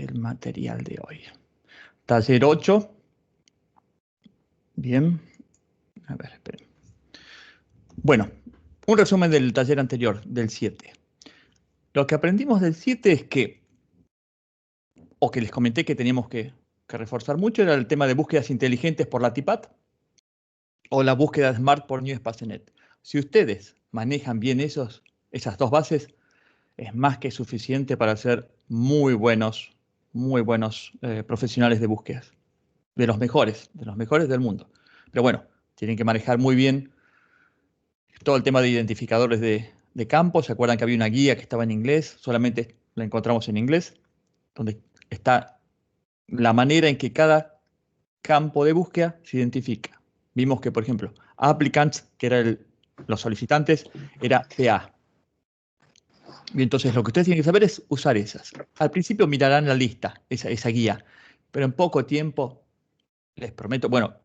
el material de hoy. Taller 8. Bien. A ver, esperen. Bueno, un resumen del taller anterior, del 7. Lo que aprendimos del 7 es que, o que les comenté que teníamos que reforzar mucho, era el tema de búsquedas inteligentes por la TIPAD o la búsqueda Smart por New SpaceNet. Si ustedes manejan bien esas dos bases, es más que suficiente para ser muy buenos profesionales de búsquedas. De los mejores del mundo. Pero bueno, tienen que manejar muy bien todo el tema de identificadores de campo. ¿Se acuerdan que había una guía que estaba en inglés? Solamente la encontramos en inglés, donde está la manera en que cada campo de búsqueda se identifica. Vimos que, por ejemplo, applicants, que era los solicitantes, era PA. Y entonces lo que ustedes tienen que saber es usar esas. Al principio mirarán la lista, esa guía, pero en poco tiempo, les prometo, bueno,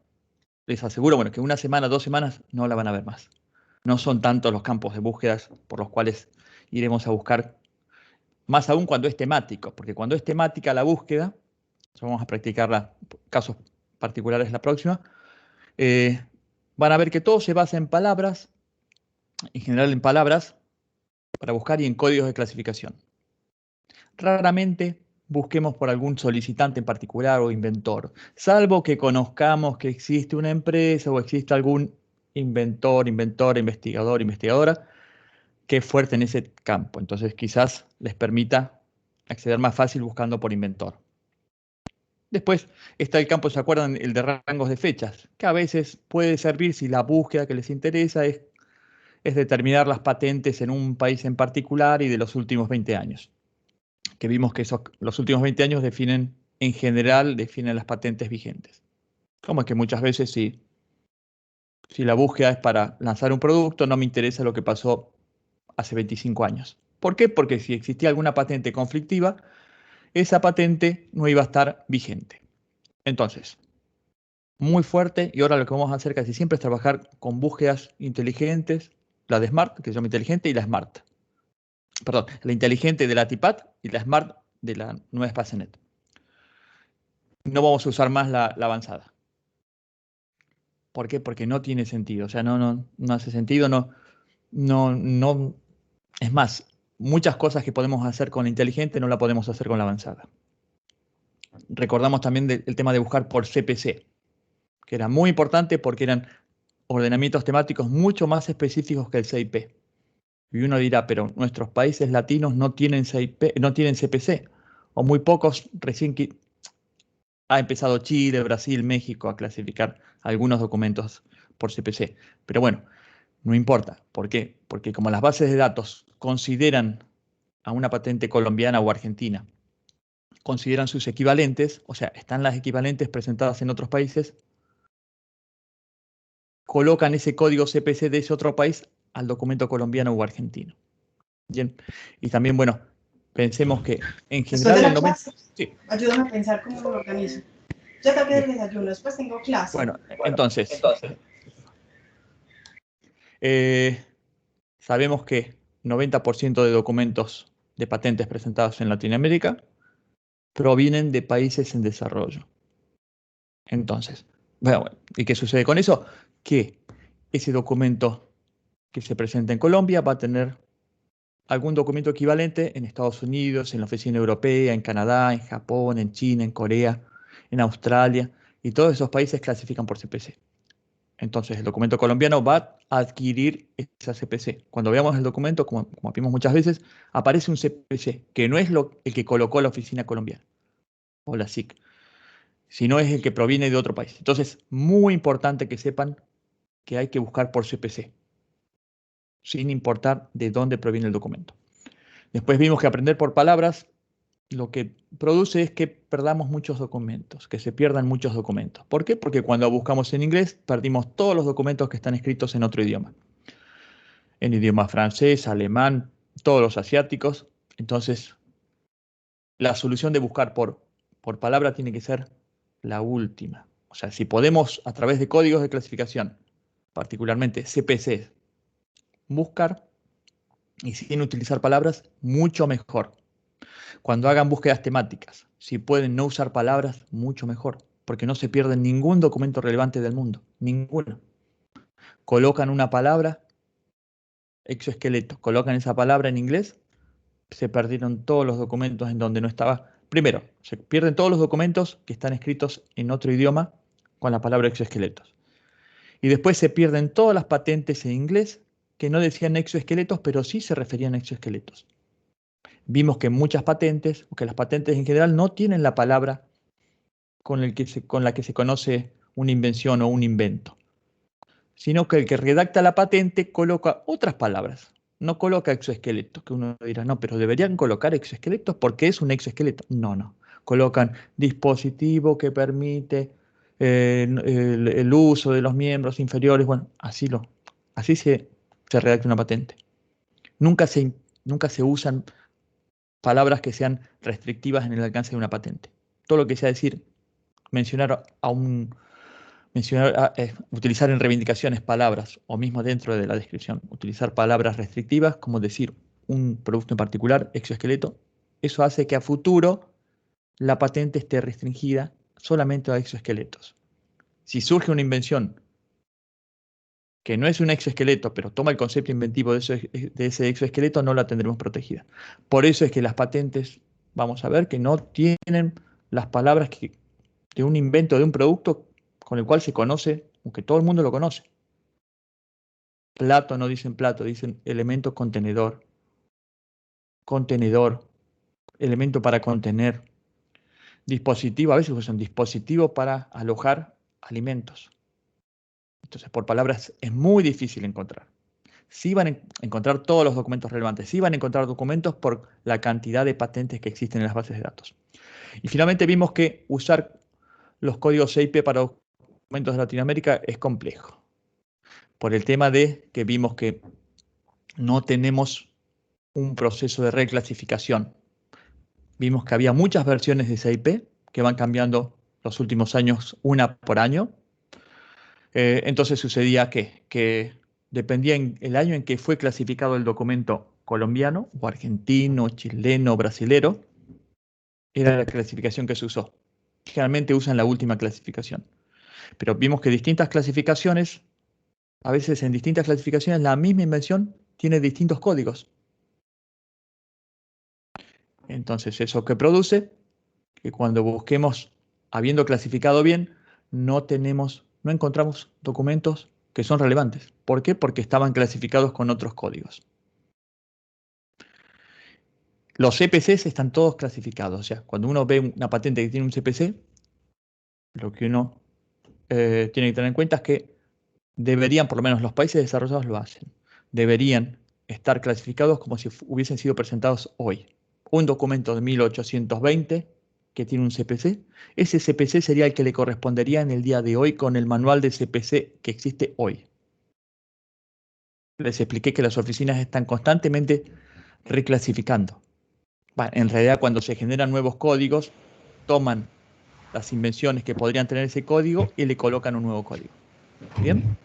les aseguro, bueno, que una semana, 2 semanas no la van a ver más. No son tantos los campos de búsquedas por los cuales iremos a buscar, más aún cuando es temático, porque cuando es temática la búsqueda, vamos a practicar casos particulares la próxima, van a ver que todo se basa en palabras, en general en palabras, para buscar y en códigos de clasificación. Raramente busquemos por algún solicitante en particular o inventor, salvo que conozcamos que existe una empresa o existe algún inventor, investigador, investigadora, que es fuerte en ese campo. Entonces quizás les permita acceder más fácil buscando por inventor. Después está el campo, ¿se acuerdan? El de rangos de fechas, que a veces puede servir si la búsqueda que les interesa es determinar las patentes en un país en particular y de los últimos 20 años. Que vimos que los últimos 20 años en general, definen las patentes vigentes. Como es que muchas veces si la búsqueda es para lanzar un producto, no me interesa lo que pasó hace 25 años. ¿Por qué? Porque si existía alguna patente conflictiva, esa patente no iba a estar vigente. Entonces, muy fuerte, y ahora lo que vamos a hacer casi siempre es trabajar con búsquedas inteligentes, la de Smart, que se llama inteligente, y la Smart. Perdón, la inteligente de la TIPAD y la Smart de la nueva SpaceNet. No vamos a usar más la avanzada. ¿Por qué? Porque no tiene sentido. O sea, no hace sentido, no. Es más, muchas cosas que podemos hacer con la inteligente no la podemos hacer con la avanzada. Recordamos también el tema de buscar por CPC, que era muy importante porque eran ordenamientos temáticos mucho más específicos que el CIP. Y uno dirá, pero nuestros países latinos no tienen CIP, no tienen CPC, o muy pocos, recién que ha empezado Chile, Brasil, México a clasificar algunos documentos por CPC. Pero bueno, no importa. ¿Por qué? Porque como las bases de datos consideran a una patente colombiana o argentina, consideran sus equivalentes, o sea, están las equivalentes presentadas en otros países, colocan ese código CPC de ese otro país al documento colombiano o argentino. Bien, y también, bueno, pensemos que en general... Después de la clase, sí. Ayúdame a pensar cómo lo organizo. Ya tengo que ir al desayuno, después tengo clase. Bueno, entonces sabemos que 90% de documentos de patentes presentados en Latinoamérica provienen de países en desarrollo. Entonces, bueno, ¿y qué sucede con eso? Que ese documento que se presenta en Colombia va a tener algún documento equivalente en Estados Unidos, en la Oficina Europea, en Canadá, en Japón, en China, en Corea, en Australia, y todos esos países clasifican por CPC. Entonces, el documento colombiano va a adquirir esa CPC. Cuando veamos el documento, como vimos muchas veces, aparece un CPC, que no es el que colocó la oficina colombiana o la SIC, sino es el que proviene de otro país. Entonces, muy importante que sepan que hay que buscar por CPC, sin importar de dónde proviene el documento. Después vimos que aprender por palabras lo que produce es que perdamos muchos documentos, que se pierdan muchos documentos. ¿Por qué? Porque cuando buscamos en inglés, perdimos todos los documentos que están escritos en otro idioma. En idioma francés, alemán, todos los asiáticos. Entonces, la solución de buscar por palabra tiene que ser la última. O sea, si podemos, a través de códigos de clasificación, particularmente CPC, buscar y sin utilizar palabras, mucho mejor. Cuando hagan búsquedas temáticas, si pueden no usar palabras, mucho mejor, porque no se pierde ningún documento relevante del mundo, ninguno. Colocan una palabra, exoesqueleto, colocan esa palabra en inglés, se perdieron todos los documentos en donde no estaba. Primero, se pierden todos los documentos que están escritos en otro idioma con la palabra exoesqueletos. Y después se pierden todas las patentes en inglés que no decían exoesqueletos, pero sí se referían a exoesqueletos. Vimos que muchas patentes, o que las patentes en general, no tienen la palabra con la que se conoce una invención o un invento, sino que el que redacta la patente coloca otras palabras. No coloca exoesqueleto, que uno dirá, no, pero deberían colocar exoesqueletos porque es un exoesqueleto. No, no. Colocan dispositivo que permite el uso de los miembros inferiores. Bueno, así se redacta una patente. Nunca se usan palabras que sean restrictivas en el alcance de una patente. Todo lo que sea decir, utilizar en reivindicaciones palabras, o mismo dentro de la descripción, utilizar palabras restrictivas, como decir un producto en particular, exoesqueleto, eso hace que a futuro la patente esté restringida solamente a exoesqueletos. Si surge una invención que no es un exoesqueleto, pero toma el concepto inventivo de ese exoesqueleto, no la tendremos protegida. Por eso es que las patentes, vamos a ver, que no tienen las palabras de un invento, de un producto con el cual se conoce, aunque todo el mundo lo conoce. Plato no dicen plato, dicen elemento contenedor. Contenedor, elemento para contener. Dispositivo, a veces usan dispositivo para alojar alimentos. Entonces, por palabras es muy difícil encontrar. Sí van a encontrar todos los documentos relevantes, sí van a encontrar documentos por la cantidad de patentes que existen en las bases de datos. Y finalmente vimos que usar los códigos CIP para documentos de Latinoamérica es complejo. Por el tema de que vimos que no tenemos un proceso de reclasificación. Vimos que había muchas versiones de CIP que van cambiando los últimos años, una por año. Entonces sucedía que dependía el año en que fue clasificado el documento colombiano, o argentino, chileno, brasilero, era la clasificación que se usó. Generalmente usan la última clasificación. Pero vimos que distintas clasificaciones, a veces en distintas clasificaciones, la misma invención tiene distintos códigos. Entonces, ¿eso qué produce? Que cuando busquemos, habiendo clasificado bien, no encontramos documentos que son relevantes. ¿Por qué? Porque estaban clasificados con otros códigos. Los CPCs están todos clasificados. O sea, cuando uno ve una patente que tiene un CPC, lo que uno tiene que tener en cuenta es que deberían, por lo menos los países desarrollados lo hacen, deberían estar clasificados como si hubiesen sido presentados hoy. Un documento de 1820 que tiene un CPC, ese CPC sería el que le correspondería en el día de hoy con el manual de CPC que existe hoy. Les expliqué que las oficinas están constantemente reclasificando. En realidad, cuando se generan nuevos códigos, toman las invenciones que podrían tener ese código y le colocan un nuevo código. ¿Bien?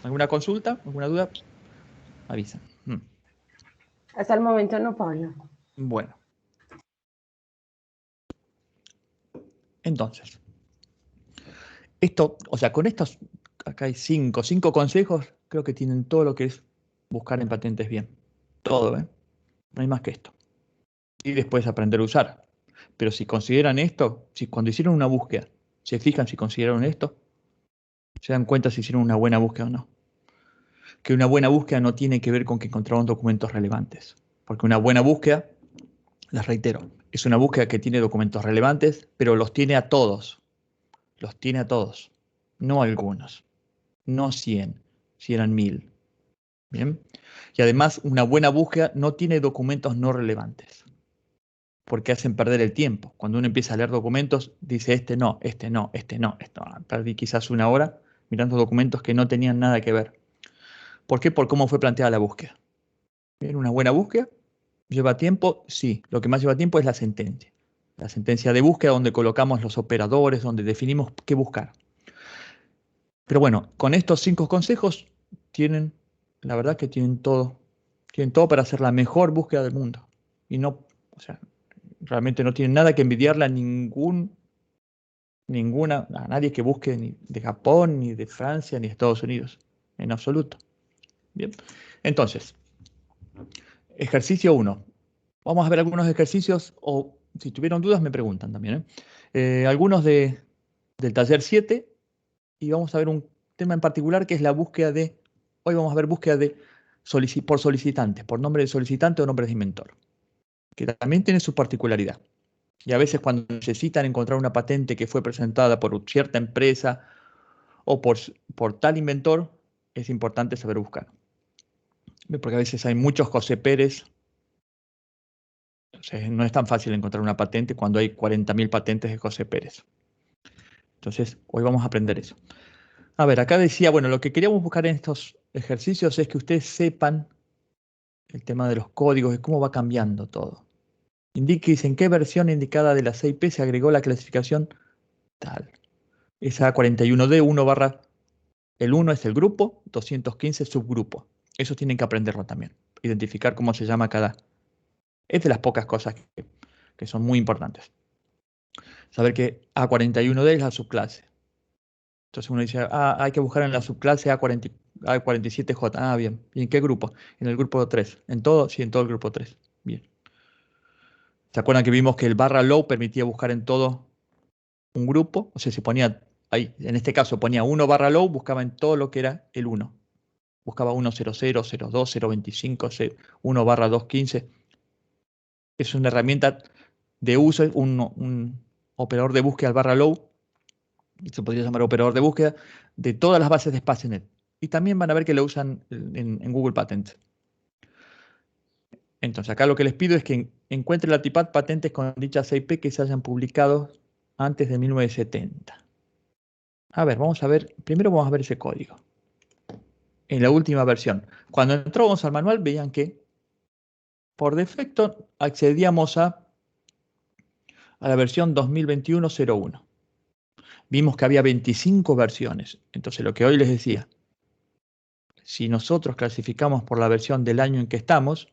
¿Alguna consulta? ¿Alguna duda? Avisan. Hasta el momento no, Pablo. Bueno. Entonces, esto, o sea, con estos, acá hay cinco consejos, creo que tienen todo lo que es buscar en patentes bien. Todo, ¿eh? No hay más que esto. Y después aprender a usar. Pero si consideran esto, si cuando hicieron una búsqueda, se fijan si consideraron esto, se dan cuenta si hicieron una buena búsqueda o no. Que una buena búsqueda no tiene que ver con que encontraron documentos relevantes. Porque una buena búsqueda, les reitero, es una búsqueda que tiene documentos relevantes, pero los tiene a todos. Los tiene a todos, no algunos, no 100, si eran 1000. ¿Bien? Y además, una buena búsqueda no tiene documentos no relevantes, porque hacen perder el tiempo. Cuando uno empieza a leer documentos, dice este no, este no, este no, esto. Perdí quizás una hora mirando documentos que no tenían nada que ver. ¿Por qué? Por cómo fue planteada la búsqueda. ¿Bien? Una buena búsqueda lleva tiempo, sí. Lo que más lleva tiempo es la sentencia. La sentencia de búsqueda donde colocamos los operadores, donde definimos qué buscar. Pero bueno, con estos 5 consejos la verdad que tienen todo para hacer la mejor búsqueda del mundo. Y no, o sea, Realmente no tienen nada que envidiarle a a nadie que busque ni de Japón, ni de Francia, ni de Estados Unidos, en absoluto. Bien, entonces, ejercicio 1. Vamos a ver algunos ejercicios, o si tuvieron dudas me preguntan también, algunos del taller 7, y vamos a ver un tema en particular que es la búsqueda hoy vamos a ver búsqueda por solicitantes, por nombre de solicitante o nombre de inventor, que también tiene su particularidad. Y a veces cuando necesitan encontrar una patente que fue presentada por cierta empresa o por tal inventor, es importante saber buscar. Porque a veces hay muchos José Pérez. Entonces, no es tan fácil encontrar una patente cuando hay 40.000 patentes de José Pérez. Entonces, hoy vamos a aprender eso. A ver, acá decía, bueno, lo que queríamos buscar en estos ejercicios es que ustedes sepan el tema de los códigos y cómo va cambiando todo. Indique en qué versión indicada de la CIP se agregó la clasificación tal. Esa 41D, 1 barra, el 1 es el grupo, 215 subgrupo. Eso tienen que aprenderlo también. Identificar cómo se llama cada. Es de las pocas cosas que son muy importantes. Saber que A41D es la subclase. Entonces uno dice, hay que buscar en la subclase A47J. Ah, bien. ¿Y en qué grupo? En el grupo 3. ¿En todo? Sí, en todo el grupo 3. Bien. ¿Se acuerdan que vimos que el barra low permitía buscar en todo un grupo? O sea, se ponía ahí, en este caso ponía 1 barra low, buscaba en todo lo que era el 1. Buscaba 100, 02, 025, 1 barra 215. Es una herramienta de uso, un operador de búsqueda al barra low, se podría llamar operador de búsqueda, de todas las bases de SpaceNet. Y también van a ver que lo usan en Google Patents. Entonces, acá lo que les pido es que encuentren la TIPAD patentes con dichas IP que se hayan publicado antes de 1970. A ver, primero vamos a ver ese código. En la última versión. Cuando entramos al manual, veían que por defecto accedíamos a la versión 2021-01. Vimos que había 25 versiones. Entonces, lo que hoy les decía, si nosotros clasificamos por la versión del año en que estamos,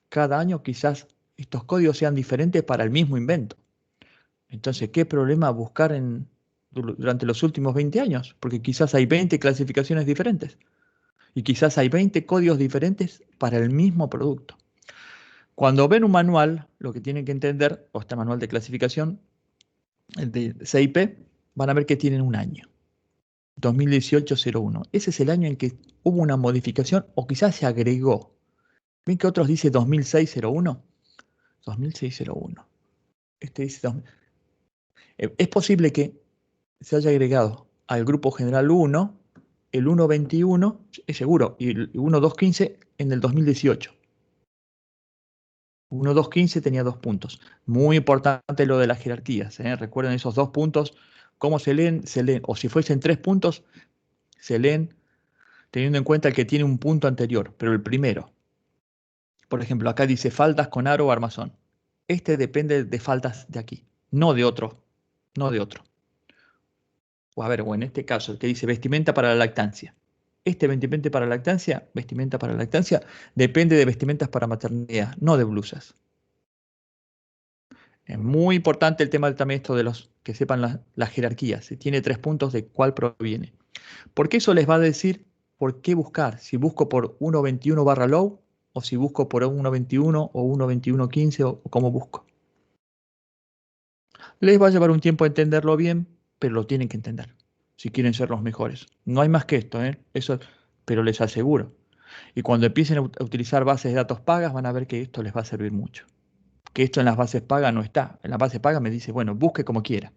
cada año quizás estos códigos sean diferentes para el mismo invento. Entonces, ¿qué problema buscar durante los últimos 20 años? Porque quizás hay 20 clasificaciones diferentes y quizás hay 20 códigos diferentes para el mismo producto. Cuando ven un manual, lo que tienen que entender, o este manual de clasificación, el de CIP, van a ver que tienen un año. 2018-01. Ese es el año en que hubo una modificación o quizás se agregó. ¿Ven que otros dice 2006-01? 2006-01. Este dice 2000. Es posible que se haya agregado al grupo general 1, el 1.21, es seguro, y el 1.2.15 en el 2018. 1.2.15 tenía 2 puntos. Muy importante lo de las jerarquías. Recuerden esos 2 puntos. ¿Cómo se leen? Se leen, o si fuesen 3 puntos, se leen teniendo en cuenta que tiene un punto anterior, pero el primero. Por ejemplo, acá dice faltas con aro o armazón. Este depende de faltas de aquí, no de otro. No de otro. O a ver, o en este caso, el que dice vestimenta para la lactancia. Este vestimenta para la lactancia, depende de vestimentas para maternidad, no de blusas. Es muy importante el tema también esto de los que sepan las jerarquías. Si tiene 3 puntos, de cuál proviene. Porque eso les va a decir por qué buscar. Si busco por 1.21 barra low, o si busco por 1.21 o 1.21.15, o cómo busco. Les va a llevar un tiempo entenderlo bien, pero lo tienen que entender si quieren ser los mejores. No hay más que esto, eso, pero les aseguro. Y cuando empiecen a utilizar bases de datos pagas, van a ver que esto les va a servir mucho. Que esto en las bases pagas no está. En las bases pagas me dice, bueno, busque como quiera.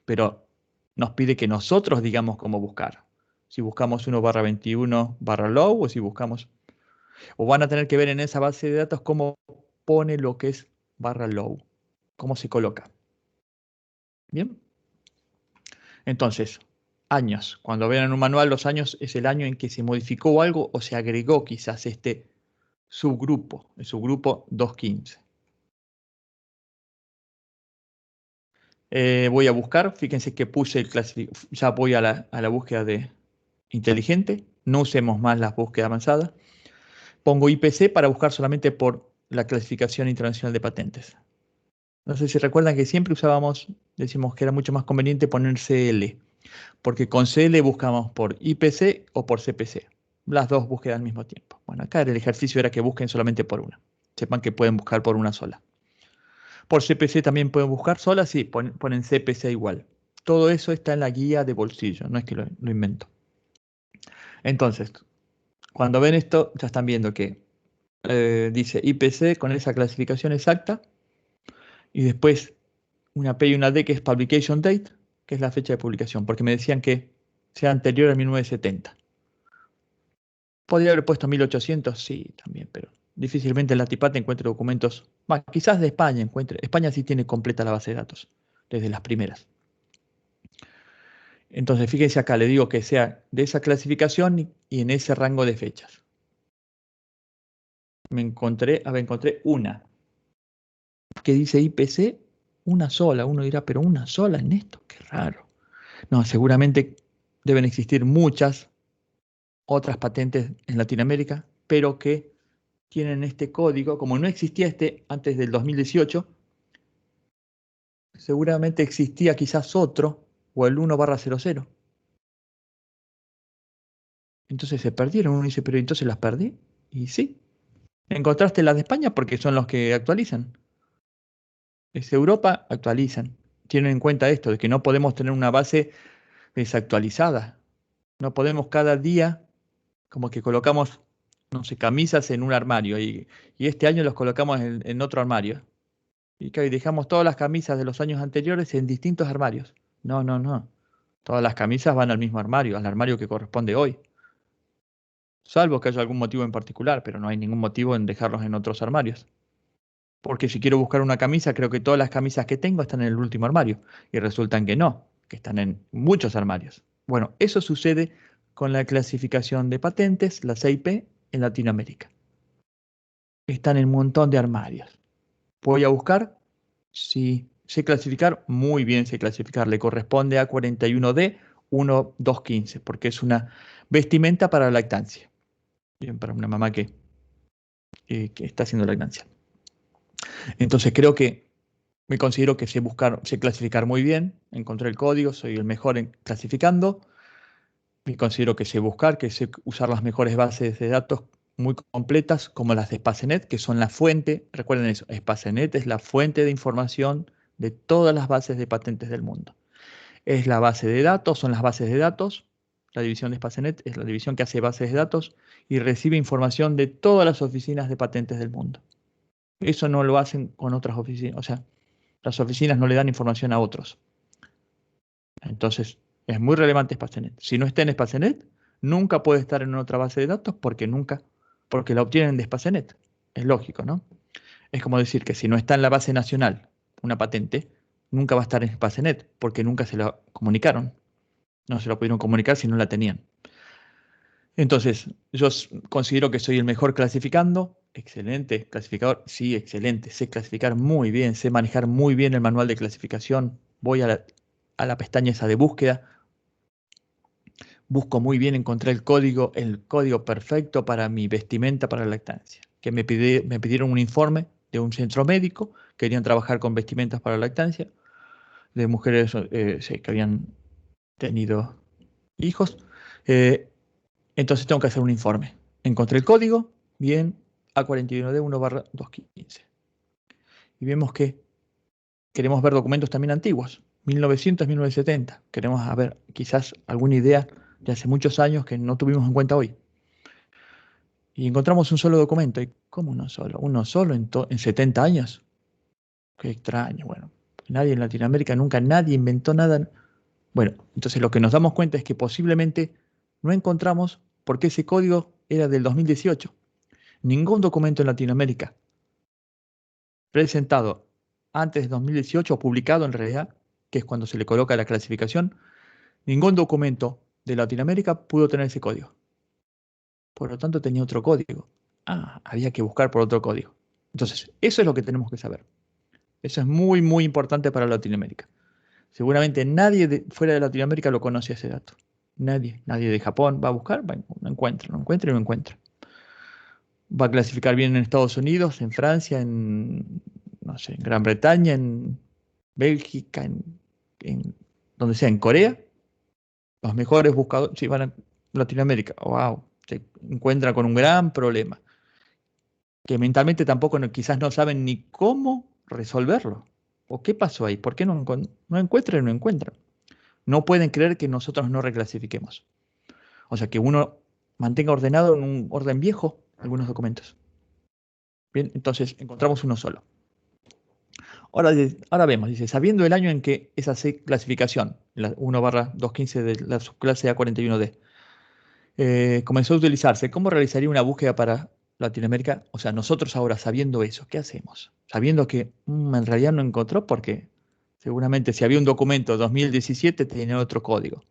Pero nos pide que nosotros digamos cómo buscar. Si buscamos 1 barra 21 barra low, o si buscamos... O van a tener que ver en esa base de datos cómo pone lo que es barra low. Cómo se coloca. ¿Bien? Entonces, años. Cuando vean en un manual, los años es el año en que se modificó algo o se agregó quizás este subgrupo, el subgrupo 215. Voy a buscar, fíjense que puse el clasificador, ya voy a la búsqueda de inteligente, no usemos más las búsquedas avanzadas. Pongo IPC para buscar solamente por la clasificación internacional de patentes. No sé si recuerdan que siempre decimos que era mucho más conveniente poner CL, porque con CL buscamos por IPC o por CPC. Las dos búsquedas al mismo tiempo. Bueno, acá el ejercicio era que busquen solamente por una. Sepan que pueden buscar por una sola. Por CPC también pueden buscar sola, sí, ponen CPC igual. Todo eso está en la guía de bolsillo, no es que lo invento. Entonces, cuando ven esto, ya están viendo que dice IPC con esa clasificación exacta, y después una P y una D que es Publication Date, que es la fecha de publicación, porque me decían que sea anterior a 1970. Podría haber puesto 1800, sí, también, pero difícilmente en la TIPAT encuentre documentos. Bueno, quizás de España encuentre. España sí tiene completa la base de datos, desde las primeras. Entonces, fíjense acá, le digo que sea de esa clasificación y en ese rango de fechas. Encontré una que dice IPC, una sola. Uno dirá, pero una sola en esto, qué raro. No, seguramente deben existir muchas otras patentes en Latinoamérica, pero que tienen este código. Como no existía este antes del 2018, seguramente existía quizás otro, o el 1/00. Entonces se perdieron. Uno dice, pero entonces las perdí. Y sí, encontraste las de España porque son los que actualizan. Es Europa, actualizan. Tienen en cuenta esto, de que no podemos tener una base desactualizada. No podemos cada día, como que colocamos, no sé, camisas en un armario y este año los colocamos en otro armario. Y que dejamos todas las camisas de los años anteriores en distintos armarios. No, no, no. Todas las camisas van al mismo armario, al armario que corresponde hoy. Salvo que haya algún motivo en particular, pero no hay ningún motivo en dejarlos en otros armarios. Porque si quiero buscar una camisa, creo que todas las camisas que tengo están en el último armario. Y resultan que no, que están en muchos armarios. Bueno, eso sucede con la clasificación de patentes, la CIP, en Latinoamérica. Están en un montón de armarios. Voy a buscar, si sé clasificar, muy bien sé clasificar. Le corresponde a 41D 1215, porque es una vestimenta para lactancia. Bien, para una mamá que está haciendo lactancia. Entonces creo que me considero que sé clasificar muy bien, encontré el código, soy el mejor en clasificando. Me considero que sé buscar, que sé usar las mejores bases de datos muy completas, como las de Spacenet, que son la fuente. Recuerden eso, Spacenet es la fuente de información de todas las bases de patentes del mundo. Es la base de datos, son las bases de datos. La división de Spacenet es la división que hace bases de datos y recibe información de todas las oficinas de patentes del mundo. Eso no lo hacen con otras oficinas, o sea, las oficinas no le dan información a otros. Entonces, es muy relevante Spacenet. Si no está en Spacenet, nunca puede estar en otra base de datos porque la obtienen de Spacenet. Es lógico, ¿no? Es como decir que si no está en la base nacional una patente, nunca va a estar en Spacenet porque nunca se la comunicaron. No se la pudieron comunicar si no la tenían. Entonces, yo considero que soy el mejor clasificando. Excelente clasificador. Sí, excelente. Sé clasificar muy bien. Sé manejar muy bien el manual de clasificación. Voy a la pestaña esa de búsqueda. Busco muy bien, encontré el código perfecto para mi vestimenta para lactancia. Que me pidieron un informe de un centro médico. Querían trabajar con vestimentas para lactancia. De mujeres sí, que habían tenido hijos. Entonces tengo que hacer un informe. Encontré el código, bien, A41D 1/215. Y vemos que queremos ver documentos también antiguos, 1900, 1970. Queremos ver quizás alguna idea de hace muchos años que no tuvimos en cuenta hoy. Y encontramos un solo documento. ¿Y cómo uno solo? ¿Uno solo en 70 años? Qué extraño. Bueno, nadie en Latinoamérica, nunca nadie inventó nada. Bueno, entonces lo que nos damos cuenta es que posiblemente no encontramos porque ese código era del 2018. Ningún documento en Latinoamérica presentado antes de 2018 o publicado en realidad, que es cuando se le coloca la clasificación, ningún documento de Latinoamérica pudo tener ese código. Por lo tanto, tenía otro código. Había que buscar por otro código. Entonces, eso es lo que tenemos que saber. Eso es muy, muy importante para Latinoamérica. Seguramente nadie fuera de Latinoamérica lo conoce ese dato. Nadie de Japón va a buscar, no encuentra y no encuentra. Va a clasificar bien en Estados Unidos, en Francia, en no sé, en Gran Bretaña, en Bélgica, donde sea, en Corea, los mejores buscadores, si van a Latinoamérica, wow, se encuentran con un gran problema, que mentalmente tampoco quizás no saben ni cómo resolverlo. ¿O qué pasó ahí? ¿Por qué no encuentran y no encuentran? No pueden creer que nosotros no reclasifiquemos. O sea, que uno mantenga ordenado en un orden viejo algunos documentos. Bien, entonces encontramos uno solo. Ahora vemos, dice, sabiendo el año en que esa clasificación, la 1/215 de la subclase A41D, comenzó a utilizarse, ¿cómo realizaría una búsqueda para Latinoamérica? O sea, nosotros ahora sabiendo eso, ¿qué hacemos? Sabiendo que en realidad no encontró porque seguramente si había un documento 2017 tenía otro código.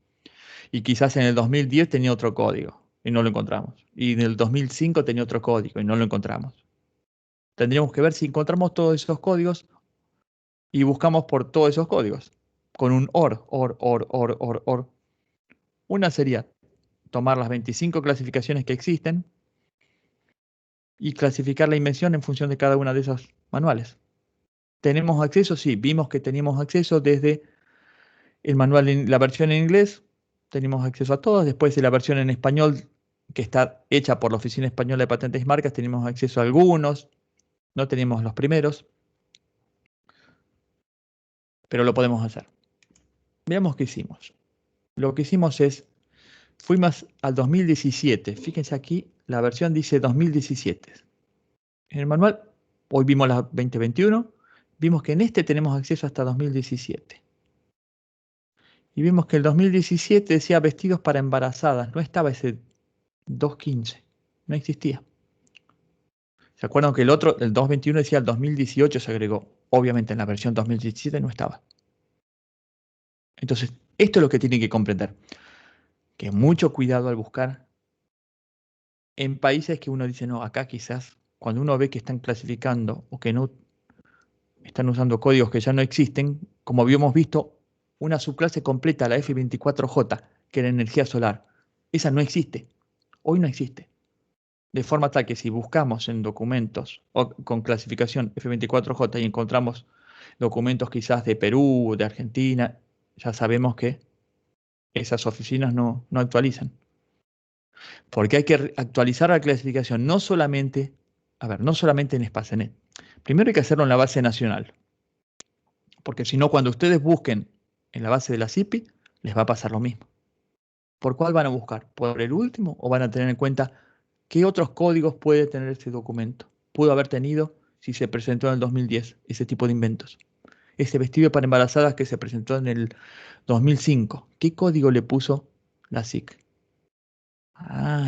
Y quizás en el 2010 tenía otro código y no lo encontramos. Y en el 2005 tenía otro código y no lo encontramos. Tendríamos que ver si encontramos todos esos códigos y buscamos por todos esos códigos. Con un OR. Una sería tomar las 25 clasificaciones que existen y clasificar la invención en función de cada una de esos manuales. ¿Tenemos acceso? Sí, vimos que teníamos acceso desde el manual, la versión en inglés, tenemos acceso a todos. Después de la versión en español, que está hecha por la Oficina Española de Patentes y Marcas, tenemos acceso a algunos. No tenemos los primeros, pero lo podemos hacer. Veamos qué hicimos. Lo que hicimos es, fuimos al 2017. Fíjense aquí, la versión dice 2017. En el manual, hoy vimos la 2021, vimos que en este tenemos acceso hasta 2017. Y vimos que el 2017 decía vestidos para embarazadas, no estaba ese 215, no existía. ¿Se acuerdan que el otro, el 221 decía el 2018 se agregó? Obviamente en la versión 2017 no estaba. Entonces, esto es lo que tienen que comprender. Que mucho cuidado al buscar en países que uno dice, no, acá quizás, cuando uno ve que están clasificando o que no están usando códigos que ya no existen, como habíamos visto, una subclase completa, la F24J, que era energía solar, esa no existe. Hoy no existe. De forma tal que si buscamos en documentos o con clasificación F24J y encontramos documentos quizás de Perú, de Argentina, ya sabemos que esas oficinas no actualizan. Porque hay que actualizar la clasificación no solamente, no solamente en Espacenet. Primero hay que hacerlo en la base nacional. Porque si no, cuando ustedes busquen en la base de la CIPI, les va a pasar lo mismo. ¿Por cuál van a buscar? ¿Por el último? ¿O van a tener en cuenta qué otros códigos puede tener este documento? Pudo haber tenido si se presentó en el 2010 ese tipo de inventos. Ese vestido para embarazadas que se presentó en el 2005. ¿Qué código le puso la SIC?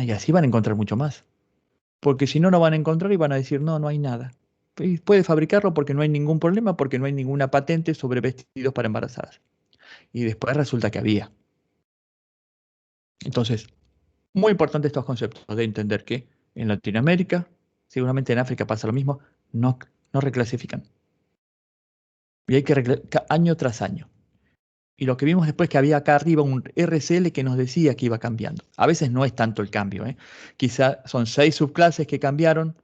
Y así van a encontrar mucho más. Porque si no, no van a encontrar y van a decir, no, no hay nada. Y puede fabricarlo porque no hay ningún problema, porque no hay ninguna patente sobre vestidos para embarazadas. Y después resulta que había. Entonces, muy importante estos conceptos de entender que en Latinoamérica, seguramente en África pasa lo mismo, no reclasifican. Y hay que año tras año. Y lo que vimos después que había acá arriba un RCL que nos decía que iba cambiando. A veces no es tanto el cambio. Quizá son 6 subclases que cambiaron.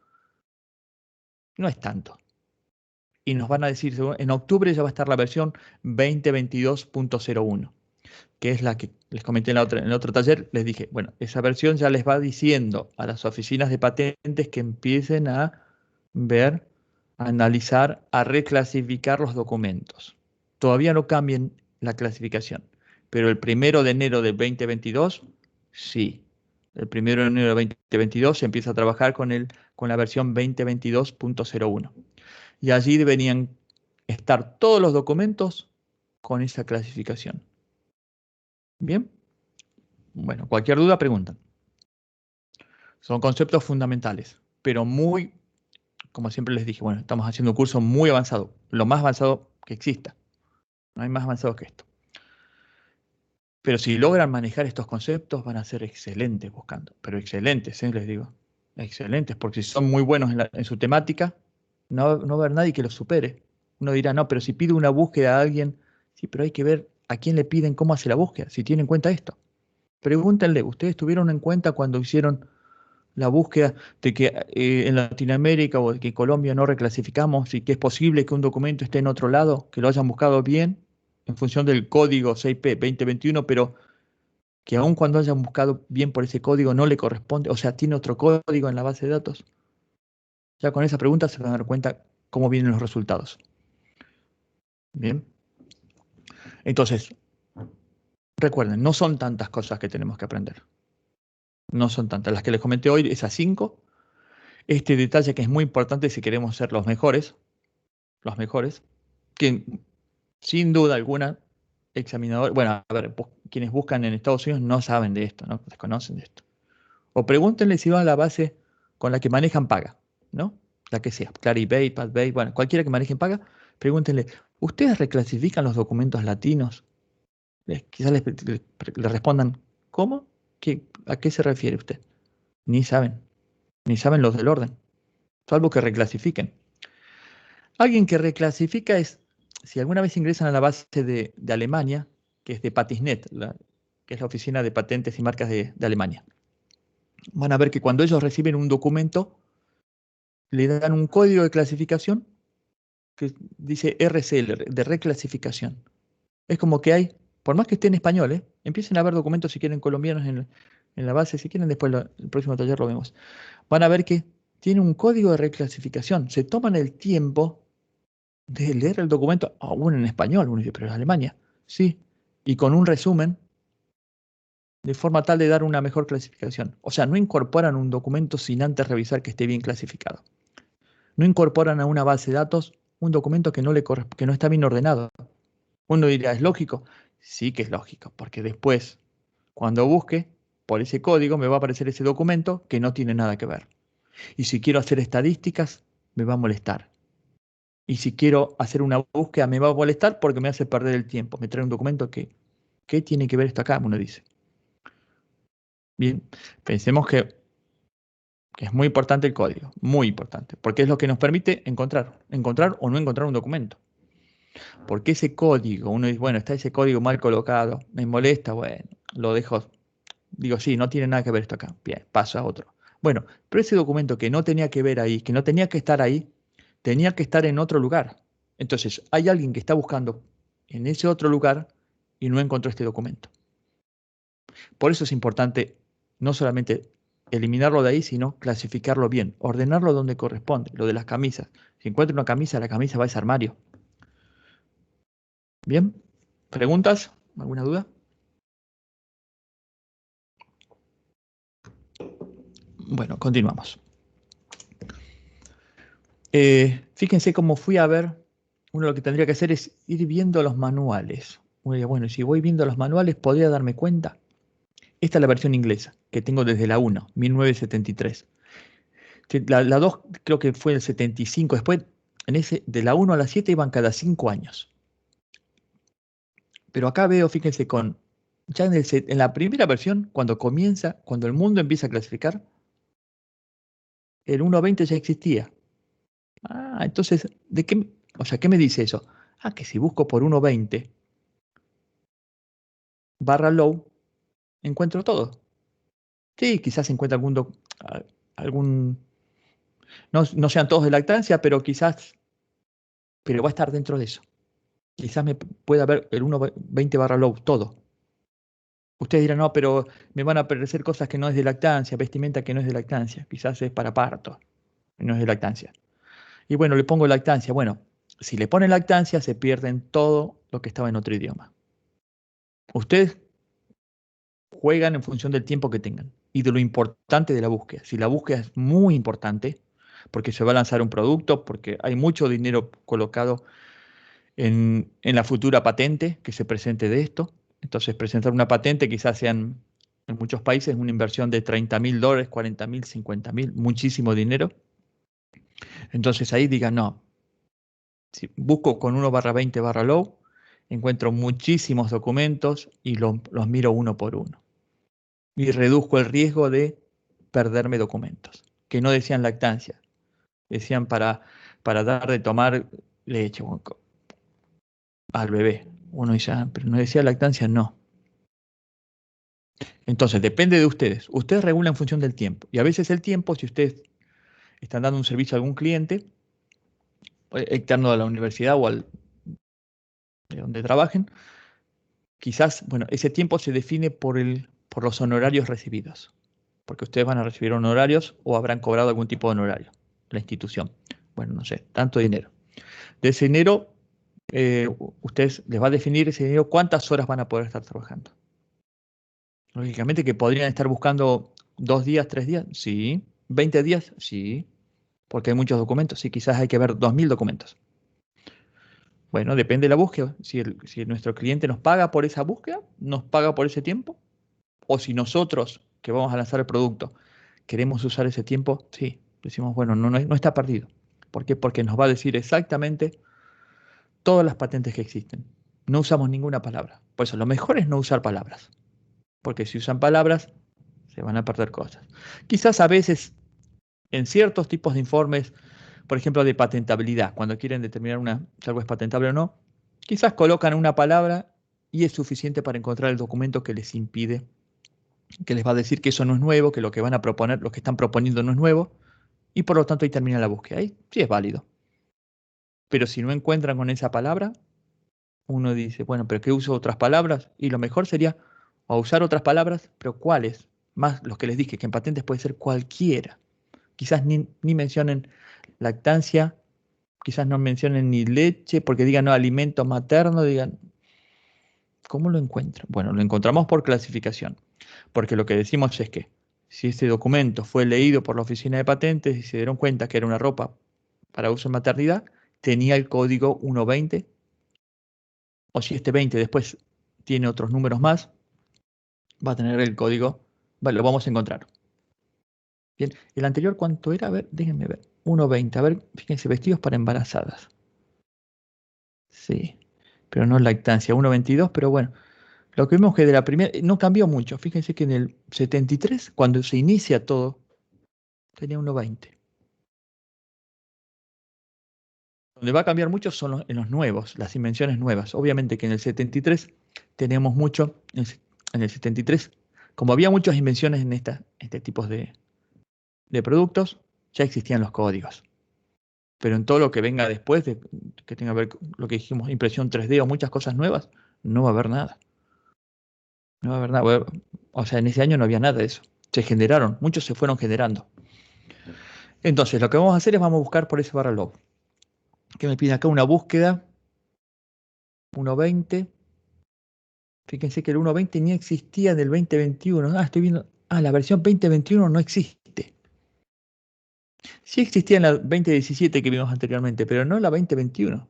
No es tanto. Y nos van a decir, en octubre ya va a estar la versión 2022.01, que es la que les comenté en el otro taller. Les dije, bueno, esa versión ya les va diciendo a las oficinas de patentes que empiecen a ver, a analizar, a reclasificar los documentos. Todavía no cambien la clasificación, pero el 1 de enero del 2022, sí. El 1 de enero del 2022 se empieza a trabajar con la versión 2022.01. Y allí deberían estar todos los documentos con esa clasificación. Bien. Bueno, cualquier duda, preguntan. Son conceptos fundamentales, pero muy, como siempre les dije, bueno, estamos haciendo un curso muy avanzado, lo más avanzado que exista. No hay más avanzado que esto. Pero si logran manejar estos conceptos, van a ser excelentes buscando. Pero excelentes, les digo. Excelentes, porque si son muy buenos en su temática, no va a haber nadie que los supere. Uno dirá, no, pero si pido una búsqueda a alguien, sí, pero hay que ver a quién le piden cómo hace la búsqueda, si tiene en cuenta esto. Pregúntenle, ¿ustedes tuvieron en cuenta cuando hicieron la búsqueda de que en Latinoamérica o que en Colombia no reclasificamos y que es posible que un documento esté en otro lado, que lo hayan buscado bien en función del código 6P 2021, pero que aun cuando hayan buscado bien por ese código no le corresponde, o sea, tiene otro código en la base de datos. Ya con esa pregunta se van a dar cuenta cómo vienen los resultados. Bien. Entonces, recuerden, no son tantas cosas que tenemos que aprender. No son tantas. Las que les comenté hoy, esas 5. Este detalle que es muy importante si queremos ser los mejores, que sin duda alguna, examinadores, bueno, a ver, quienes buscan en Estados Unidos no saben de esto, ¿no? Desconocen de esto. O pregúntenle si van a la base con la que manejan paga, ¿no? La que sea, Clarivate, Pathbase, bueno, cualquiera que manejen paga, pregúntenle, ¿ustedes reclasifican los documentos latinos? Quizás le respondan, ¿cómo? ¿A qué se refiere usted? Ni saben los del orden, salvo que reclasifiquen. Alguien que reclasifica es, si alguna vez ingresan a la base de Alemania, que es de Patisnet, que es la oficina de patentes y marcas de Alemania, van a ver que cuando ellos reciben un documento, le dan un código de clasificación que dice RCL, de reclasificación. Es como que hay, por más que esté en español, empiecen a ver documentos si quieren colombianos en la base, si quieren después el próximo taller lo vemos. Van a ver que tiene un código de reclasificación. Se toman el tiempo de leer el documento, aún en español, uno dice, pero en Alemania, sí, y con un resumen, de forma tal de dar una mejor clasificación. O sea, no incorporan un documento sin antes revisar que esté bien clasificado. No incorporan a una base de datos un documento que no está bien ordenado. Uno dirá, ¿es lógico? Sí que es lógico, porque después, cuando busque por ese código, me va a aparecer ese documento que no tiene nada que ver. Y si quiero hacer estadísticas, me va a molestar. Y si quiero hacer una búsqueda, me va a molestar porque me hace perder el tiempo. Me trae un documento que, ¿qué tiene que ver esto acá? Uno dice. Bien, pensemos que es muy importante el código, muy importante, porque es lo que nos permite encontrar o no encontrar un documento. Porque ese código, uno dice, bueno, está ese código mal colocado, me molesta, bueno, lo dejo, digo, sí, no tiene nada que ver esto acá, bien, paso a otro. Bueno, pero ese documento que no tenía que ver ahí, que no tenía que estar ahí, tenía que estar en otro lugar. Entonces, hay alguien que está buscando en ese otro lugar y no encontró este documento. Por eso es importante no solamente eliminarlo de ahí, sino clasificarlo bien, ordenarlo donde corresponde. Lo de las camisas. Si encuentro una camisa, la camisa va a ese armario. ¿Bien? ¿Preguntas? ¿Alguna duda? Bueno, continuamos. Fíjense cómo fui a ver, uno lo que tendría que hacer es ir viendo los manuales. Bueno, si voy viendo los manuales, podría darme cuenta. Esta es la versión inglesa, que tengo desde la 1, 1973. La 2 creo que fue el 75. Después, de la 1 a la 7 iban cada 5 años. Pero acá veo, fíjense, ya en la primera versión, cuando el mundo empieza a clasificar, el 1.20 ya existía. Entonces, ¿qué me dice eso? Que si busco por 1.20 /low, encuentro todo. Sí, quizás encuentre algún, no sean todos de lactancia, pero va a estar dentro de eso. Quizás me pueda ver el 1.20 /low, todo. Ustedes dirán, no, pero me van a aparecer cosas que no es de lactancia, vestimenta que no es de lactancia, quizás es para parto, no es de lactancia. Y bueno, le pongo lactancia. Bueno, si le ponen lactancia, se pierden todo lo que estaba en otro idioma. Ustedes juegan en función del tiempo que tengan y de lo importante de la búsqueda. Si la búsqueda es muy importante, porque se va a lanzar un producto, porque hay mucho dinero colocado en la futura patente que se presente de esto. Entonces, presentar una patente quizás sean, en muchos países, una inversión de $30.000, $40.000, $50.000, muchísimo dinero. Entonces ahí digan, no, si busco con 1/20 /low, encuentro muchísimos documentos y los miro uno por uno. Y reduzco el riesgo de perderme documentos, que no decían lactancia, decían para dar de tomar leche al bebé. Uno dice, pero no decía lactancia, no. Entonces, depende de ustedes. Ustedes regulan en función del tiempo. Y a veces el tiempo, si ustedes están dando un servicio a algún cliente, externo a la universidad o de donde trabajen, quizás, bueno, ese tiempo se define por los honorarios recibidos. Porque ustedes van a recibir honorarios o habrán cobrado algún tipo de honorario, la institución. Bueno, no sé, tanto dinero. De ese dinero, ustedes les va a definir ese dinero cuántas horas van a poder estar trabajando. Lógicamente que podrían estar buscando 2 días, 3 días, sí. 20 días, sí. Porque hay muchos documentos, sí, quizás hay que ver 2000 documentos. Bueno, depende de la búsqueda. Si nuestro cliente nos paga por esa búsqueda, nos paga por ese tiempo, o si nosotros, que vamos a lanzar el producto, queremos usar ese tiempo, sí, decimos, bueno, no está perdido. ¿Por qué? Porque nos va a decir exactamente todas las patentes que existen. No usamos ninguna palabra. Por eso, lo mejor es no usar palabras. Porque si usan palabras, se van a perder cosas. Quizás a veces, en ciertos tipos de informes, por ejemplo, de patentabilidad, cuando quieren determinar si algo es patentable o no, quizás colocan una palabra y es suficiente para encontrar el documento que les impide, que les va a decir que eso no es nuevo, que lo que van a proponer, lo que están proponiendo no es nuevo, y por lo tanto ahí termina la búsqueda. Ahí sí es válido. Pero si no encuentran con esa palabra, uno dice, bueno, ¿pero qué uso otras palabras? Y lo mejor sería o usar otras palabras, pero ¿cuáles? Más los que les dije, que en patentes puede ser cualquiera. Quizás ni mencionen lactancia, quizás no mencionen ni leche, porque digan no, alimento materno, digan, ¿cómo lo encuentran? Bueno, lo encontramos por clasificación, porque lo que decimos es que si este documento fue leído por la oficina de patentes y se dieron cuenta que era una ropa para uso en maternidad, tenía el código 120, o si este 20 después tiene otros números más, va a tener el código, vale, lo vamos a encontrar. Bien, el anterior, ¿cuánto era? A ver, déjenme ver. 1.20, a ver, fíjense, vestidos para embarazadas. Sí, pero no lactancia, 1.22, pero bueno, lo que vimos que de la primera, no cambió mucho. Fíjense que en el 73, cuando se inicia todo, tenía 1.20. Donde va a cambiar mucho son en los nuevos, las invenciones nuevas. Obviamente que en el 73 tenemos mucho, en el 73, como había muchas invenciones en este tipo de productos, ya existían los códigos. Pero en todo lo que venga después, que tenga que ver con lo que dijimos, impresión 3D o muchas cosas nuevas, no va a haber nada. No va a haber nada. O sea, en ese año no había nada de eso. Se generaron, muchos se fueron generando. Entonces, lo que vamos a hacer es vamos a buscar por ese barra log. Que me pide acá una búsqueda. 1.20. Fíjense que el 1.20 ni existía del 2021. Estoy viendo. La versión 2021 no existe. Sí existía en la 2017 que vimos anteriormente, pero no en la 2021.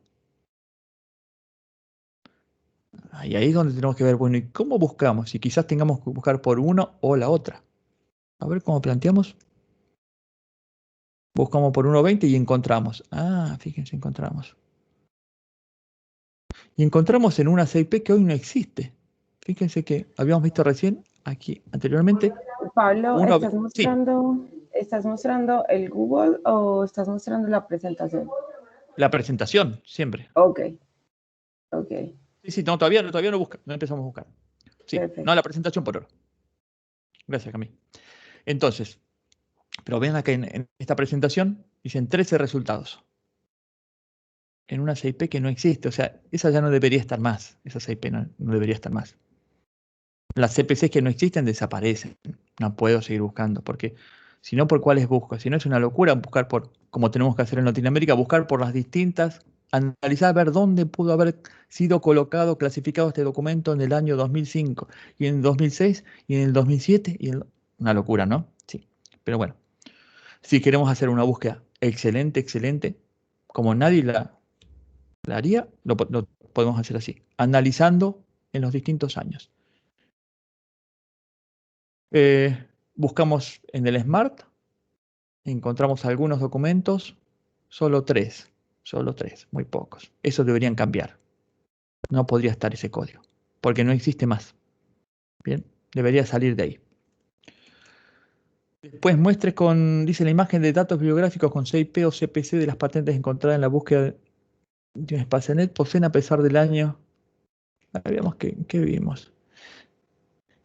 Y ahí es donde tenemos que ver, bueno, ¿y cómo buscamos? Y quizás tengamos que buscar por uno o la otra. A ver cómo planteamos. Buscamos por 1.20 y encontramos. Fíjense, encontramos. Y encontramos en una CIP que hoy no existe. Fíjense que habíamos visto recién, aquí, anteriormente. Pablo, Sí, ¿estás mostrando el Google o estás mostrando la presentación? la presentación, siempre. Ok. Sí, no, todavía no busca, no empezamos a buscar. Sí, Perfecto. no, la presentación por ahora. Gracias, Camille. Entonces, pero vean acá en esta presentación, dicen 13 resultados. En una CIP que no existe, o sea, esa ya no debería estar más. Esa CIP no debería estar más. Las CPCs que no existen desaparecen. No puedo seguir buscando, porque si no, ¿por cuáles busco? Si no, es una locura buscar como tenemos que hacer en Latinoamérica, buscar por las distintas, analizar, ver dónde pudo haber sido colocado, clasificado este documento en el año 2005, y en el 2006, y en el 2007, una locura, ¿no? Sí. Pero bueno, si queremos hacer una búsqueda excelente, como nadie la haría, lo podemos hacer así, analizando en los distintos años. Buscamos en el Smart, encontramos algunos documentos, solo tres, muy pocos. Esos deberían cambiar. No podría estar ese código, porque no existe más. Bien, debería salir de ahí. Después dice la imagen de datos bibliográficos con CIP o CPC de las patentes encontradas en la búsqueda de un espacio net poseen a pesar del año. Veamos qué vimos.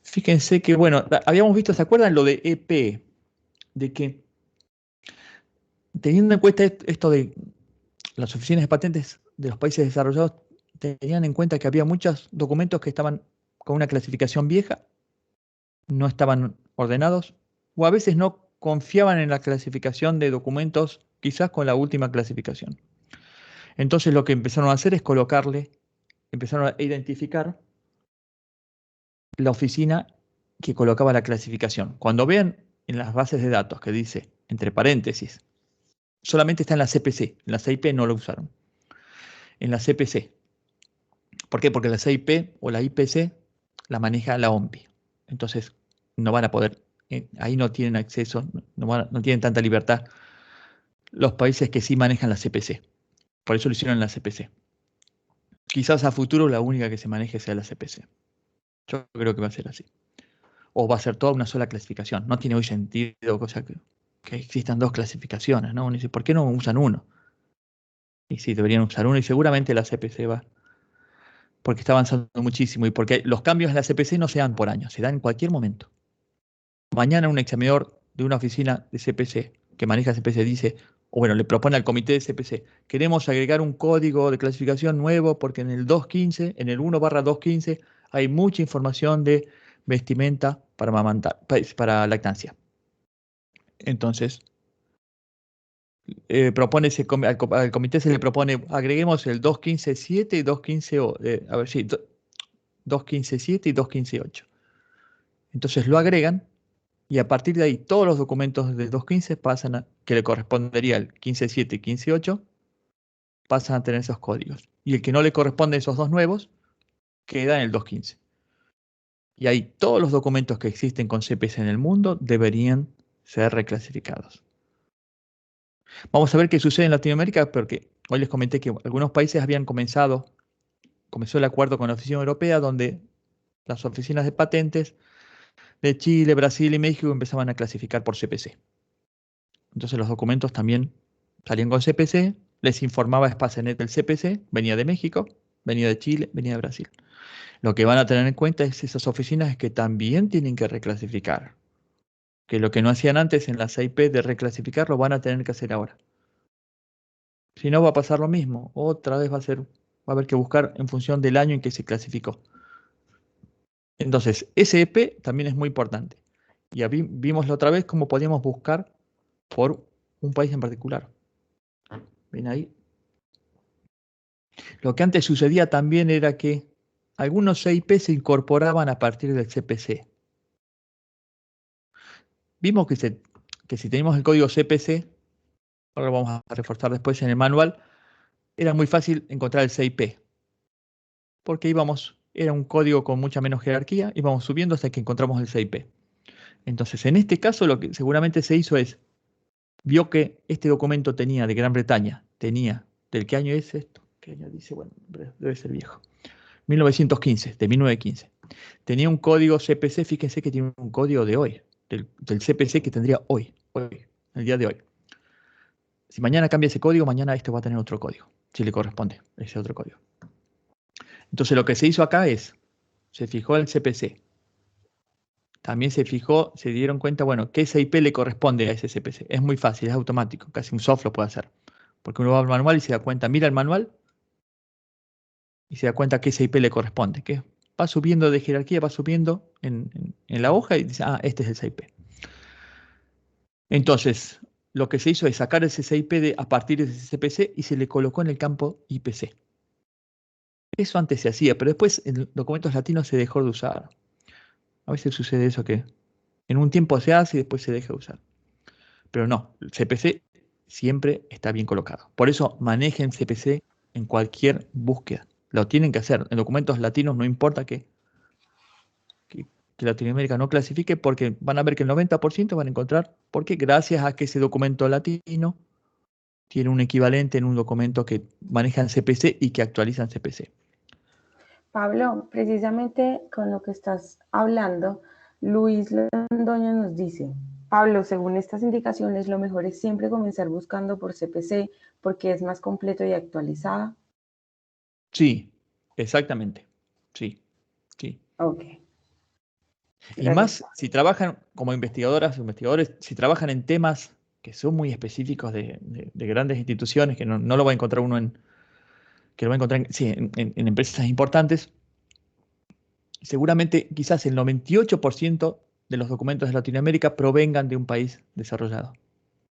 Fíjense que, bueno, habíamos visto, ¿se acuerdan lo de EP? De que teniendo en cuenta esto de las oficinas de patentes de los países desarrollados, tenían en cuenta que había muchos documentos que estaban con una clasificación vieja, no estaban ordenados, o a veces no confiaban en la clasificación de documentos, quizás con la última clasificación. Entonces lo que empezaron a hacer es empezaron a identificar la oficina que colocaba la clasificación. Cuando vean en las bases de datos que dice, entre paréntesis, solamente está en la CPC, en la CIP no lo usaron. En la CPC. ¿Por qué? Porque la CIP o la IPC la maneja la OMPI. Entonces, no van a poder, ahí no tienen acceso, no tienen tanta libertad los países que sí manejan la CPC. Por eso lo hicieron en la CPC. Quizás a futuro la única que se maneje sea la CPC. Yo creo que va a ser así. O va a ser toda una sola clasificación. No tiene hoy sentido que existan dos clasificaciones, ¿no? Uno dice, ¿por qué no usan uno? Y sí, deberían usar uno y seguramente la CPC va, porque está avanzando muchísimo y porque los cambios en la CPC no se dan por año, se dan en cualquier momento. Mañana un examinador de una oficina de CPC que maneja CPC dice, o bueno, le propone al comité de CPC, queremos agregar un código de clasificación nuevo porque en el 215, en el 1/215, hay mucha información de vestimenta para amamantar, para lactancia. Entonces, al comité se le propone, agreguemos el 215.7 y 215, a ver, sí, 215.7 y 215.8. Entonces lo agregan y a partir de ahí todos los documentos del 215 pasan que le correspondería al 15.7 y 15.8, pasan a tener esos códigos. Y el que no le corresponde a esos dos nuevos, queda en el 215. Y ahí todos los documentos que existen con CPC en el mundo deberían ser reclasificados. Vamos a ver qué sucede en Latinoamérica, porque hoy les comenté que algunos países comenzó el acuerdo con la Oficina Europea, donde las oficinas de patentes de Chile, Brasil y México empezaban a clasificar por CPC. Entonces los documentos también salían con CPC, les informaba Spacenet del CPC, venía de México, venía de Chile, venía de Brasil. Lo que van a tener en cuenta es esas oficinas que también tienen que reclasificar, que lo que no hacían antes en las IP de reclasificar lo van a tener que hacer ahora. Si no va a pasar lo mismo, otra vez va a haber que buscar en función del año en que se clasificó. Entonces, ese EP también es muy importante. Y vimos la otra vez cómo podíamos buscar por un país en particular. ¿Ven ahí? Lo que antes sucedía también era que algunos CIP se incorporaban a partir del CPC. Vimos que si tenemos el código CPC, ahora lo vamos a reforzar después en el manual, era muy fácil encontrar el CIP, porque era un código con mucha menos jerarquía, íbamos subiendo hasta que encontramos el CIP. Entonces, en este caso, lo que seguramente se hizo vio que este documento tenía de Gran Bretaña, ¿del qué año es esto? ¿Qué año dice? Bueno, debe ser viejo. 1915, de 1915. Tenía un código CPC, fíjense que tiene un código de hoy, del CPC que tendría hoy, el día de hoy. Si mañana cambia ese código, mañana esto va a tener otro código, si le corresponde ese otro código. Entonces lo que se hizo acá se fijó el CPC. También se dieron cuenta, bueno, qué CIP le corresponde a ese CPC. Es muy fácil, es automático, casi un software lo puede hacer. Porque uno va al manual y se da cuenta, mira el manual y se da cuenta qué CIP le corresponde. Que va subiendo de jerarquía, va subiendo en la hoja y dice, este es el CIP. Entonces, lo que se hizo es sacar ese CIP a partir de ese CPC y se le colocó en el campo IPC. Eso antes se hacía, pero después en documentos latinos se dejó de usar. A veces sucede eso que en un tiempo se hace y después se deja de usar. Pero no, el CPC siempre está bien colocado. Por eso manejen CPC en cualquier búsqueda. Lo tienen que hacer. En documentos latinos no importa que Latinoamérica no clasifique, porque van a ver que el 90% van a encontrar, porque gracias a que ese documento latino tiene un equivalente en un documento que manejan CPC y que actualizan CPC. Pablo, precisamente con lo que estás hablando, Luis Londoño nos dice, Pablo, según estas indicaciones, lo mejor es siempre comenzar buscando por CPC porque es más completo y actualizada. Sí, exactamente. Sí, sí. Ok. Y más si trabajan como investigadoras o investigadores, si trabajan en temas que son muy específicos de grandes instituciones, que no lo va a encontrar uno que lo va a encontrar en empresas importantes, seguramente quizás el 98% de los documentos de Latinoamérica provengan de un país desarrollado.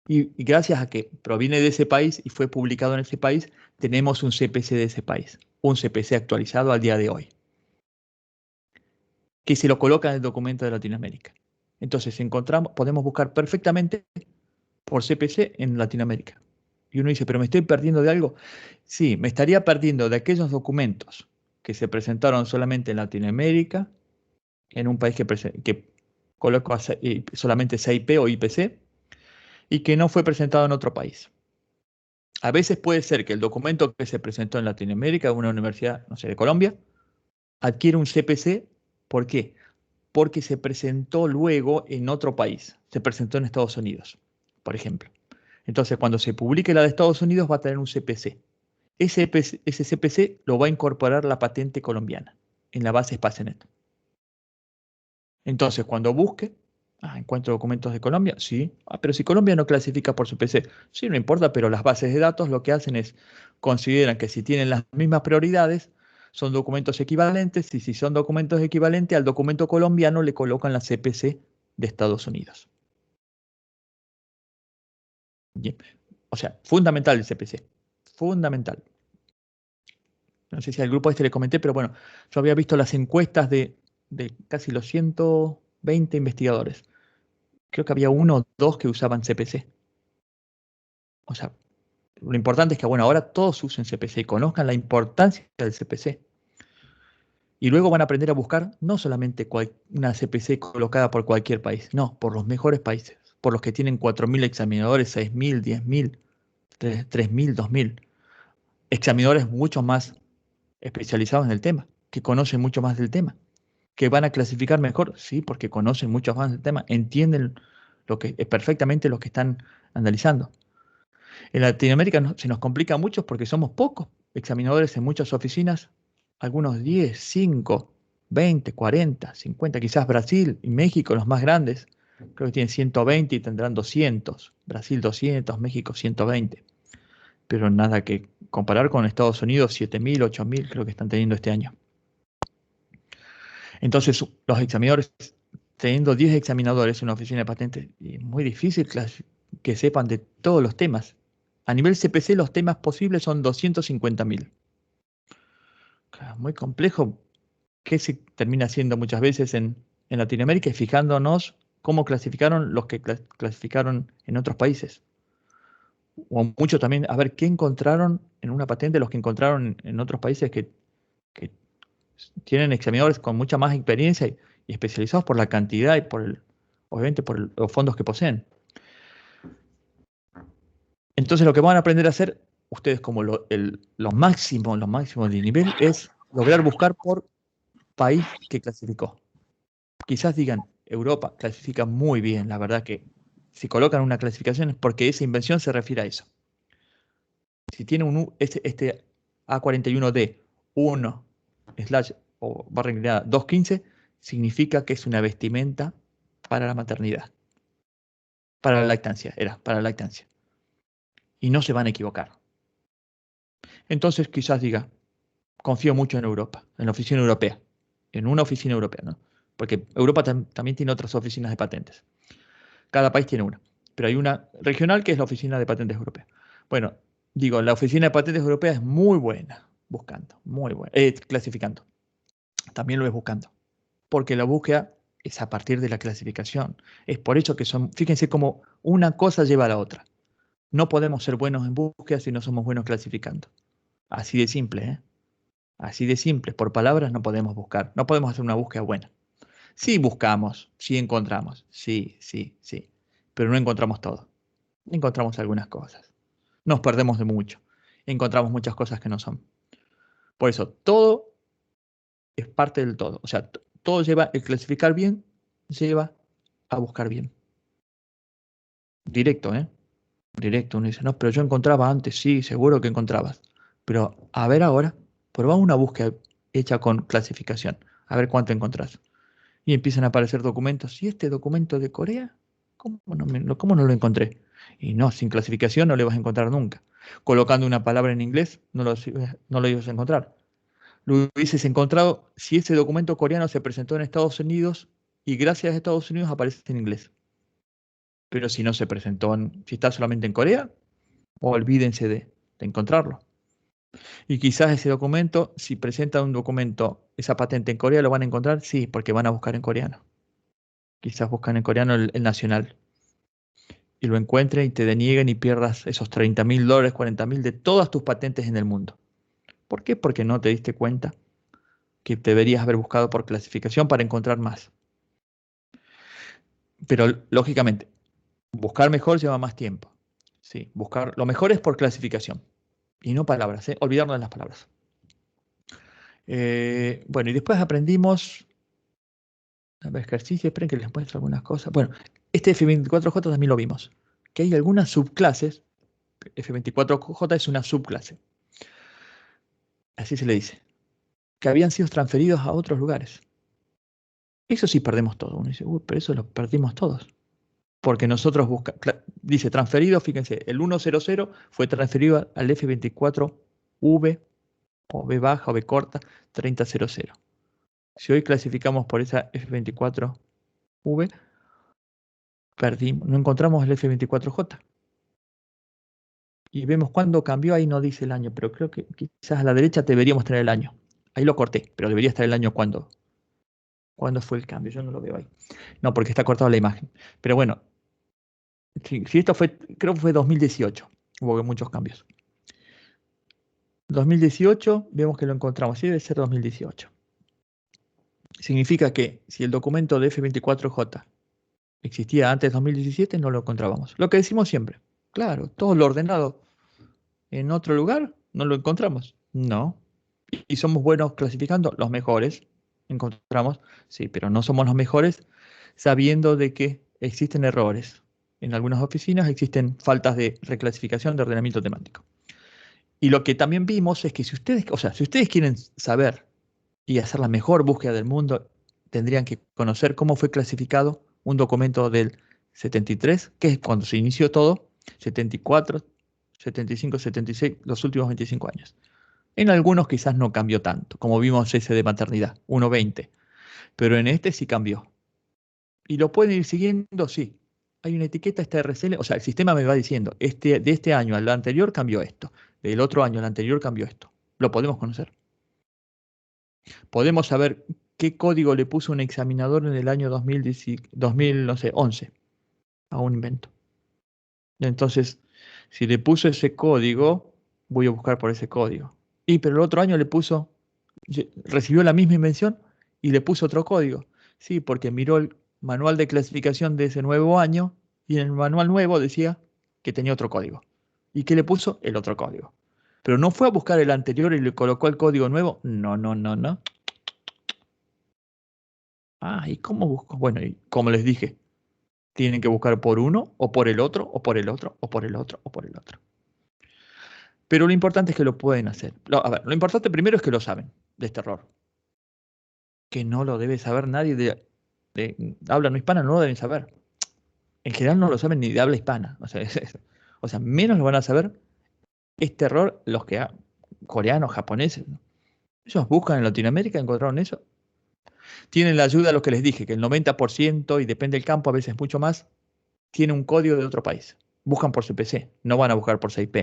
Y gracias a que proviene de ese país y fue publicado en ese país, tenemos un CPC de ese país, un CPC actualizado al día de hoy, que se lo coloca en el documento de Latinoamérica. Entonces podemos buscar perfectamente por CPC en Latinoamérica. Y uno dice, ¿pero me estoy perdiendo de algo? Sí, me estaría perdiendo de aquellos documentos que se presentaron solamente en Latinoamérica, en un país que coloca solamente CIP o IPC, y que no fue presentado en otro país. A veces puede ser que el documento que se presentó en Latinoamérica, en una universidad, no sé, de Colombia, adquiere un CPC. ¿Por qué? Porque se presentó luego en otro país. Se presentó en Estados Unidos, por ejemplo. Entonces, cuando se publique la de Estados Unidos, va a tener un CPC. Ese CPC lo va a incorporar la patente colombiana en la base Spacenet. Entonces, cuando busque, ¿encuentro documentos de Colombia? Sí. Pero si Colombia no clasifica por CPC, sí, no importa, pero las bases de datos lo que hacen es, consideran que si tienen las mismas prioridades, son documentos equivalentes, y si son documentos equivalentes al documento colombiano, le colocan la CPC de Estados Unidos. Bien. O sea, fundamental el CPC. Fundamental. No sé si al grupo le comenté, pero bueno, yo había visto las encuestas de casi los 120 investigadores. Creo que había 1 o 2 que usaban CPC. O sea, lo importante es que, bueno, ahora todos usen CPC y conozcan la importancia del CPC. Y luego van a aprender a buscar no solamente una CPC colocada por cualquier país, no, por los mejores países, por los que tienen 4.000 examinadores, 6.000, 10.000, 3.000, 2.000. Examinadores mucho más especializados en el tema, que conocen mucho más del tema, que van a clasificar mejor, sí, porque conocen mucho más del tema, entienden perfectamente lo que están analizando. En Latinoamérica se nos complica mucho porque somos pocos examinadores en muchas oficinas, algunos 10, 5, 20, 40, 50, quizás Brasil y México los más grandes, creo que tienen 120 y tendrán 200, Brasil 200, México 120, pero nada que comparar con Estados Unidos, 7.000, 8.000 creo que están teniendo este año. Entonces los examinadores, teniendo 10 examinadores en una oficina de patentes, es muy difícil que sepan de todos los temas. A nivel CPC los temas posibles son 250.000. Muy complejo. ¿Qué se termina haciendo muchas veces en Latinoamérica? Y fijándonos cómo clasificaron los que clasificaron en otros países. O mucho también, a ver, ¿qué encontraron en una patente los que encontraron en otros países que tienen examinadores con mucha más experiencia y especializados por la cantidad y obviamente por los fondos que poseen? Entonces lo que van a aprender a hacer ustedes como lo máximo de nivel es lograr buscar por país que clasificó. Quizás digan, Europa clasifica muy bien, la verdad que si colocan una clasificación es porque esa invención se refiere a eso. Si tiene este A41D 1/ o barra inclinada 215, significa que es una vestimenta para la maternidad. Para la lactancia, para la lactancia. Y no se van a equivocar. Entonces quizás diga, confío mucho en Europa, en la oficina europea, en una oficina europea, ¿no? Porque Europa también tiene otras oficinas de patentes. Cada país tiene una, pero hay una regional que es la oficina de patentes europea. Bueno, digo, la oficina de patentes europea es muy buena buscando, muy buena, clasificando. También lo es buscando, porque la búsqueda es a partir de la clasificación. Es por eso que fíjense cómo una cosa lleva a la otra. No podemos ser buenos en búsqueda si no somos buenos clasificando. Así de simple, ¿eh? Así de simple. Por palabras no podemos buscar. No podemos hacer una búsqueda buena. Sí buscamos, sí encontramos. Sí. Pero no encontramos todo. Encontramos algunas cosas. Nos perdemos de mucho. Encontramos muchas cosas que no son. Por eso, todo es parte del todo. O sea, todo lleva, el clasificar bien, lleva a buscar bien. Directo, ¿eh? Directo. Uno dice, no, pero yo encontraba antes. Sí, seguro que encontrabas. Pero a ver ahora, probá una búsqueda hecha con clasificación. A ver cuánto encontrás. y empiezan a aparecer documentos. ¿Y este documento de Corea? ¿Cómo no lo encontré? Y no, sin clasificación no lo vas a encontrar nunca. Colocando una palabra en inglés, no lo ibas a encontrar. Lo hubieses encontrado si ese documento coreano se presentó en Estados Unidos y gracias a Estados Unidos aparece en inglés. Pero si no se presentó, si está solamente en Corea, olvídense de encontrarlo. Y quizás ese documento, si presenta un documento, esa patente en Corea, ¿lo van a encontrar? Sí, porque van a buscar en coreano. Quizás buscan en coreano el nacional. Y lo encuentren y te denieguen y pierdas esos $30.000, $40.000 de todas tus patentes en el mundo. ¿Por qué? Porque no te diste cuenta que deberías haber buscado por clasificación para encontrar más. Pero lógicamente, buscar mejor lleva más tiempo. Sí, buscar lo mejor es por clasificación y no palabras, ¿eh? Olvidarnos de las palabras. Bueno, y después aprendimos, a ver, ejercicio, esperen que les muestro algunas cosas. Bueno, este F24J también lo vimos, que hay algunas subclases. F24J es una subclase, así se le dice, que habían sido transferidos a otros lugares. Eso sí perdemos todo. Uno dice, pero eso lo perdimos todos. Porque nosotros buscamos, dice transferido, fíjense, el 100 fue transferido al F24V o B baja o B corta 3000. Si hoy clasificamos por esa F24V, perdimos, no encontramos el F24J. Y vemos cuándo cambió, ahí no dice el año, pero creo que quizás a la derecha deberíamos tener el año. Ahí lo corté, pero debería estar el año cuando fue el cambio. Yo no lo veo ahí. No, porque está cortada la imagen. Pero bueno, si esto fue, creo que fue 2018. Hubo muchos cambios. 2018, vemos que lo encontramos. Sí, debe ser 2018. Significa que si el documento de F24J existía antes de 2017, no lo encontrábamos. Lo que decimos siempre. Claro, todo lo ordenado en otro lugar, no lo encontramos. No. Y somos buenos clasificando los mejores. Encontramos, sí, pero no somos los mejores sabiendo de que existen errores. En algunas oficinas existen faltas de reclasificación de ordenamiento temático. Y lo que también vimos es que si ustedes quieren saber y hacer la mejor búsqueda del mundo, tendrían que conocer cómo fue clasificado un documento del 73, que es cuando se inició todo, 74, 75, 76, los últimos 25 años. En algunos quizás no cambió tanto, como vimos ese de maternidad, 1.20, pero en este sí cambió. Y lo pueden ir siguiendo, sí. Hay una etiqueta, esta RCL, o sea, el sistema me va diciendo, de este año al anterior cambió esto, del otro año al anterior cambió esto. Lo podemos conocer. Podemos saber qué código le puso un examinador en el año 2011 a un invento. Entonces, si le puso ese código, voy a buscar por ese código. Pero el otro año recibió la misma invención y le puso otro código. Sí, porque miró el manual de clasificación de ese nuevo año y en el manual nuevo decía que tenía otro código. ¿Y qué le puso? El otro código. Pero no fue a buscar el anterior y le colocó el código nuevo. No. ¿Y cómo busco? Bueno, y como les dije, tienen que buscar por uno, o por el otro, o por el otro, o por el otro, o por el otro. Pero lo importante es que lo pueden hacer. Lo importante primero es que lo saben de este error. Que no lo debe saber nadie de habla no hispana, no lo deben saber. En general no lo saben ni de habla hispana. O sea, menos lo van a saber este error los que coreanos, japoneses, ¿no? Ellos buscan en Latinoamérica, encontraron eso. Tienen la ayuda de lo que les dije, que el 90%, y depende del campo, a veces mucho más, tiene un código de otro país. Buscan por CPC, no van a buscar por CIP.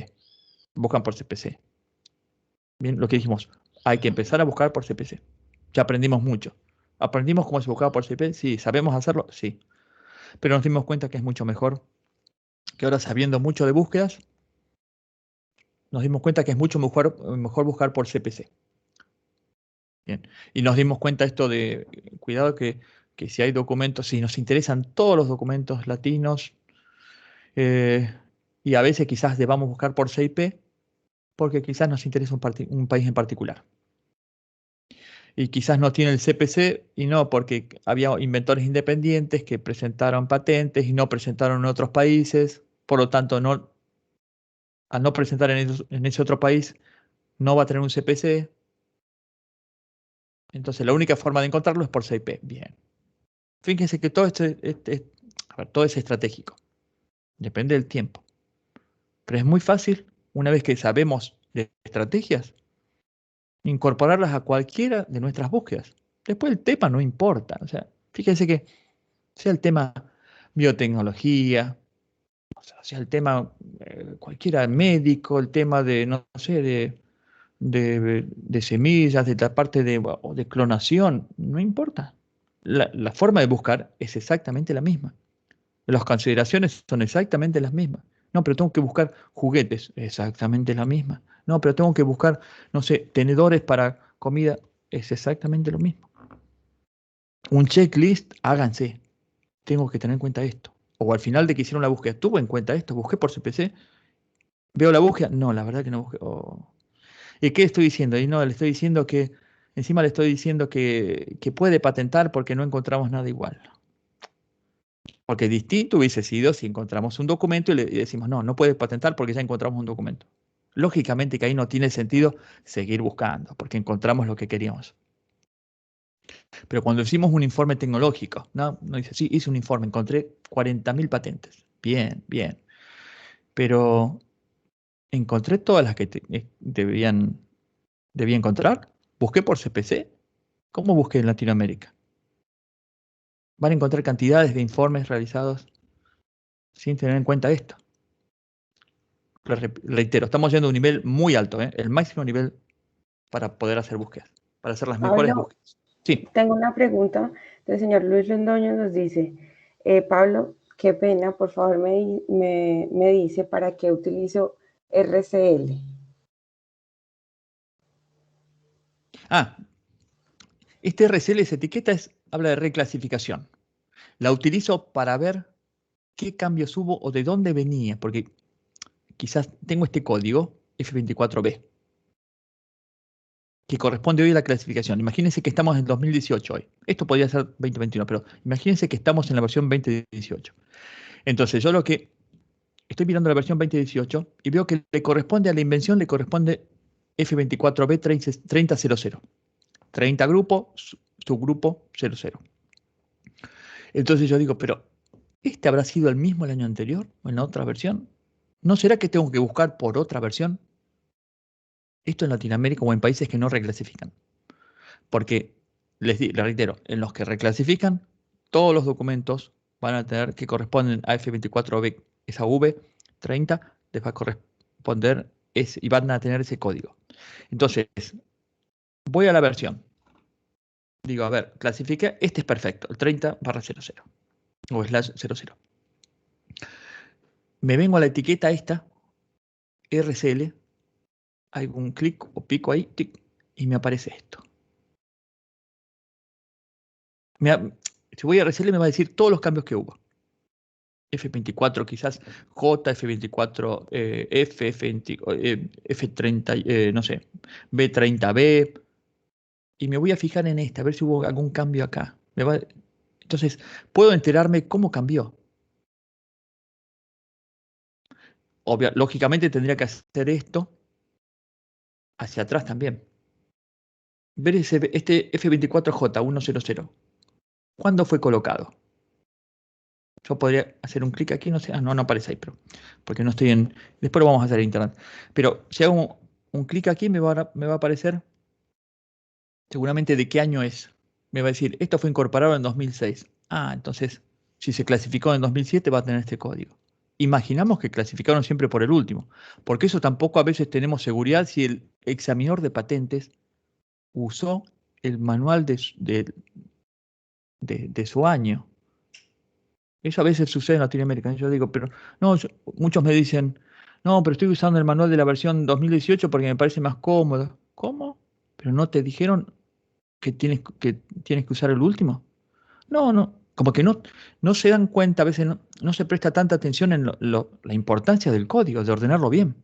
Buscan por CPC. Bien, lo que dijimos, hay que empezar a buscar por CPC. Ya aprendimos mucho. ¿Aprendimos cómo se buscaba por CIP? Sí. ¿Sabemos hacerlo? Sí. Pero nos dimos cuenta que es mucho mejor, que ahora sabiendo mucho de búsquedas, nos dimos cuenta que es mucho mejor buscar por CPC. Bien. Y nos dimos cuenta esto de, cuidado que si hay documentos, si nos interesan todos los documentos latinos, y a veces quizás debamos buscar por CIP, porque quizás nos interesa un país en particular. Y quizás no tiene el CPC, y no porque había inventores independientes que presentaron patentes y no presentaron en otros países, por lo tanto, al no presentar en ese otro país, no va a tener un CPC. Entonces, la única forma de encontrarlo es por CIP. Bien. Fíjense que todo todo es estratégico. Depende del tiempo. Pero es muy fácil, una vez que sabemos de estrategias, incorporarlas a cualquiera de nuestras búsquedas. Después el tema no importa. O sea, fíjense que sea el tema biotecnología, o sea el tema cualquiera médico, el tema de, no sé, de semillas, de la parte de clonación, no importa. La forma de buscar es exactamente la misma. Las consideraciones son exactamente las mismas. No, pero tengo que buscar juguetes, exactamente la misma. No, pero tengo que buscar, no sé, tenedores para comida, es exactamente lo mismo. Un checklist, háganse. Tengo que tener en cuenta esto. O al final de que hicieron la búsqueda, tuve en cuenta esto, busqué por CPC, veo la búsqueda, no, la verdad que no busqué. Oh. ¿Y qué estoy diciendo? Y no, le estoy diciendo que, encima le estoy diciendo que puede patentar porque no encontramos nada igual. Porque distinto hubiese sido si encontramos un documento y le decimos, no, no puedes patentar porque ya encontramos un documento. Lógicamente que ahí no tiene sentido seguir buscando, porque encontramos lo que queríamos. Pero cuando hicimos un informe tecnológico, no dice, sí, hice un informe, encontré 40.000 patentes. Bien, bien. Pero encontré todas las que debía encontrar. Busqué por CPC. ¿Cómo busqué en Latinoamérica? Van a encontrar cantidades de informes realizados sin tener en cuenta esto. Reitero, estamos yendo a un nivel muy alto, el máximo nivel para poder hacer búsquedas, para hacer las mejores búsquedas. Sí. Tengo una pregunta. El señor Luis Londoño nos dice, Pablo, qué pena, por favor me dice para qué utilizo RCL. Este RCL, esa etiqueta habla de reclasificación. La utilizo para ver qué cambios hubo o de dónde venía, porque quizás tengo este código F24B, que corresponde hoy a la clasificación. Imagínense que estamos en 2018 hoy. Esto podría ser 2021, pero imagínense que estamos en la versión 2018. Entonces, yo lo que estoy mirando la versión 2018 y veo que le corresponde a la invención, le corresponde F24B 3000. 30 grupos, subgrupo 00. Entonces yo digo, pero ¿este habrá sido el mismo el año anterior o en la otra versión? ¿No será que tengo que buscar por otra versión? Esto en Latinoamérica o en países que no reclasifican. Porque, les reitero, en los que reclasifican, todos los documentos van a tener que corresponden a F24B, esa V30 les va a corresponder y van a tener ese código. Entonces, voy a la versión. Digo, a ver, clasifique, este es perfecto, el 30/00 o /00. Me vengo a la etiqueta esta, RCL, hago un clic o pico ahí, tic, y me aparece esto. Si voy a RCL me va a decir todos los cambios que hubo. F24 quizás, J, F24, F, F30, no sé, B30B. Y me voy a fijar en esta, a ver si hubo algún cambio acá. Entonces, puedo enterarme cómo cambió. Lógicamente tendría que hacer esto hacia atrás también. Ver este F24J100. ¿Cuándo fue colocado? Yo podría hacer un clic aquí, no sé, no aparece ahí, pero porque no estoy en. Después lo vamos a hacer en internet. Pero si hago un clic aquí, me va a aparecer seguramente de qué año es. Me va a decir, esto fue incorporado en 2006. Entonces, si se clasificó en 2007, va a tener este código. Imaginamos que clasificaron siempre por el último, porque eso tampoco a veces tenemos seguridad si el examinador de patentes usó el manual de su año. Eso a veces sucede en Latinoamérica. Yo digo, pero no, muchos me dicen, no, pero estoy usando el manual de la versión 2018 porque me parece más cómodo. ¿Cómo? ¿Pero no te dijeron que tienes que usar el último? No, como que no se dan cuenta, a veces no se presta tanta atención en la importancia del código, de ordenarlo bien.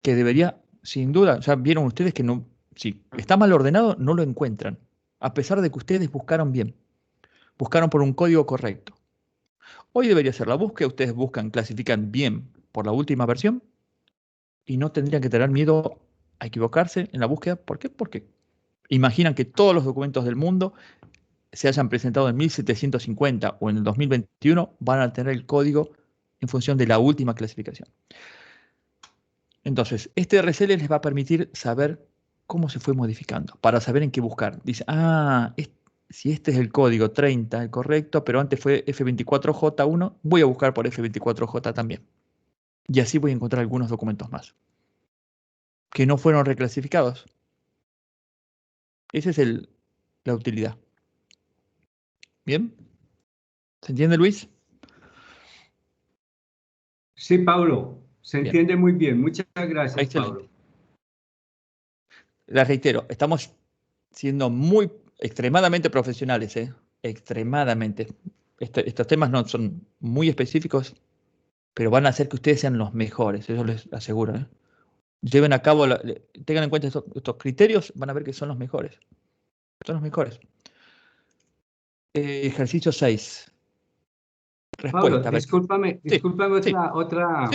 Que debería, sin duda, ya vieron ustedes que no, si está mal ordenado, no lo encuentran, a pesar de que ustedes buscaron bien, buscaron por un código correcto. Hoy debería ser la búsqueda, ustedes clasifican bien por la última versión y no tendrían que tener miedo a equivocarse en la búsqueda. ¿Por qué? Porque imaginan que todos los documentos del mundo se hayan presentado en 1750 o en el 2021 van a tener el código en función de la última clasificación. Entonces, este RCL les va a permitir saber cómo se fue modificando, para saber en qué buscar. Dice, si este es el código 30, el correcto, pero antes fue F24J1, voy a buscar por F24J también. Y así voy a encontrar algunos documentos más que no fueron reclasificados. Esa es la utilidad. ¿Bien? ¿Se entiende, Luis? Sí, Pablo, se Bien. entiende muy bien. Muchas gracias, Excelente. Pablo. Les reitero, estamos siendo extremadamente profesionales, ¿eh? Extremadamente. Estos temas no son muy específicos, pero van a hacer que ustedes sean los mejores, eso les aseguro, ¿eh? Lleven a cabo, tengan en cuenta estos criterios, van a ver que son los mejores. Son los mejores. Ejercicio 6. Pablo, Respuesta. A ver. discúlpame Sí, sí, otra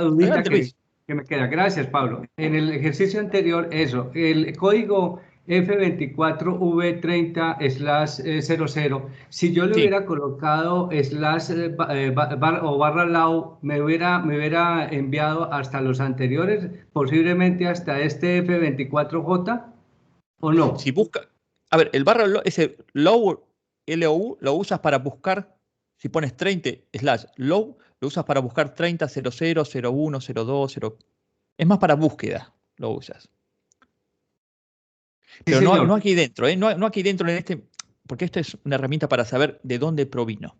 dudita adelante, Luis. que me queda. Gracias, Pablo. En el ejercicio anterior, el código F24V30/00, si yo le Sí. hubiera colocado slash o barra lao, me hubiera enviado hasta los anteriores, posiblemente hasta este F24J, ¿o no? Si busca, a ver, el barra ese low, LOU, lo usas para buscar, si pones 30/low, lo usas para buscar 30, 00, 01, 02, 0. Es más para búsqueda, lo usas. Sí, Pero señor. no aquí dentro, ¿eh? No aquí dentro en este, porque esto es una herramienta para saber de dónde provino.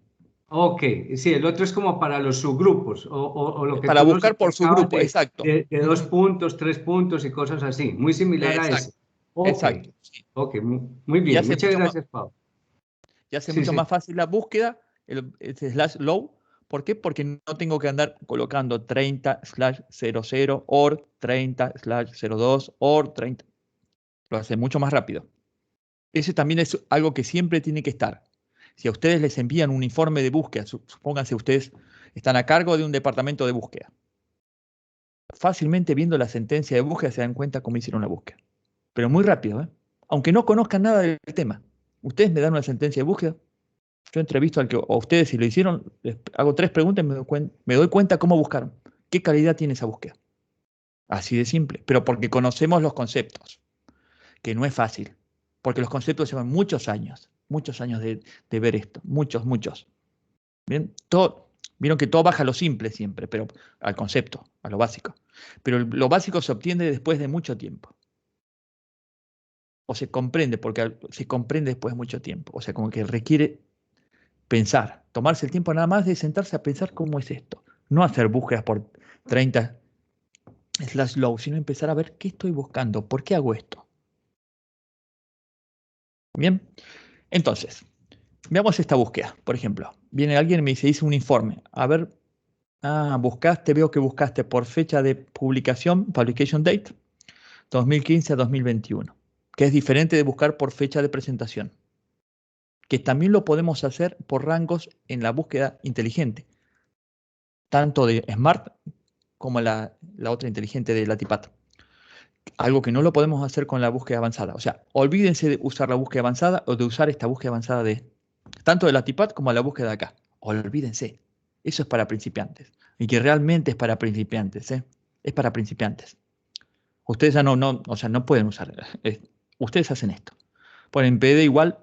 Ok, sí, el otro es como para los subgrupos o lo que Para tú nos buscar por su explicabas grupo, exacto. de 2 puntos, 3 puntos y cosas así, muy similar a ese. Exacto, Ok, exacto. Sí. ok, muy Y bien, muchas gracias, Pablo. hace Sí, mucho sí. más fácil la búsqueda, ese slash low. ¿Por qué? Porque no tengo que andar colocando 30/00 or 30/02 or 30. Lo hace mucho más rápido. Ese también es algo que siempre tiene que estar. Si a ustedes les envían un informe de búsqueda, supónganse ustedes están a cargo de un departamento de búsqueda. Fácilmente viendo la sentencia de búsqueda se dan cuenta cómo hicieron la búsqueda. Pero muy rápido, ¿eh? Aunque no conozcan nada del tema. Ustedes me dan una sentencia de búsqueda, yo entrevisto a ustedes si lo hicieron, les hago 3 preguntas y me doy cuenta cómo buscaron. ¿Qué calidad tiene esa búsqueda? Así de simple, pero porque conocemos los conceptos, que no es fácil, porque los conceptos llevan muchos años de ver esto, muchos. ¿Bien? Vieron que todo baja a lo simple siempre, pero al concepto, a lo básico. Pero lo básico se obtiene después de mucho tiempo. O se comprende, porque se comprende después de mucho tiempo. O sea, como que requiere pensar, tomarse el tiempo nada más de sentarse a pensar cómo es esto. No hacer búsquedas por 30/low, sino empezar a ver qué estoy buscando, por qué hago esto. Bien, entonces, veamos esta búsqueda. Por ejemplo, viene alguien y me dice, hice un informe. A ver, veo que buscaste por fecha de publicación, publication date, 2015 a 2021, que es diferente de buscar por fecha de presentación, que también lo podemos hacer por rangos en la búsqueda inteligente, tanto de Smart como la otra inteligente de Latipat. Algo que no lo podemos hacer con la búsqueda avanzada. O sea, olvídense de usar la búsqueda avanzada o de usar esta búsqueda avanzada tanto de Latipat como la búsqueda de acá. Olvídense. Eso es para principiantes. Y que realmente es para principiantes, ¿eh? Es para principiantes. Ustedes ya o sea, no pueden usar. Ustedes hacen esto. Ponen PD igual.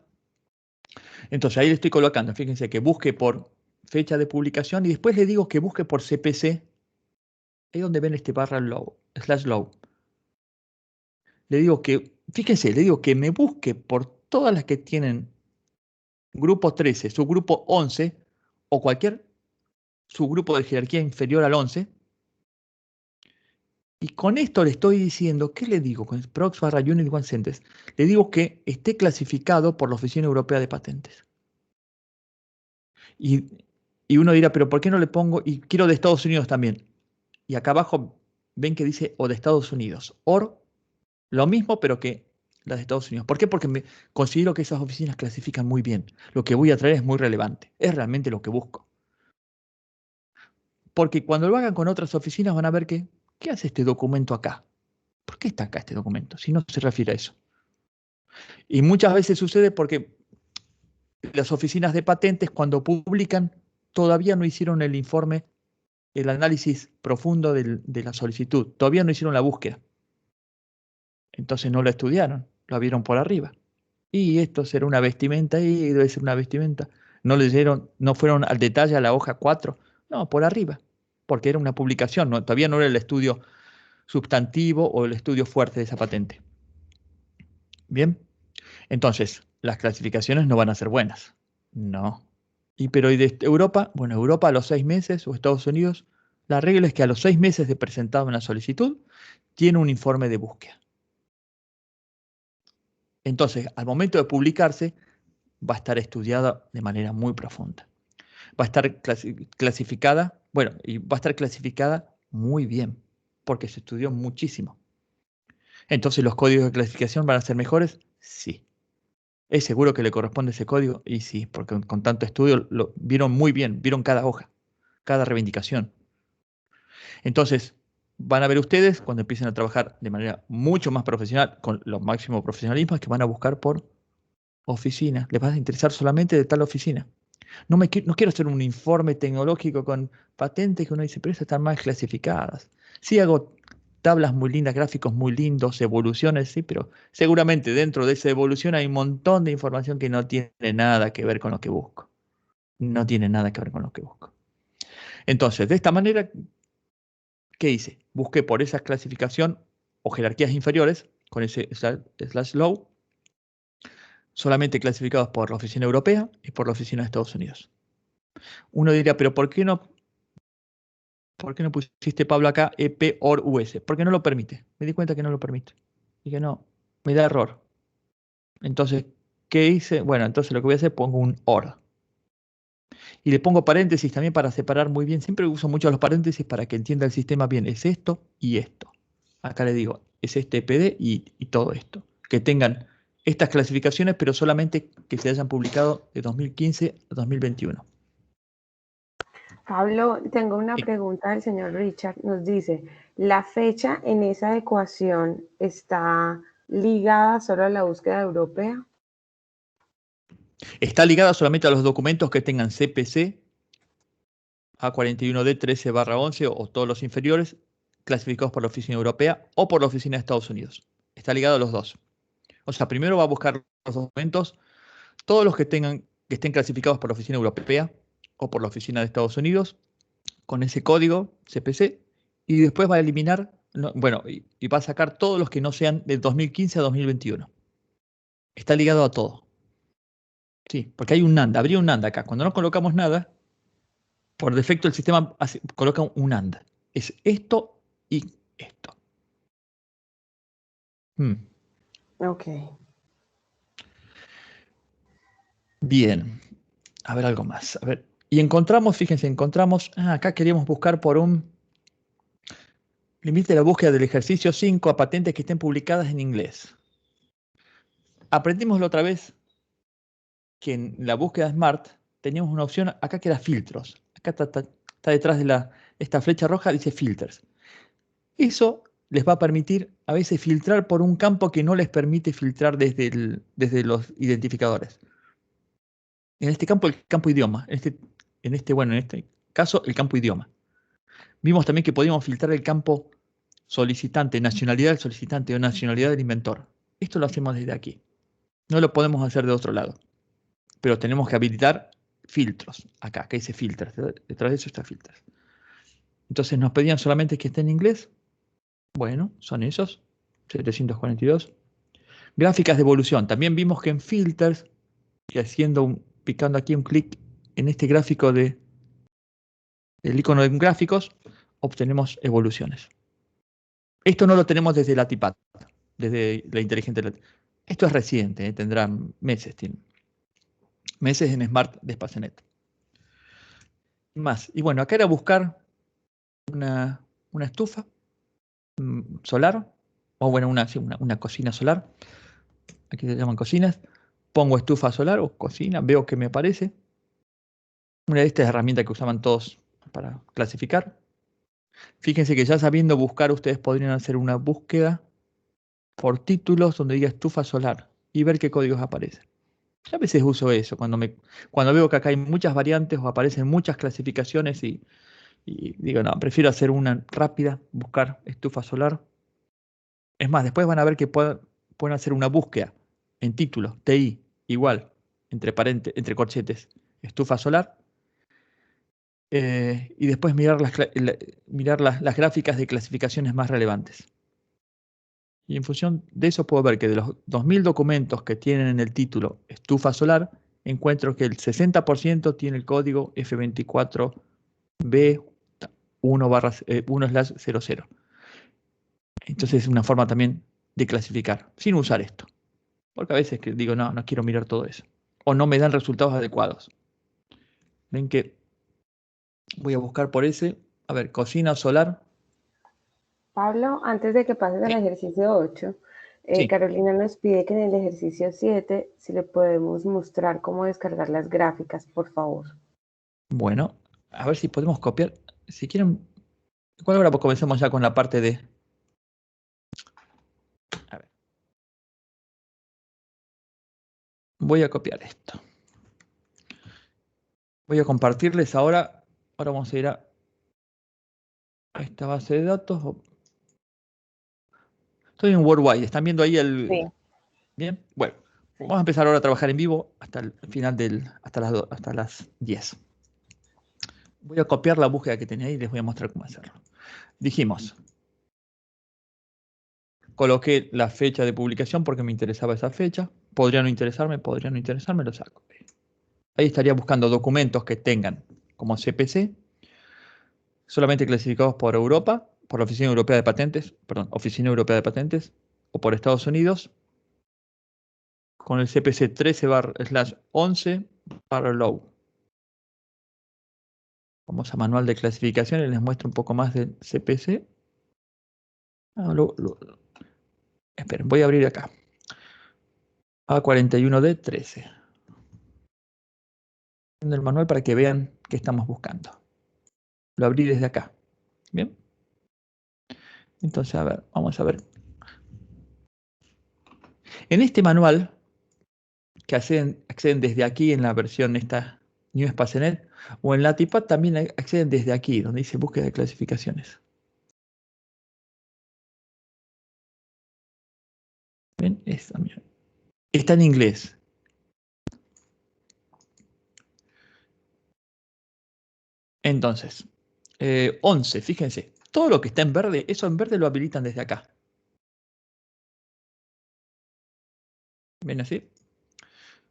Entonces ahí le estoy colocando, fíjense que busque por fecha de publicación y después le digo que busque por CPC. Ahí es donde ven este barra /low. Le digo que, fíjense, le digo que me busque por todas las que tienen grupo 13, subgrupo 11 o cualquier subgrupo de jerarquía inferior al 11. Y con esto le estoy diciendo, ¿qué le digo? Con prox barra unit one sentence. Le digo que esté clasificado por la Oficina Europea de Patentes. Y uno dirá, pero ¿por qué no le pongo? Y quiero de Estados Unidos también. Y acá abajo ven que dice o de Estados Unidos. O lo mismo, pero que las de Estados Unidos. ¿Por qué? Porque considero que esas oficinas clasifican muy bien. Lo que voy a traer es muy relevante. Es realmente lo que busco. Porque cuando lo hagan con otras oficinas van a ver que, ¿qué hace este documento acá? ¿Por qué está acá este documento? Si no se refiere a eso. Y muchas veces sucede porque las oficinas de patentes, cuando publican, todavía no hicieron el informe, el análisis profundo de la solicitud. Todavía no hicieron la búsqueda. Entonces no la estudiaron, la vieron por arriba. Y esto será una vestimenta, y debe ser una vestimenta. No leyeron, no fueron al detalle a la hoja 4, no, por arriba, porque era una publicación, todavía no era el estudio sustantivo o el estudio fuerte de esa patente. Bien, entonces, las clasificaciones no van a ser buenas. No. Pero ¿y de Europa? Bueno, Europa a los 6 meses, o Estados Unidos, la regla es que a los 6 meses de presentar una solicitud, tiene un informe de búsqueda. Entonces, al momento de publicarse, va a estar estudiada de manera muy profunda. Va a estar clasificada, bueno, y va a estar clasificada muy bien, porque se estudió muchísimo. Entonces, ¿los códigos de clasificación van a ser mejores? Sí. ¿Es seguro que le corresponde ese código? Y sí, porque con tanto estudio lo vieron muy bien, vieron cada hoja, cada reivindicación. Entonces, van a ver ustedes, cuando empiecen a trabajar de manera mucho más profesional, con los máximos profesionalismos, que van a buscar por oficina. Les va a interesar solamente de tal oficina. No quiero hacer un informe tecnológico con patentes que uno dice, pero esas están más clasificadas. Sí hago tablas muy lindas, gráficos muy lindos, evoluciones, sí, pero seguramente dentro de esa evolución hay un montón de información que no tiene nada que ver con lo que busco. No tiene nada que ver con lo que busco. Entonces, de esta manera, ¿qué hice? Busqué por esa clasificación o jerarquías inferiores, con ese slash low, solamente clasificados por la oficina europea y por la oficina de Estados Unidos. Uno diría, pero ¿por qué no pusiste, Pablo, acá EP OR US? Porque no lo permite. Me di cuenta que no lo permite. Dije, no, me da error. Entonces, ¿qué hice? Bueno, entonces lo que voy a hacer, pongo un OR. Y le pongo paréntesis también para separar muy bien. Siempre uso mucho los paréntesis para que entienda el sistema bien. Es esto y esto. Acá le digo, es este EPD y todo esto. Que tengan estas clasificaciones, pero solamente que se hayan publicado de 2015 a 2021. Pablo, tengo una pregunta del señor Richard. Nos dice, ¿la fecha en esa ecuación está ligada solo a la búsqueda europea? Está ligada solamente a los documentos que tengan CPC, A41D 13/11 o todos los inferiores, clasificados por la Oficina Europea o por la Oficina de Estados Unidos. Está ligado a los dos. O sea, primero va a buscar los documentos, todos los que estén clasificados por la Oficina Europea o por la Oficina de Estados Unidos, con ese código CPC, y después va a eliminar, y va a sacar todos los que no sean del 2015 a 2021. Está ligado a todo. Sí, porque hay un NAND, habría un NAND acá. Cuando no colocamos nada, por defecto el sistema coloca un AND. Es esto y esto. Ok. Bien. A ver, algo más. A ver. Y encontramos, fíjense, acá queríamos buscar por un límite de la búsqueda del ejercicio 5 a patentes que estén publicadas en inglés. Aprendimos la otra vez que en la búsqueda Smart teníamos una opción acá que era filtros. Acá está detrás de esta flecha roja, dice filters. Eso les va a permitir a veces filtrar por un campo que no les permite filtrar desde los identificadores. En este campo, el campo idioma. En este caso, el campo idioma. Vimos también que podíamos filtrar el campo solicitante, nacionalidad del solicitante o nacionalidad del inventor. Esto lo hacemos desde aquí. No lo podemos hacer de otro lado. Pero tenemos que habilitar filtros. Acá dice filters. Detrás de eso está filters. Entonces nos pedían solamente que esté en inglés. Bueno, son esos. 742. Gráficas de evolución. También vimos que en filters, y picando aquí un clic en este gráfico el icono de gráficos, obtenemos evoluciones. Esto no lo tenemos desde la TIPAD, desde la inteligente. Esto es reciente, tendrá meses. Meses en Smart de Spacenet. Más. Y bueno, acá era buscar una estufa solar, o bueno, una cocina solar. Aquí se llaman cocinas. Pongo estufa solar o cocina, veo que me aparece. Una de estas herramientas que usaban todos para clasificar. Fíjense que ya sabiendo buscar, ustedes podrían hacer una búsqueda por títulos donde diga estufa solar y ver qué códigos aparecen. Yo a veces uso eso, cuando veo que acá hay muchas variantes o aparecen muchas clasificaciones y digo, no, prefiero hacer una rápida, buscar estufa solar. Es más, después van a ver que pueden hacer una búsqueda en título, TI, igual, entre corchetes, estufa solar, y después mirar las gráficas de clasificaciones más relevantes. Y en función de eso puedo ver que de los 2000 documentos que tienen en el título estufa solar, encuentro que el 60% tiene el código F24B1/00. Entonces es una forma también de clasificar, sin usar esto. Porque a veces que digo, no quiero mirar todo eso. O no me dan resultados adecuados. Ven que voy a buscar por ese. A ver, cocina solar. Pablo, antes de que pases al ejercicio 8, Sí. Carolina nos pide que en el ejercicio 7 si le podemos mostrar cómo descargar las gráficas, por favor. Bueno, a ver si podemos copiar. Si quieren, ¿cuál hora comenzamos ya con la parte de... A ver. Voy a copiar esto. Voy a compartirles ahora. Ahora vamos a ir a esta base de datos. Estoy en Worldwide. ¿Están viendo ahí el...? Sí. Bien. Bueno, Sí. vamos a empezar ahora a trabajar en vivo hasta el final hasta las 10. Voy a copiar la búsqueda que tenía ahí y les voy a mostrar cómo hacerlo. Dijimos, coloqué la fecha de publicación porque me interesaba esa fecha. Podría no interesarme, lo saco. Ahí estaría buscando documentos que tengan como CPC, solamente clasificados por Europa, por la Oficina Europea de Patentes, o por Estados Unidos, con el CPC 13/11/low. Vamos a manual de clasificación y les muestro un poco más del CPC. Esperen, voy a abrir acá. A41D13. El manual para que vean qué estamos buscando. Lo abrí desde acá. Bien. Entonces, a ver, vamos a ver. En este manual, que acceden desde aquí en la versión esta New Spacenet, o en Latipad también acceden desde aquí, donde dice búsqueda de clasificaciones. ¿Ven? Está en inglés. Entonces, 11, fíjense, todo lo que está en verde, eso en verde lo habilitan desde acá. ¿Ven así?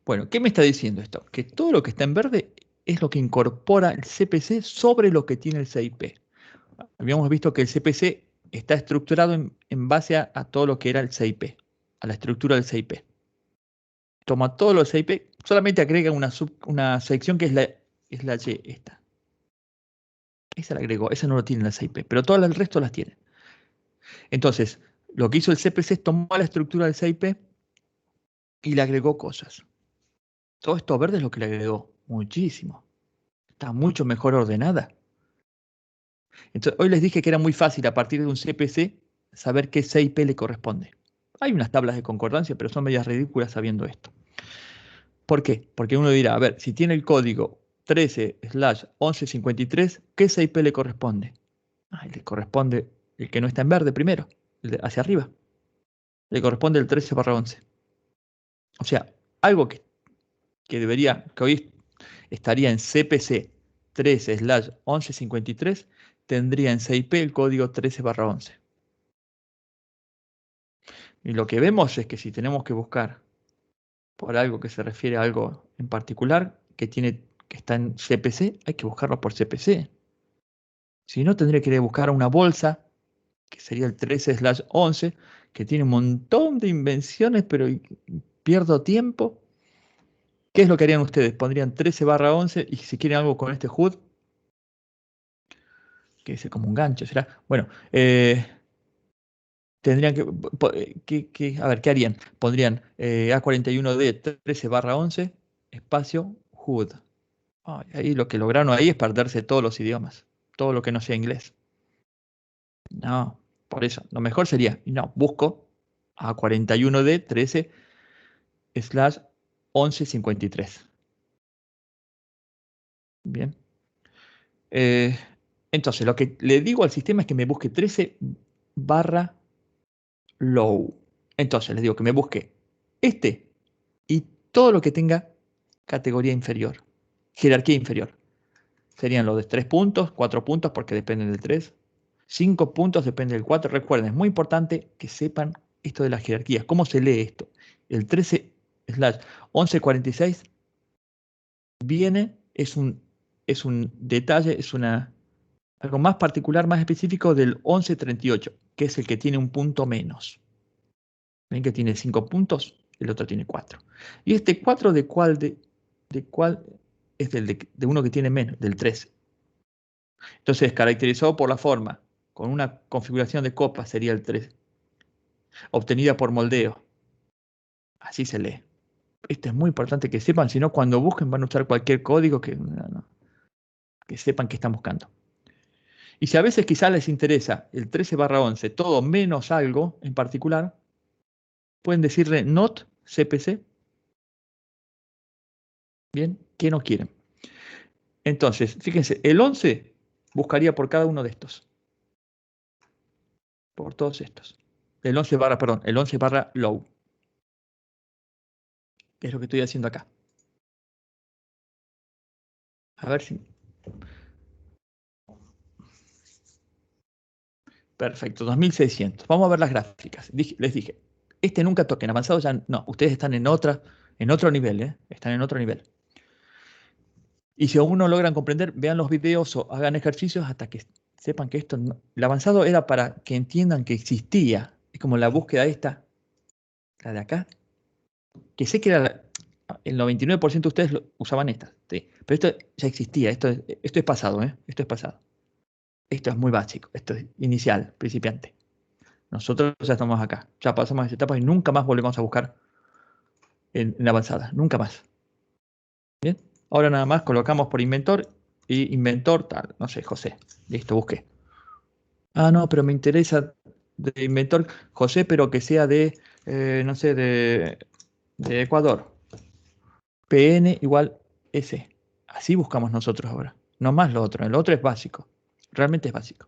Bueno, ¿qué me está diciendo esto? Que todo lo que está en verde es lo que incorpora el CPC sobre lo que tiene el CIP. Habíamos visto que el CPC está estructurado en base a todo lo que era el CIP, a la estructura del CIP. Toma todos los CIP, solamente agrega una sección que es la Y, esta. Esa la agregó, esa no lo tiene la CIP, pero todo el resto las tiene. Entonces, lo que hizo el CPC es tomar la estructura del CIP y le agregó cosas. Todo esto verde es lo que le agregó, muchísimo. Está mucho mejor ordenada. Entonces, hoy les dije que era muy fácil a partir de un CPC saber qué CIP le corresponde. Hay unas tablas de concordancia, pero son medias ridículas sabiendo esto. ¿Por qué? Porque uno dirá, a ver, si tiene el código 13/1153, ¿qué CIP le corresponde? Le corresponde el que no está en verde primero, el de hacia arriba. Le corresponde el 13/11. O sea, algo que hoy estaría en CPC 13/1153, tendría en CIP el código 13/11. Y lo que vemos es que si tenemos que buscar por algo que se refiere a algo en particular, que está en CPC, hay que buscarlo por CPC. Si no, tendría que ir a buscar una bolsa, que sería el 13/11, que tiene un montón de invenciones, pero pierdo tiempo. ¿Qué es lo que harían ustedes? Pondrían 13/11 y si quieren algo con este HUD, que es como un gancho, ¿será? Bueno, tendrían a ver, ¿qué harían? Pondrían A41D 13/11, espacio, HUD. Ahí lo que lograron ahí es perderse todos los idiomas, todo lo que no sea inglés. No, por eso, lo mejor sería, no, busco A41D 13/11 11.53. Bien. Entonces, lo que le digo al sistema es que me busque 13 barra low. Entonces, le digo que me busque este y todo lo que tenga categoría inferior, jerarquía inferior. Serían los de 3 puntos, 4 puntos, porque dependen del 3. 5 puntos depende del 4. Recuerden, es muy importante que sepan esto de las jerarquías. ¿Cómo se lee esto? El 13/1146 viene, es un detalle, es algo más particular, más específico del 1138, que es el que tiene un punto menos. ¿Ven que tiene 5 puntos? El otro tiene 4. ¿Y este 4 de cuál es de uno que tiene menos, del 13? Entonces, caracterizado por la forma, con una configuración de copa, sería el 3, obtenida por moldeo. Así se lee. Esto es muy importante que sepan, si no, cuando busquen van a usar cualquier código que sepan que están buscando. Y si a veces quizás les interesa el 13/11, todo menos algo en particular, pueden decirle not CPC, bien, que no quieren. Entonces, fíjense, el 11 buscaría por cada uno de estos. Por todos estos. El 11 barra low. Que es lo que estoy haciendo acá. A ver si... Perfecto, 2600. Vamos a ver las gráficas. Les dije, este nunca toquen, avanzado ya no. Ustedes están en otro nivel, ¿eh? Están en otro nivel. Y si aún no logran comprender, vean los videos o hagan ejercicios hasta que sepan que esto no... El avanzado era para que entiendan que existía. Es como la búsqueda esta, la de acá. Que sé que era el 99% de ustedes usaban estas. ¿Sí? Pero esto ya existía. Esto es pasado, ¿eh? Esto es pasado. Esto es muy básico. Esto es inicial, principiante. Nosotros ya estamos acá. Ya pasamos esa etapa y nunca más volvemos a buscar en avanzada. Nunca más. Bien. Ahora nada más colocamos por inventor y inventor tal. No sé, José. Listo, busqué. Ah, no, pero me interesa de inventor José, pero que sea de, no sé, de Ecuador. PN igual S. Así buscamos nosotros ahora. No más lo otro. El otro es básico. Realmente es básico.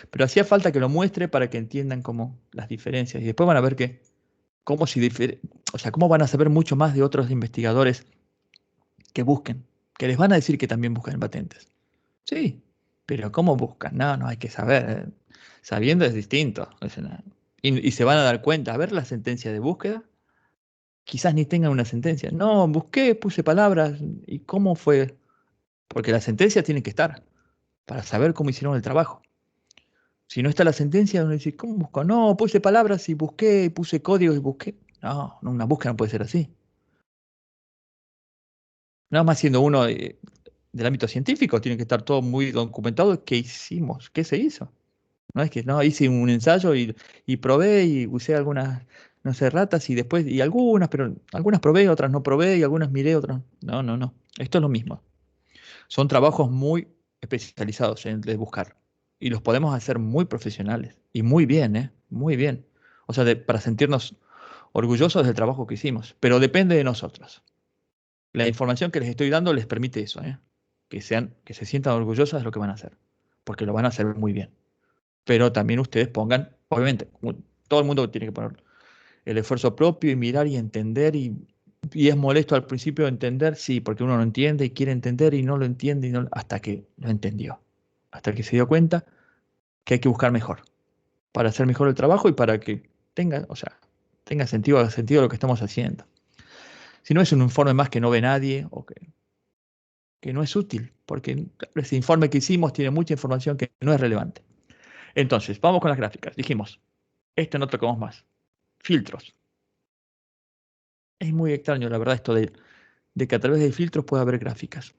Pero hacía falta que lo muestre para que entiendan cómo las diferencias. Y después van a ver que, cómo van a saber mucho más de otros investigadores que busquen. Que les van a decir que también buscan patentes. Sí, pero ¿cómo buscan? No hay que saber. Sabiendo es distinto. Y se van a dar cuenta. A ver la sentencia de búsqueda. Quizás ni tengan una sentencia. No, busqué, puse palabras. ¿Y cómo fue? Porque la sentencia tiene que estar para saber cómo hicieron el trabajo. Si no está la sentencia, uno dice, ¿cómo busco? No, puse palabras y busqué, puse códigos y busqué. No, una búsqueda no puede ser así. Nada más siendo uno del ámbito científico, tiene que estar todo muy documentado. ¿Qué hicimos? ¿Qué se hizo? No es que no, hice un ensayo y probé y usé algunas, no sé, ratas y después, y algunas, pero algunas probé, otras no probé y algunas miré, otras. No. Esto es lo mismo. Son trabajos muy especializados en el de buscar. Y los podemos hacer muy profesionales. Y muy bien, ¿eh? Muy bien. O sea, para sentirnos orgullosos del trabajo que hicimos. Pero depende de nosotros. La información que les estoy dando les permite eso, ¿eh? Que se sientan orgullosos de lo que van a hacer. Porque lo van a hacer muy bien. Pero también ustedes pongan, obviamente, todo el mundo tiene que poner el esfuerzo propio y mirar y entender y es molesto al principio entender, sí, porque uno no entiende y quiere entender y no lo entiende hasta que lo entendió, hasta que se dio cuenta que hay que buscar mejor, para hacer mejor el trabajo y para que tenga sentido lo que estamos haciendo. Si no es un informe más que no ve nadie o que no es útil, porque ese informe que hicimos tiene mucha información que no es relevante. Entonces, vamos con las gráficas. Dijimos, esto no tocamos más. Filtros. Es muy extraño, la verdad, esto de que a través de filtros puede haber gráficas.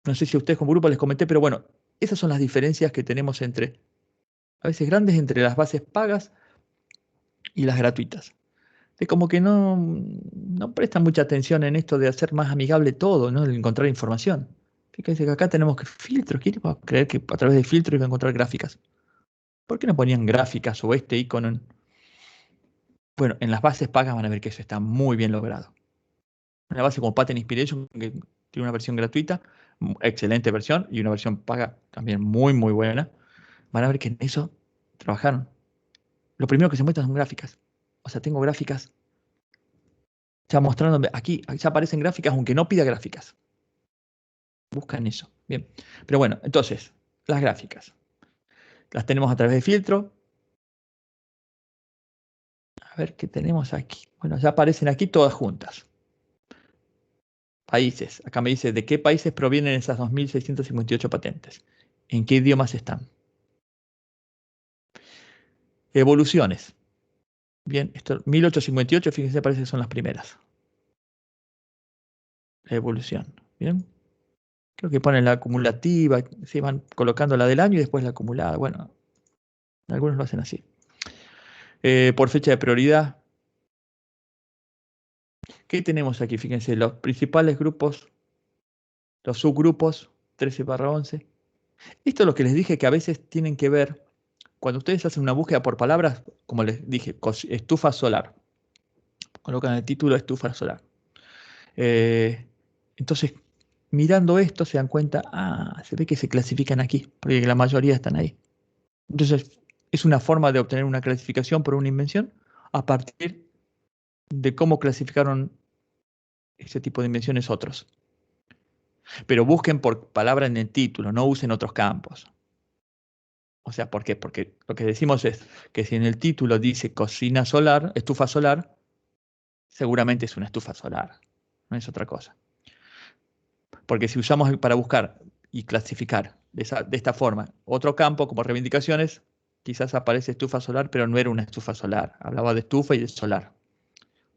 No sé si a ustedes como grupo les comenté, pero bueno, esas son las diferencias que tenemos a veces grandes, entre las bases pagas y las gratuitas. Es como que no prestan mucha atención en esto de hacer más amigable todo, ¿no? De encontrar información. Fíjense que acá tenemos que filtros. ¿Quién va a creer que a través de filtros iba a encontrar gráficas? ¿Por qué no ponían gráficas o este icono Bueno, en las bases pagas van a ver que eso está muy bien logrado. Una base como Pattern Inspiration, que tiene una versión gratuita, excelente versión, y una versión paga también muy, muy buena. Van a ver que en eso trabajaron. Lo primero que se muestra son gráficas. O sea, tengo gráficas ya mostrándome. Aquí ya aparecen gráficas, aunque no pida gráficas. Buscan eso. Bien. Pero bueno, entonces, las gráficas. Las tenemos a través de filtro. A ver qué tenemos aquí. Bueno, ya aparecen aquí todas juntas. Países. Acá me dice de qué países provienen esas 2.658 patentes. ¿En qué idiomas están? Evoluciones. Bien, esto 1858, fíjense, parece que son las primeras. Evolución. Bien. Creo que ponen la acumulativa, se van colocando la del año y después la acumulada. Bueno, algunos lo hacen así. Por fecha de prioridad. ¿Qué tenemos aquí? Fíjense, los principales grupos, los subgrupos, 13/11. Esto es lo que les dije que a veces tienen que ver, cuando ustedes hacen una búsqueda por palabras, como les dije, estufa solar. Colocan el título estufa solar. Entonces, mirando esto se dan cuenta, se ve que se clasifican aquí, porque la mayoría están ahí. Entonces, es una forma de obtener una clasificación por una invención a partir de cómo clasificaron ese tipo de invenciones otros. Pero busquen por palabra en el título, no usen otros campos. O sea, ¿por qué? Porque lo que decimos es que si en el título dice cocina solar, estufa solar, seguramente es una estufa solar, no es otra cosa. Porque si usamos para buscar y clasificar de esta forma otro campo como reivindicaciones, quizás aparece estufa solar, pero no era una estufa solar. Hablaba de estufa y de solar.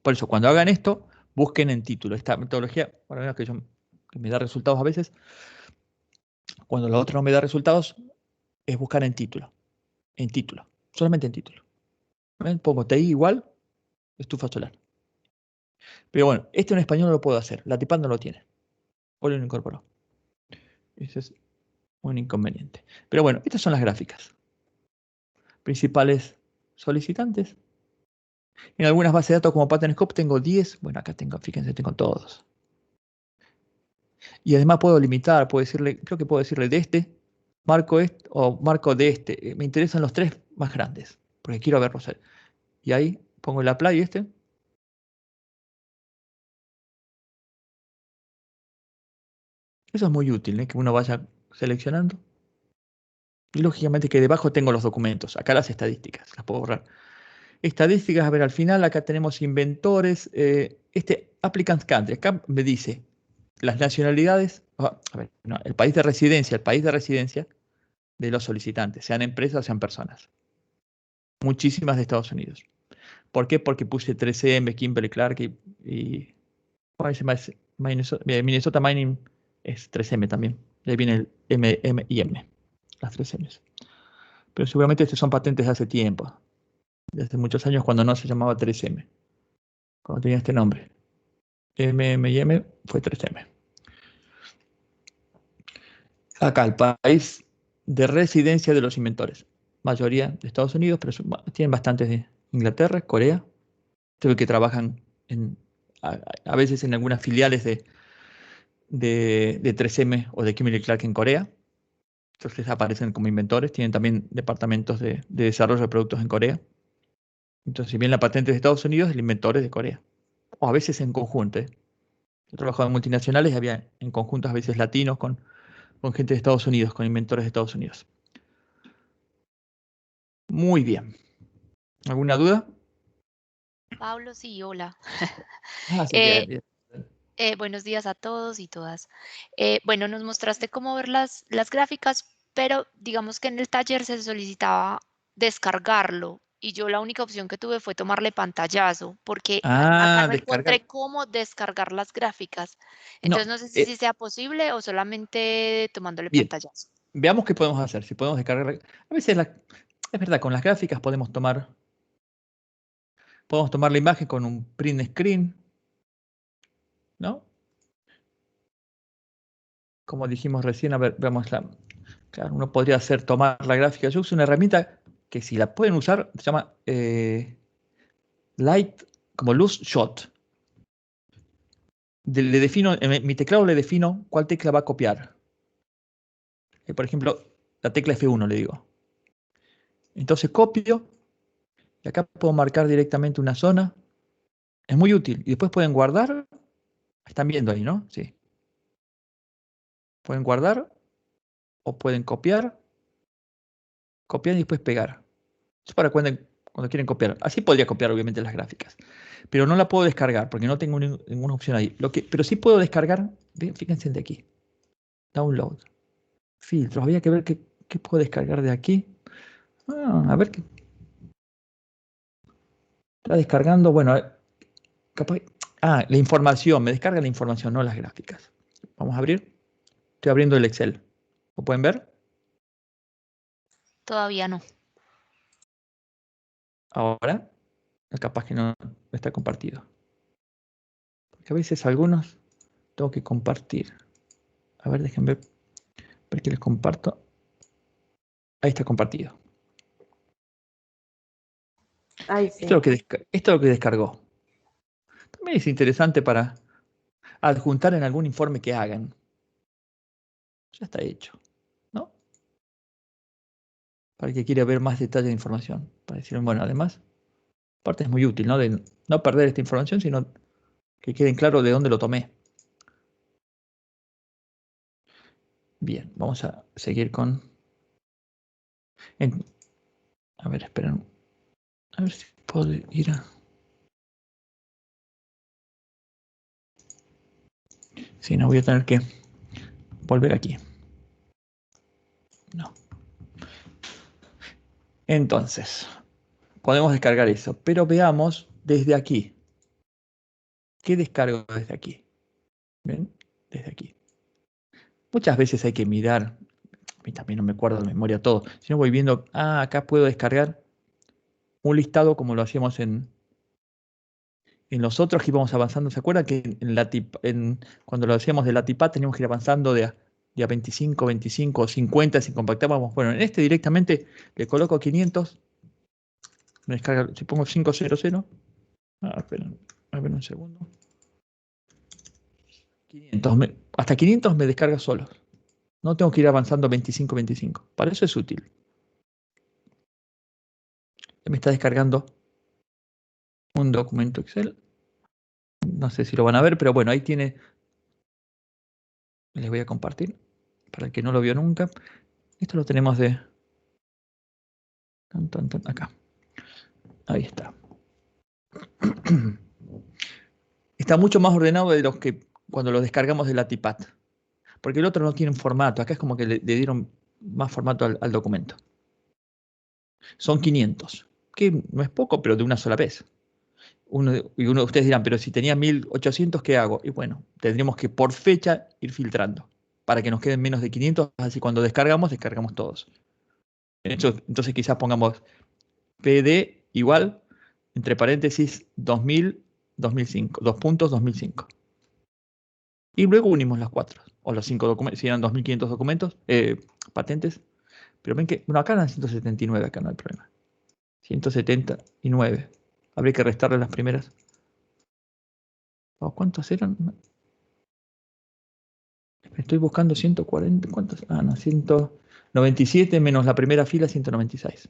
Por eso, cuando hagan esto, busquen en título. Esta metodología, por lo menos que me da resultados a veces, cuando la otra no me da resultados, es buscar en título. En título. Solamente en título. ¿Ven? Pongo TI igual, estufa solar. Pero bueno, esto en español no lo puedo hacer. La Tipad no lo tiene. O lo incorporó. Ese es un inconveniente. Pero bueno, estas son las gráficas. Principales solicitantes. En algunas bases de datos como PatternScope tengo 10. Bueno, acá tengo, fíjense, tengo todos. Y además puedo limitar, creo que puedo decirle de este, marco este o marco de este. Me interesan los 3 más grandes, porque quiero verlos. Y ahí pongo el apply este. Eso es muy útil, que uno vaya seleccionando. Y lógicamente que debajo tengo los documentos. Acá las estadísticas, las puedo borrar. Estadísticas, a ver, al final acá tenemos inventores. Applicant country. Acá me dice las nacionalidades. El país de residencia de los solicitantes, sean empresas o sean personas. Muchísimas de Estados Unidos. ¿Por qué? Porque puse 3M, Kimberly-Clark y Minnesota Mining es 3M también. De ahí viene el M y M, las 3Ms. Pero seguramente estos son patentes de hace tiempo. Desde muchos años cuando no se llamaba 3M. Cuando tenía este nombre. M y M fue 3M. Acá el país de residencia de los inventores. Mayoría de Estados Unidos, pero tienen bastantes de Inglaterra, Corea. Creo que trabajan a veces en algunas filiales de 3M o de Kimberly-Clark en Corea. Entonces aparecen como inventores. Tienen también departamentos de desarrollo de productos en Corea. Entonces, si bien la patente es de Estados Unidos, el inventor es de Corea. O a veces en conjunto. Yo he trabajado en multinacionales y había en conjuntos a veces latinos con gente de Estados Unidos, con inventores de Estados Unidos. Muy bien. ¿Alguna duda? Pablo, sí, hola. Sí, bien. Buenos días a todos y todas. Bueno, nos mostraste cómo ver las gráficas, pero digamos que en el taller se solicitaba descargarlo y yo la única opción que tuve fue tomarle pantallazo, porque acá no Descargar. encontré cómo descargar las gráficas. No, Entonces no sé si sea posible o solamente tomándole bien. pantallazo. Veamos qué podemos hacer. Si podemos descargar. A veces es verdad, con las gráficas podemos tomar la imagen con un print screen, ¿no? Como dijimos recién, a ver, veamos claro, uno podría tomar la gráfica. Yo uso una herramienta que si la pueden usar, se llama light, como luz, shot. Le defino, en mi teclado le defino cuál tecla va a copiar. Por ejemplo, la tecla F1 le digo. Entonces copio, y acá puedo marcar directamente una zona. Es muy útil. Y después pueden guardar. Están viendo ahí, ¿no? Sí. Pueden guardar o pueden copiar. Copiar y después pegar. Eso para cuando quieren copiar. Así podría copiar, obviamente, las gráficas. Pero no la puedo descargar porque no tengo ninguna opción ahí. Pero sí puedo descargar. Fíjense de aquí. Download. Filtros. Había que ver qué puedo descargar de aquí. A ver qué. Está descargando. Bueno, capaz. La información. Me descarga la información, no las gráficas. Vamos a abrir. Estoy abriendo el Excel. ¿Lo pueden ver? Todavía no. Ahora, capaz que no está compartido. Porque a veces algunos tengo que compartir. A ver, déjenme ver que les comparto. Ahí está compartido. Ahí sí. Esto es lo que descargó. También es interesante para adjuntar en algún informe que hagan. Ya está hecho, ¿no? Para el que quiera ver más detalle de información. Para decir, bueno, además, aparte es muy útil, ¿no? De no perder esta información, sino que queden claro de dónde lo tomé. Bien, vamos a seguir con... A ver, esperen. A ver si puedo ir a... Si no, voy a tener que volver aquí. No. Entonces, podemos descargar eso, pero veamos desde aquí. ¿Qué descargo desde aquí? ¿Ven? Desde aquí. Muchas veces hay que mirar, a mí también no me acuerdo de memoria todo, sino voy viendo, acá puedo descargar un listado como lo hacíamos en los otros que íbamos avanzando. ¿Se acuerdan que cuando lo hacíamos de Latipad teníamos que ir avanzando de a 25, 25 o 50 si compactábamos? Bueno, en este directamente le coloco 500, me descarga, si pongo 500, esperen, a ver un segundo. 500, hasta 500 me descarga solo. No tengo que ir avanzando 25, 25. Para eso es útil. Me está descargando un documento Excel. No sé si lo van a ver, pero bueno, ahí tiene. Les voy a compartir para el que no lo vio nunca. Esto lo tenemos de... acá. Ahí está. Está mucho más ordenado de los que cuando lo descargamos de Latipad. Porque el otro no tiene un formato. Acá es como que le dieron más formato al documento. Son 500. Que no es poco, pero de una sola vez. Uno de ustedes dirán, pero si tenía 1800, ¿qué hago? Y bueno, tendríamos que por fecha ir filtrando para que nos queden menos de 500, así cuando descargamos todos. Entonces quizás pongamos PD igual, entre paréntesis, 2000, 2005, 2005. Y luego unimos las 4, o los 5 documentos, si eran 2500 documentos, patentes. Pero ven que, bueno, acá eran 179, acá no hay problema. 179. Habría que restarle las primeras. ¿Cuántos eran? Estoy buscando 140. ¿Cuántos? No, 197 menos la primera fila, 196.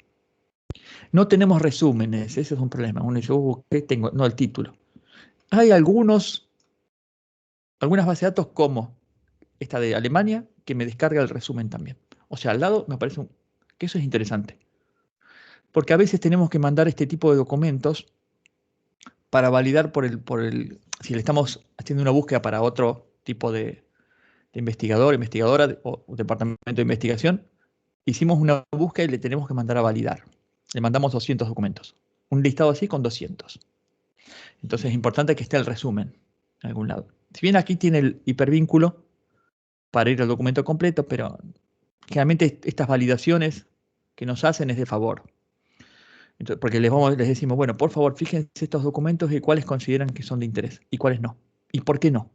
No tenemos resúmenes, ese es un problema. Uno dice, ¿qué tengo? No, el título. Hay algunas bases de datos como esta de Alemania que me descarga el resumen también. O sea, al lado me parece que eso es interesante. Porque a veces tenemos que mandar este tipo de documentos para validar si le estamos haciendo una búsqueda para otro tipo de investigador, investigadora o departamento de investigación. Hicimos una búsqueda y le tenemos que mandar a validar. Le mandamos 200 documentos. Un listado así con 200. Entonces es importante que esté el resumen en algún lado. Si bien aquí tiene el hipervínculo para ir al documento completo, pero generalmente estas validaciones que nos hacen es de favor. Entonces, porque les decimos, bueno, por favor, fíjense estos documentos y cuáles consideran que son de interés y cuáles no. ¿Y por qué no?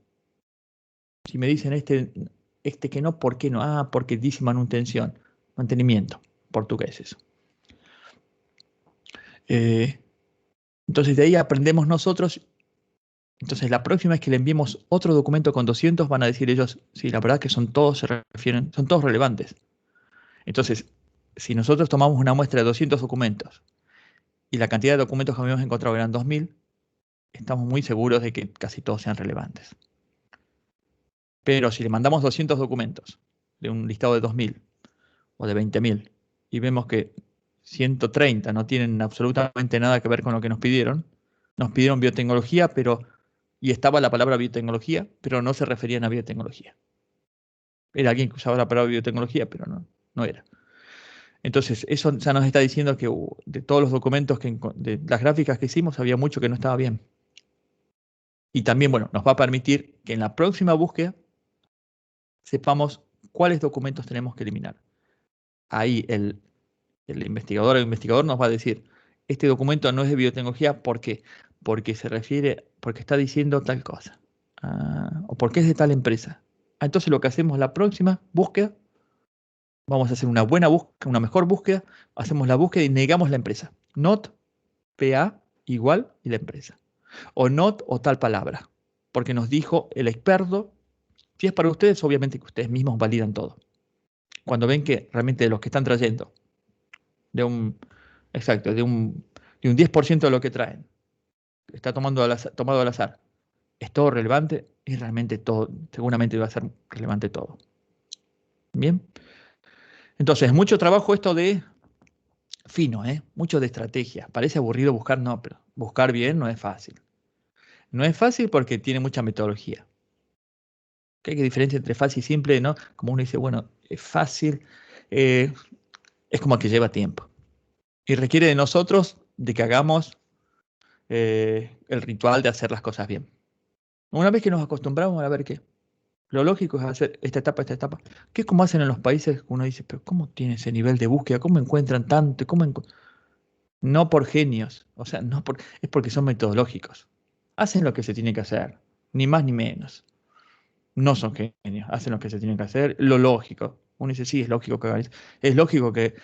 Si me dicen este que no, ¿por qué no? Porque dice manutención, mantenimiento, portugués eso. Entonces de ahí aprendemos nosotros. Entonces la próxima vez que le enviemos otro documento con 200 van a decir ellos, sí, la verdad que son todos, se refieren, son todos relevantes. Entonces, si nosotros tomamos una muestra de 200 documentos y la cantidad de documentos que habíamos encontrado eran 2000, estamos muy seguros de que casi todos sean relevantes. Pero si le mandamos 200 documentos de un listado de 2000 o de 20.000 y vemos que 130 no tienen absolutamente nada que ver con lo que nos pidieron biotecnología, y estaba la palabra biotecnología, pero no se referían a biotecnología. Era alguien que usaba la palabra biotecnología, pero no era. Entonces, eso ya nos está diciendo que de todos los documentos, de las gráficas que hicimos, había mucho que no estaba bien. Y también, bueno, nos va a permitir que en la próxima búsqueda sepamos cuáles documentos tenemos que eliminar. Ahí el investigador o investigador nos va a decir, este documento no es de biotecnología, ¿por qué? Porque está diciendo tal cosa. O porque es de tal empresa. Entonces lo que hacemos la próxima búsqueda, vamos a hacer una buena búsqueda, una mejor búsqueda, hacemos la búsqueda y negamos la empresa. Not, PA, igual, y la empresa. O not o tal palabra. Porque nos dijo el experto, si es para ustedes, obviamente que ustedes mismos validan todo. Cuando ven que realmente de los que están trayendo, de un 10% de lo que traen, está tomado al azar, es todo relevante, y realmente todo, seguramente va a ser relevante todo. Bien. Entonces, mucho trabajo esto de fino, mucho de estrategia. Parece aburrido buscar, no, pero buscar bien no es fácil. No es fácil porque tiene mucha metodología. ¿Qué diferencia entre fácil y simple? ¿No? Como uno dice, bueno, es fácil, es como que lleva tiempo. Y requiere de nosotros de que hagamos el ritual de hacer las cosas bien. Una vez que nos acostumbramos a ver qué, lo lógico es hacer esta etapa, que es como hacen en los países que uno dice, pero ¿cómo tiene ese nivel de búsqueda? ¿Cómo encuentran tanto? No por genios, o sea, es porque son metodológicos. Hacen lo que se tiene que hacer, ni más ni menos. No son genios, hacen lo que se tiene que hacer, lo lógico. Uno dice, sí, es lógico que hagan eso. Es lógico que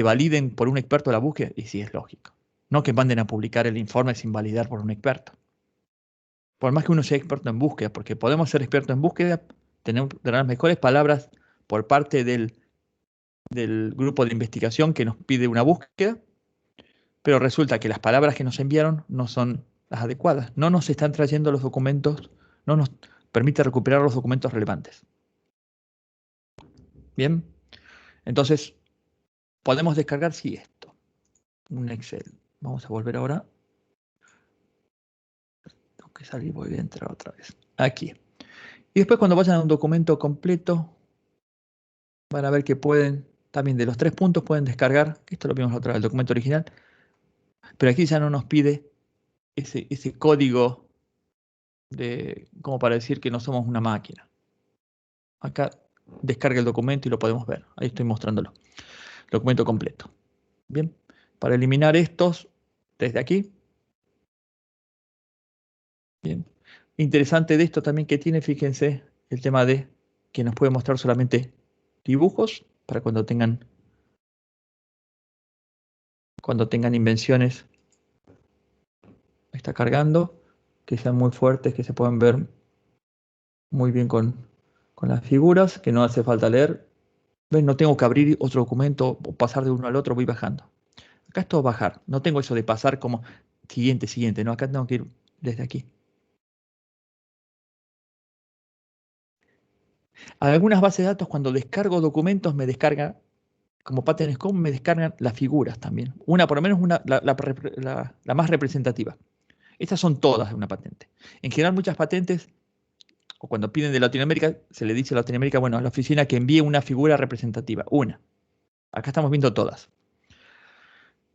validen por un experto la búsqueda, y sí, es lógico. No que manden a publicar el informe sin validar por un experto. Por más que uno sea experto en búsqueda, porque podemos ser expertos en búsqueda, tener las mejores palabras por parte del grupo de investigación que nos pide una búsqueda, pero resulta que las palabras que nos enviaron no son las adecuadas. No nos están trayendo los documentos, no nos permite recuperar los documentos relevantes. Bien, entonces podemos descargar, sí, esto, un Excel. Vamos a volver ahora. Tengo que salir, voy a entrar otra vez. Aquí. Y después cuando vayan a un documento completo, van a ver que pueden, también de los 3 puntos pueden descargar, esto lo vimos otra vez, el documento original, pero aquí ya no nos pide ese código como para decir que no somos una máquina. Acá descarga el documento y lo podemos ver. Ahí estoy mostrándolo. Documento completo. Bien. Para eliminar estos, desde aquí. Bien. Interesante de esto también que tiene, fíjense, el tema de que nos puede mostrar solamente dibujos para cuando tengan invenciones. Está cargando, que sean muy fuertes, que se puedan ver muy bien con las figuras, que no hace falta leer. ¿Ven? No tengo que abrir otro documento o pasar de uno al otro, voy bajando. Acá es todo bajar, no tengo eso de pasar como siguiente, no, acá tengo que ir desde aquí. Algunas bases de datos cuando descargo documentos me descargan, como PatentScope me descargan las figuras también. Por lo menos la más representativa. Estas son todas de una patente. En general muchas patentes, o cuando piden de Latinoamérica, se le dice a Latinoamérica, bueno, a la oficina que envíe una figura representativa, una. Acá estamos viendo todas.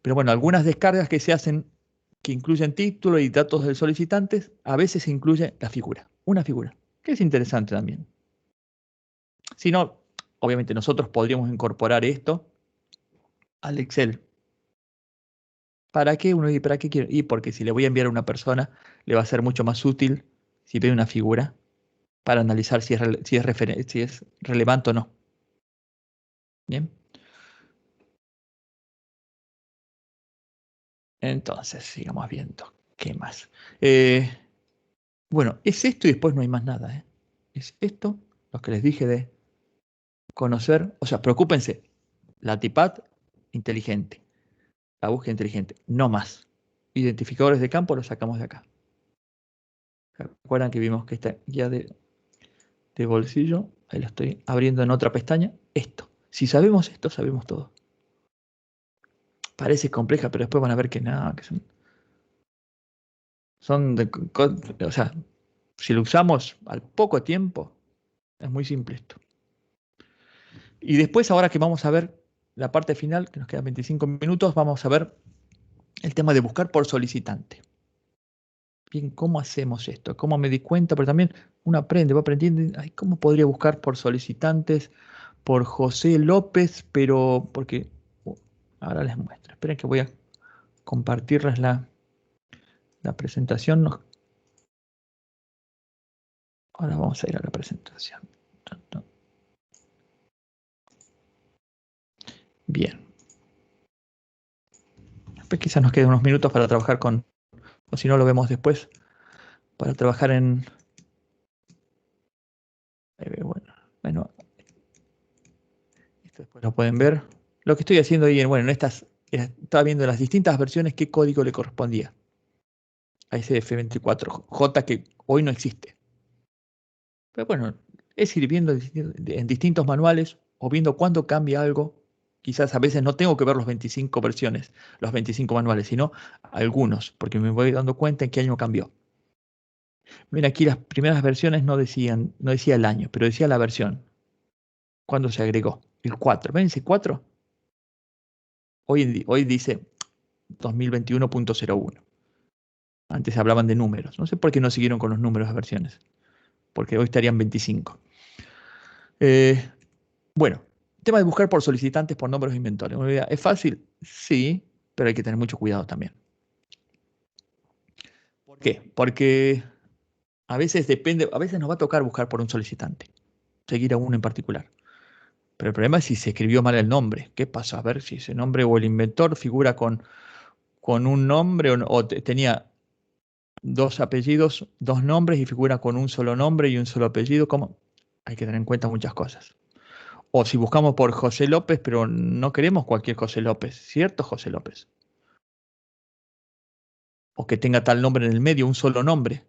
Pero bueno, algunas descargas que se hacen, que incluyen título y datos del solicitante, a veces se incluye la figura, una figura, que es interesante también. Si no, obviamente nosotros podríamos incorporar esto al Excel. ¿Para qué? Uno dice, ¿para qué quiero? Y porque si le voy a enviar a una persona, le va a ser mucho más útil si ve una figura para analizar si es relevante o no. Bien. Entonces, sigamos viendo. ¿Qué más? Bueno, es esto y después no hay más nada, ¿eh? Es esto, lo que les dije de conocer. O sea, preocúpense. La TIPAD inteligente. La búsqueda inteligente. No más. Identificadores de campo los sacamos de acá. ¿Se acuerdan que vimos que esta guía de bolsillo? Ahí lo estoy abriendo en otra pestaña. Esto. Si sabemos esto, sabemos todo. Parece compleja, pero después van a ver que nada, que o sea, si lo usamos al poco tiempo, es muy simple esto. Y después, ahora que vamos a ver la parte final, que nos quedan 25 minutos, vamos a ver el tema de buscar por solicitante. Bien, ¿cómo hacemos esto? ¿Cómo me di cuenta? Pero también uno aprende, va aprendiendo, ay, ¿cómo podría buscar por solicitantes? Por José López, pero porque ahora les muestro. Esperen que voy a compartirles la presentación. Ahora vamos a ir a la presentación. Bien. Después quizás nos queden unos minutos para trabajar con, o si no lo vemos después, para trabajar en... Bueno, esto después lo pueden ver. Lo que estoy haciendo ahí, en estas, estaba viendo las distintas versiones qué código le correspondía a ese F24J que hoy no existe. Pero bueno, es ir viendo en distintos manuales o viendo cuándo cambia algo. Quizás a veces no tengo que ver los 25 versiones, los 25 manuales, sino algunos, porque me voy dando cuenta en qué año cambió. Mira, aquí las primeras versiones no decía el año, pero decía la versión. ¿Cuándo se agregó? El 4. ¿Ven ese 4? Hoy dice 2021.01. Antes hablaban de números. No sé por qué no siguieron con los números de versiones. Porque hoy estarían 25. Bueno, tema de buscar por solicitantes por nombres de inventores. ¿Es fácil? Sí, pero hay que tener mucho cuidado también. ¿Por qué? Porque a veces nos va a tocar buscar por un solicitante. Seguir a uno en particular. Pero el problema es si se escribió mal el nombre. ¿Qué pasa? A ver si ese nombre o el inventor figura con un nombre o tenía dos apellidos, dos nombres y figura con un solo nombre y un solo apellido. ¿Cómo? Hay que tener en cuenta muchas cosas. O si buscamos por José López, pero no queremos cualquier José López, ¿cierto José López? O que tenga tal nombre en el medio, un solo nombre.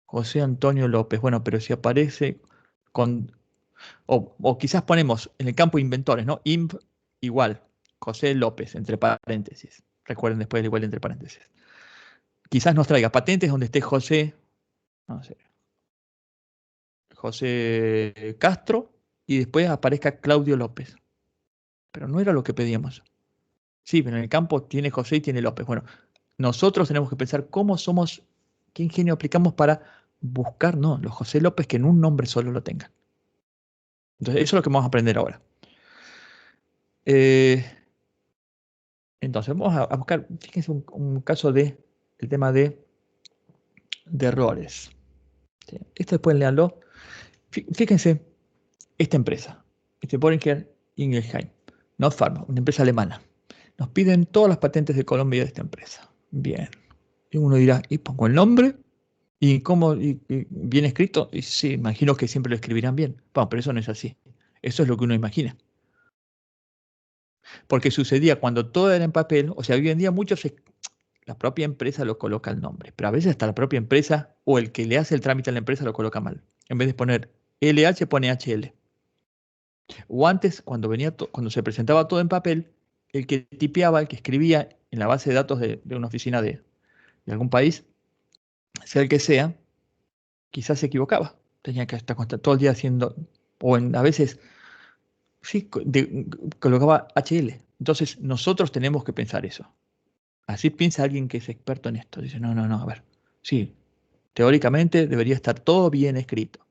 José Antonio López. Bueno, pero si aparece con... O quizás ponemos en el campo inventores, ¿no? Imp igual, José López, entre paréntesis. Recuerden después el igual entre paréntesis. Quizás nos traiga patentes donde esté José, no sé, José Castro y después aparezca Claudio López. Pero no era lo que pedíamos. Sí, pero en el campo tiene José y tiene López. Bueno, nosotros tenemos que pensar cómo somos, qué ingenio aplicamos para buscar, no, los José López que en un nombre solo lo tengan. Entonces, eso es lo que vamos a aprender ahora. Entonces, vamos a buscar, fíjense un caso el tema de errores. ¿Sí? Esto después leanlo. Fíjense, esta empresa, Boehringer Ingelheim, Not Pharma, una empresa alemana. Nos piden todas las patentes de Colombia de esta empresa. Bien. Y uno dirá, ¿y pongo el nombre? ¿Y cómo? ¿Y bien escrito? Y sí, imagino que siempre lo escribirán bien. Bueno, pero eso no es así. Eso es lo que uno imagina. Porque sucedía cuando todo era en papel, o sea, hoy en día la propia empresa lo coloca el nombre, pero a veces hasta la propia empresa o el que le hace el trámite a la empresa lo coloca mal. En vez de poner LH, pone HL. O antes, cuando se presentaba todo en papel, el que tipeaba, el que escribía en la base de datos de una oficina de algún país, sea el que sea, quizás se equivocaba. Tenía que estar todo el día haciendo, a veces, sí, colocaba HL. Entonces, nosotros tenemos que pensar eso. Así piensa alguien que es experto en esto. Dice, no, a ver, sí, teóricamente debería estar todo bien escrito.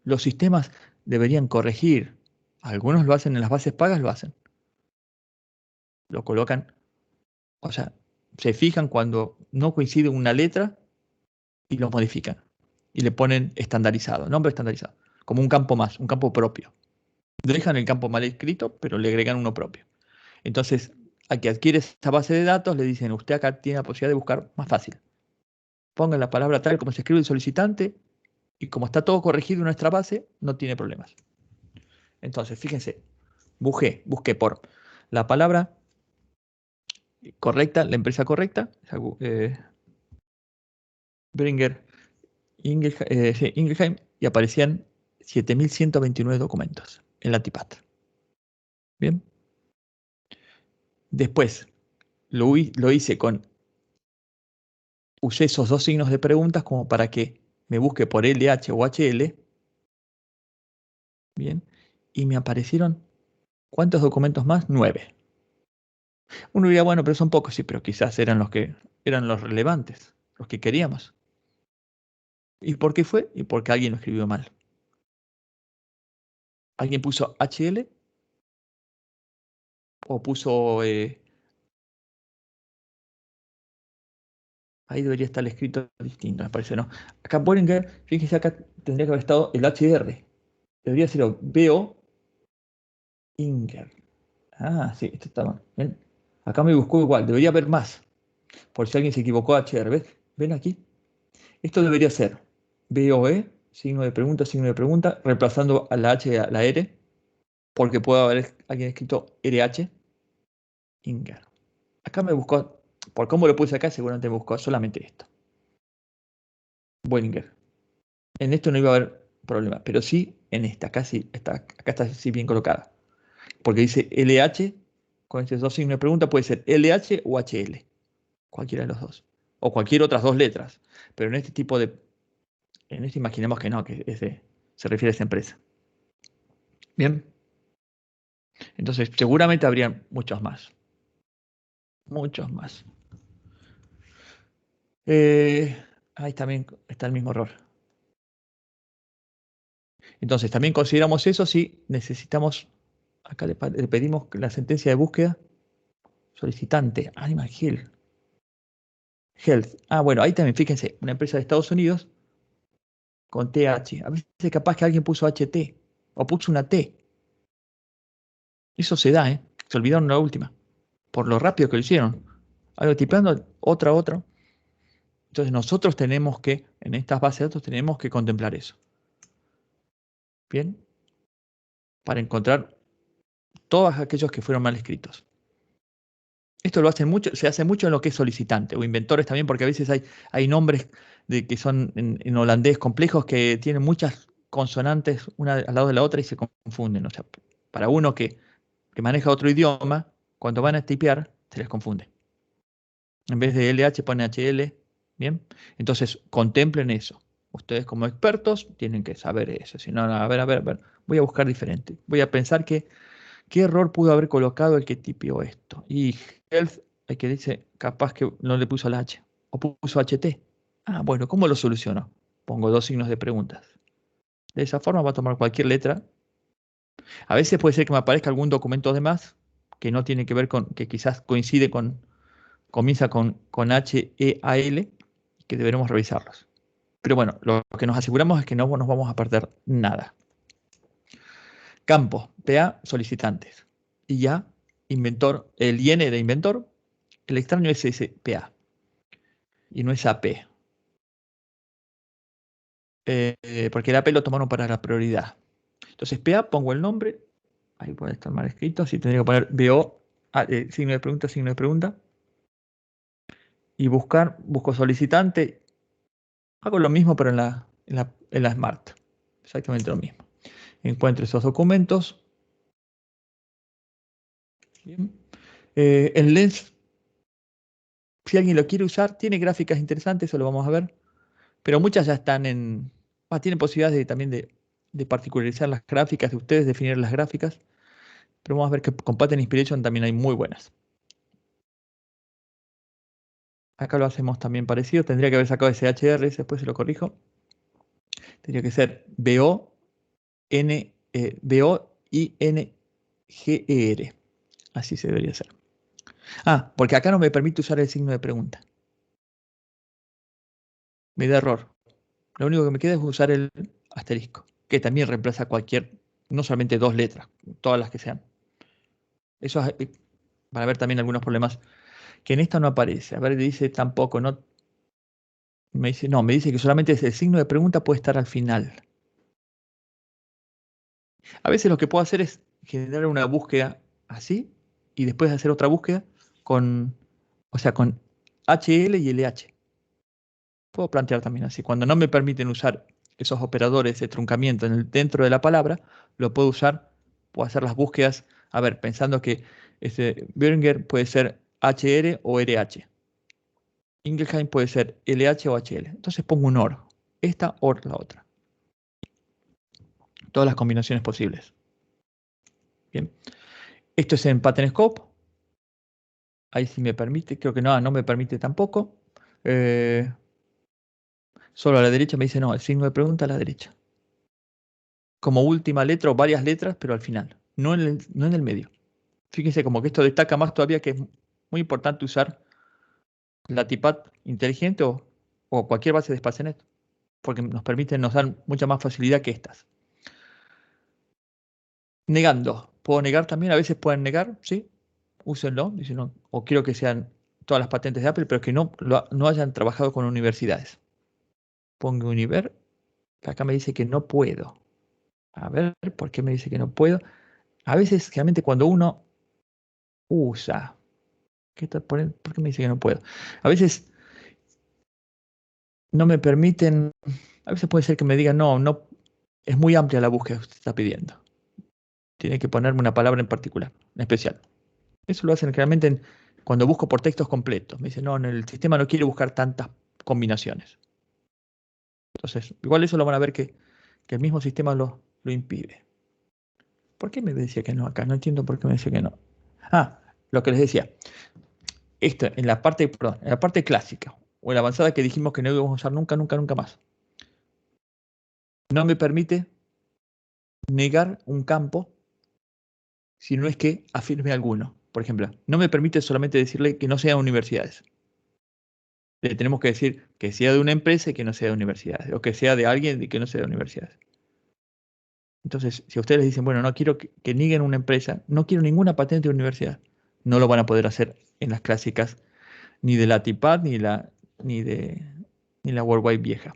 Los sistemas deberían corregir. Algunos lo hacen en las bases pagas, lo hacen. Lo colocan, o sea, se fijan cuando no coincide una letra y lo modifican. Y le ponen estandarizado, nombre estandarizado, como un campo más, un campo propio. Dejan el campo mal escrito, pero le agregan uno propio. Entonces, al que adquiere esta base de datos le dicen, usted acá tiene la posibilidad de buscar más fácil. Ponga la palabra tal como se escribe el solicitante y como está todo corregido en nuestra base, no tiene problemas. Entonces, fíjense, busqué por la palabra correcta, la empresa correcta, Bringer Ingelheim, y aparecían 7.129 documentos en la TIPAT. Bien. Después lo hice usé esos dos signos de preguntas como para que me busque por LH o HL. Bien. Y me aparecieron, ¿cuántos documentos más? 9. Uno diría, bueno, pero son pocos, sí, pero quizás eran los relevantes, los que queríamos. ¿Y por qué fue? Y porque alguien lo escribió mal. ¿Alguien puso HL? ¿O puso... ahí debería estar escrito distinto, me parece, ¿no? Acá Bollinger, fíjense, acá tendría que haber estado el HR. Debería ser BO Inger. Ah, sí, esto está mal. ¿Ven? Acá me buscó igual, debería haber más. Por si alguien se equivocó, HR. ¿Ven aquí? Esto debería ser BOE, signo de pregunta, reemplazando a la H y a la R, porque puede haber alguien escrito RH. Inger. Acá me buscó, por cómo lo puse acá, seguramente me buscó solamente esto. Bollinger. En esto no iba a haber problema, pero sí en esta, acá está sí bien colocada. Porque dice LH, con estos dos signos de pregunta puede ser LH o HL, cualquiera de los dos. O cualquier otras dos letras. Pero en este tipo de... En este imaginemos que no, que se refiere a esta empresa. Bien. Entonces, seguramente habría muchos más. Muchos más. Ahí también está el mismo error. Entonces, también consideramos eso si necesitamos... Acá le pedimos la sentencia de búsqueda. Solicitante, Animal Health. Ah, bueno, ahí también, fíjense, una empresa de Estados Unidos con TH. A veces capaz que alguien puso HT o puso una T. Eso se da, ¿eh? Se olvidaron la última. Por lo rápido que lo hicieron. Algo tipeando, otra. Entonces nosotros tenemos que, en estas bases de datos, tenemos que contemplar eso. Bien. Para encontrar todos aquellos que fueron mal escritos. Esto lo hacen mucho, se hace mucho en lo que es solicitante o inventores también, porque a veces hay nombres que son en holandés complejos que tienen muchas consonantes una al lado de la otra y se confunden. O sea, para uno que maneja otro idioma, cuando van a tipear, se les confunde. En vez de LH pone HL. Bien. Entonces, contemplen eso. Ustedes como expertos tienen que saber eso. Si no, a ver, voy a buscar diferente. Voy a pensar ¿qué error pudo haber colocado el que tipió esto? Y Health, el que dice, capaz que no le puso la H, o puso HT. Ah, bueno, ¿cómo lo soluciono? Pongo dos signos de preguntas. De esa forma va a tomar cualquier letra. A veces puede ser que me aparezca algún documento de más, que no tiene que ver con, que quizás coincide comienza con HEAL, que deberemos revisarlos. Pero bueno, lo que nos aseguramos es que no nos vamos a perder nada. Campo, PA, solicitantes. Y ya, inventor, el IN de inventor, el extraño es ese PA. Y no es AP. Porque el AP lo tomaron para la prioridad. Entonces, PA, pongo el nombre. Ahí puede estar mal escrito. Así tendría que poner BO, signo de pregunta. Y busco solicitante. Hago lo mismo, pero en la Smart. Exactamente lo mismo. Encuentro esos documentos. Bien. El Lens, si alguien lo quiere usar, tiene gráficas interesantes, eso lo vamos a ver. Pero muchas ya están tienen posibilidades también de particularizar las gráficas, de ustedes definir las gráficas. Pero vamos a ver que con Pattern Inspiration también hay muy buenas. Acá lo hacemos también parecido. Tendría que haber sacado ese HR, después se lo corrijo. Tendría que ser B-O-I-N-G-E-R. Así se debería hacer. Ah, porque acá no me permite usar el signo de pregunta. Me da error. Lo único que me queda es usar el asterisco, que también reemplaza no solamente dos letras, todas las que sean. Eso van a ver también algunos problemas que en esta no aparece. A ver, dice tampoco, no. Me dice que solamente el signo de pregunta puede estar al final. A veces lo que puedo hacer es generar una búsqueda así y después hacer otra búsqueda con HL y LH. Puedo plantear también así. Cuando no me permiten usar esos operadores de truncamiento dentro de la palabra, lo puedo usar, puedo hacer las búsquedas, a ver, pensando que Boehringer puede ser HR o RH. Ingelheim puede ser LH o HL. Entonces pongo un OR. Esta OR la otra. Todas las combinaciones posibles. Bien. Esto es en Pattern Scope. Ahí sí me permite. Creo que no me permite tampoco. Solo a la derecha me dice no, el signo de pregunta a la derecha. Como última letra o varias letras, pero al final. No en el medio. Fíjense como que esto destaca más todavía que es muy importante usar la TIPAD inteligente o cualquier base de SpaceNet. Porque nos dan mucha más facilidad que estas. Negando. Puedo negar también, a veces pueden negar, sí, úsenlo, dicen, no, o quiero que sean todas las patentes de Apple, pero que no hayan trabajado con universidades. Pongo Univer, que acá me dice que no puedo. A ver, ¿por qué me dice que no puedo? A veces, realmente cuando uno usa, ¿por qué me dice que no puedo? A veces no me permiten, a veces puede ser que me digan, no, es muy amplia la búsqueda que usted está pidiendo. Tiene que ponerme una palabra en particular, en especial. Eso lo hacen generalmente cuando busco por textos completos. Me dicen, no, en el sistema no quiere buscar tantas combinaciones. Entonces, igual eso lo van a ver que el mismo sistema lo impide. ¿Por qué me decía que no acá? No entiendo por qué me decía que no. Lo que les decía. Esto, en la parte clásica o en la avanzada que dijimos que no íbamos a usar nunca, nunca, nunca más. No me permite negar un campo si no es que afirme alguno. Por ejemplo, no me permite solamente decirle que no sea universidades. Le tenemos que decir que sea de una empresa y que no sea de universidades, o que sea de alguien y que no sea de universidades. Entonces, si a ustedes les dicen, bueno, no quiero que nieguen una empresa, no quiero ninguna patente de universidad, no lo van a poder hacer en las clásicas, ni de la TIPAD, ni la Worldwide vieja.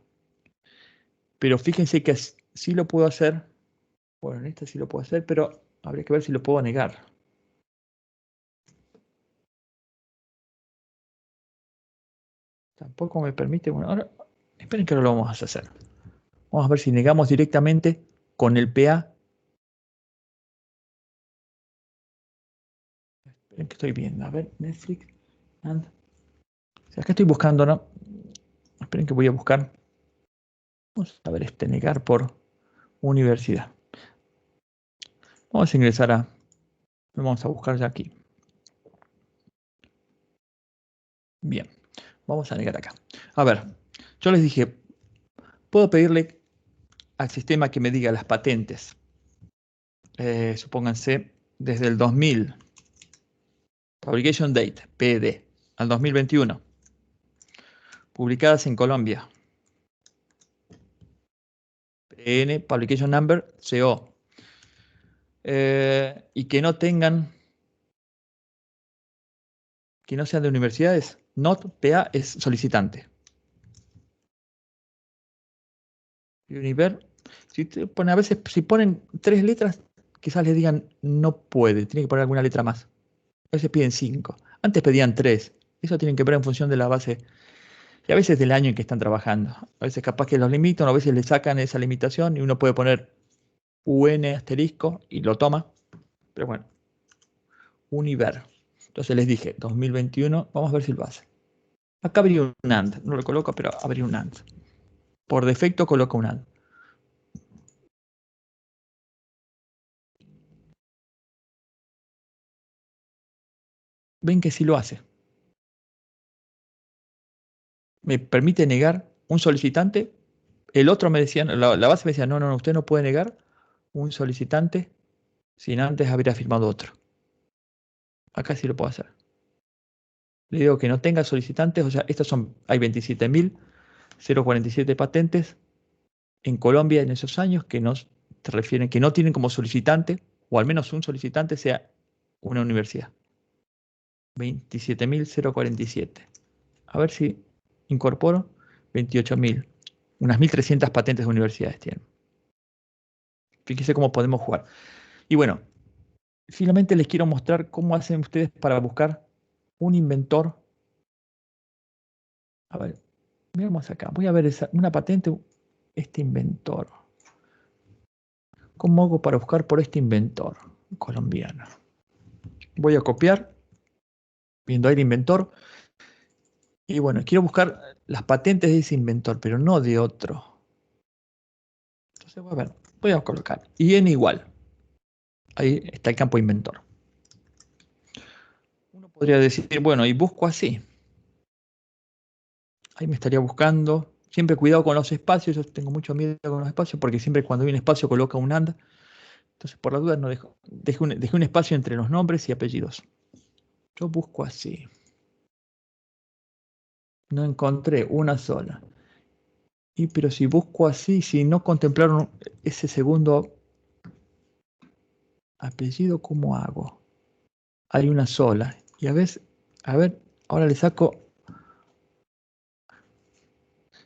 Pero fíjense que sí lo puedo hacer, bueno, en esta sí lo puedo hacer, pero habría que ver si lo puedo negar. Tampoco me permite, bueno, ahora, esperen que ahora lo vamos a hacer. Vamos a ver si negamos directamente con el PA. Esperen que estoy viendo, a ver, Netflix. O sea, acá estoy buscando, ¿no? Esperen que voy a buscar. Vamos a ver negar por universidad. Vamos a ingresar vamos a buscar ya aquí. Bien, vamos a negar acá. A ver, yo les dije, puedo pedirle al sistema que me diga las patentes. Supónganse, desde el 2000, Publication Date, PD, al 2021, publicadas en Colombia. PN, Publication Number, CO. Y que no tengan, que no sean de universidades. Not PA es solicitante. Univer, a veces si ponen 3 letras, quizás les digan no puede, tiene que poner alguna letra más. A veces piden 5. Antes pedían 3. Eso tienen que ver en función de la base y a veces del año en que están trabajando. A veces capaz que los limitan, a veces le sacan esa limitación y uno puede poner UN asterisco y lo toma. Pero bueno, Univer. Entonces les dije, 2021, vamos a ver si lo hace. Acá habría un AND, no lo coloco, pero habría un AND. Por defecto coloco un AND. Ven que sí lo hace. Me permite negar un solicitante. El otro me decía, la base me decía, no, usted no puede negar un solicitante sin antes haber afirmado otro. Acá sí lo puedo hacer. Le digo que no tenga solicitantes, o sea, hay 27.047 patentes en Colombia en esos años que que no tienen como solicitante, o al menos un solicitante sea una universidad. 27.047. A ver si incorporo 28.000. Unas 1.300 patentes de universidades tienen. Fíjense cómo podemos jugar. Y bueno, finalmente les quiero mostrar cómo hacen ustedes para buscar un inventor. A ver, veamos acá. Voy a ver una patente, este inventor. ¿Cómo hago para buscar por este inventor colombiano? Voy a copiar, viendo ahí el inventor. Y bueno, quiero buscar las patentes de ese inventor, pero no de otro. Entonces voy a colocar IN igual. Ahí está el campo inventor. Uno podría decir, bueno, y busco así. Ahí me estaría buscando. Siempre cuidado con los espacios. Yo tengo mucho miedo con los espacios porque siempre cuando hay un espacio coloca un AND. Entonces, por la duda, no dejé un espacio entre los nombres y apellidos. Yo busco así. No encontré una sola. Pero si busco así, si no contemplaron ese segundo apellido, ¿cómo hago? Hay una sola. Y a ver, ahora le saco.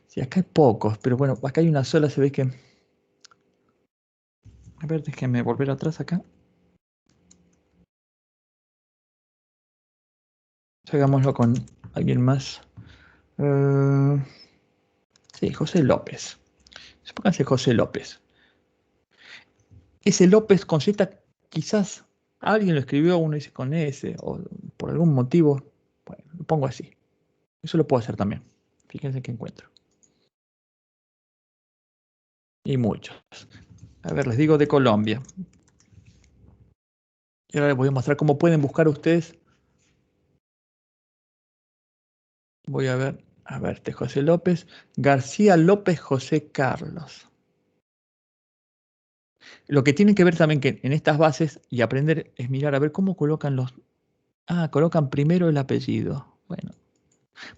Sí, acá hay pocos, pero bueno, acá hay una sola, se ve que. A ver, déjenme volver atrás acá. Hagámoslo con alguien más. Sí, José López. Pónganse José López. Ese López con Z, quizás alguien lo escribió, uno dice con S, o por algún motivo. Bueno, lo pongo así. Eso lo puedo hacer también. Fíjense que encuentro. Y muchos. A ver, les digo de Colombia. Y ahora les voy a mostrar cómo pueden buscar ustedes. Voy a ver, de José López. García López José Carlos. Lo que tienen que ver también que en estas bases y aprender es mirar a ver cómo colocan los... Ah, colocan primero el apellido. Bueno,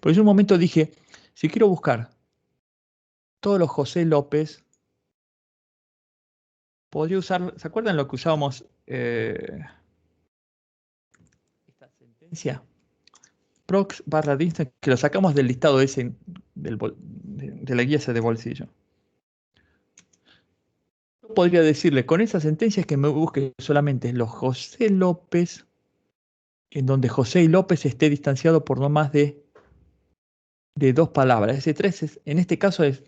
por eso en un momento dije, si quiero buscar todos los José López, podría usar, ¿se acuerdan lo que usábamos? Esta sentencia. Prox / distance, que lo sacamos del listado ese de la guía esa de bolsillo. Yo podría decirle con esa sentencia que me busque solamente los José López, en donde José y López esté distanciado por no más de 2 palabras. Ese 3 en este caso es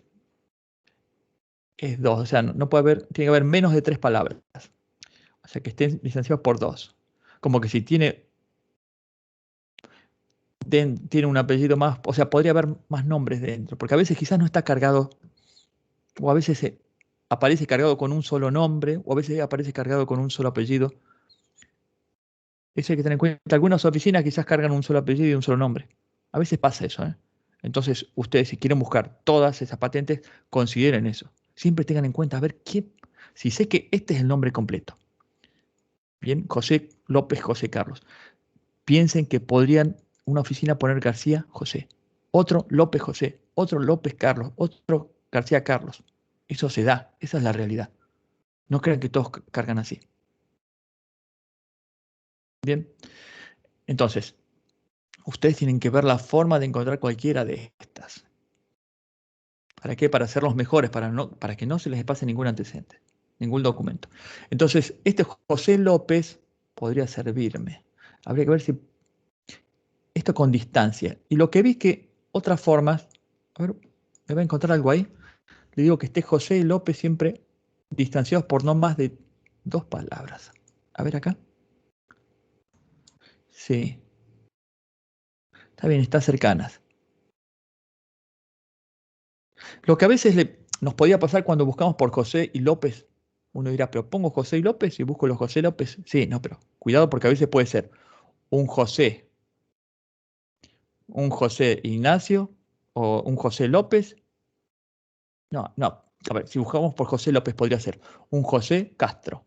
2, o sea, no puede haber, tiene que haber menos de 3 palabras. O sea, que estén distanciados por 2. Como que si tiene un apellido más, o sea, podría haber más nombres dentro, porque a veces quizás no está cargado, o a veces aparece cargado con un solo nombre, o a veces aparece cargado con un solo apellido. Eso hay que tener en cuenta. Algunas oficinas quizás cargan un solo apellido y un solo nombre. A veces pasa eso, ¿eh? Entonces, ustedes si quieren buscar todas esas patentes, consideren eso. Siempre tengan en cuenta, a ver, si sé que este es el nombre completo. Bien, José López José Carlos. Piensen que podrían una oficina poner García José, otro López José, otro López Carlos, otro García Carlos. Eso se da, esa es la realidad. No crean que todos cargan así. Bien, entonces, ustedes tienen que ver la forma de encontrar cualquiera de estas. ¿Para qué? Para ser los mejores, para que no se les pase ningún antecedente, ningún documento. Entonces, este José López podría servirme. Habría que ver si esto con distancia. Y lo que vi que otras formas, a ver, me va a encontrar algo ahí. Le digo que esté José y López siempre distanciados por no más de 2 palabras. A ver acá. Sí. Está bien, está cercanas. Lo que a veces nos podía pasar cuando buscamos por José y López. Uno dirá, pero pongo José y López y busco los José López. Sí, no, pero cuidado porque a veces puede ser un José Ignacio o un José López. No. A ver, si buscamos por José López podría ser un José Castro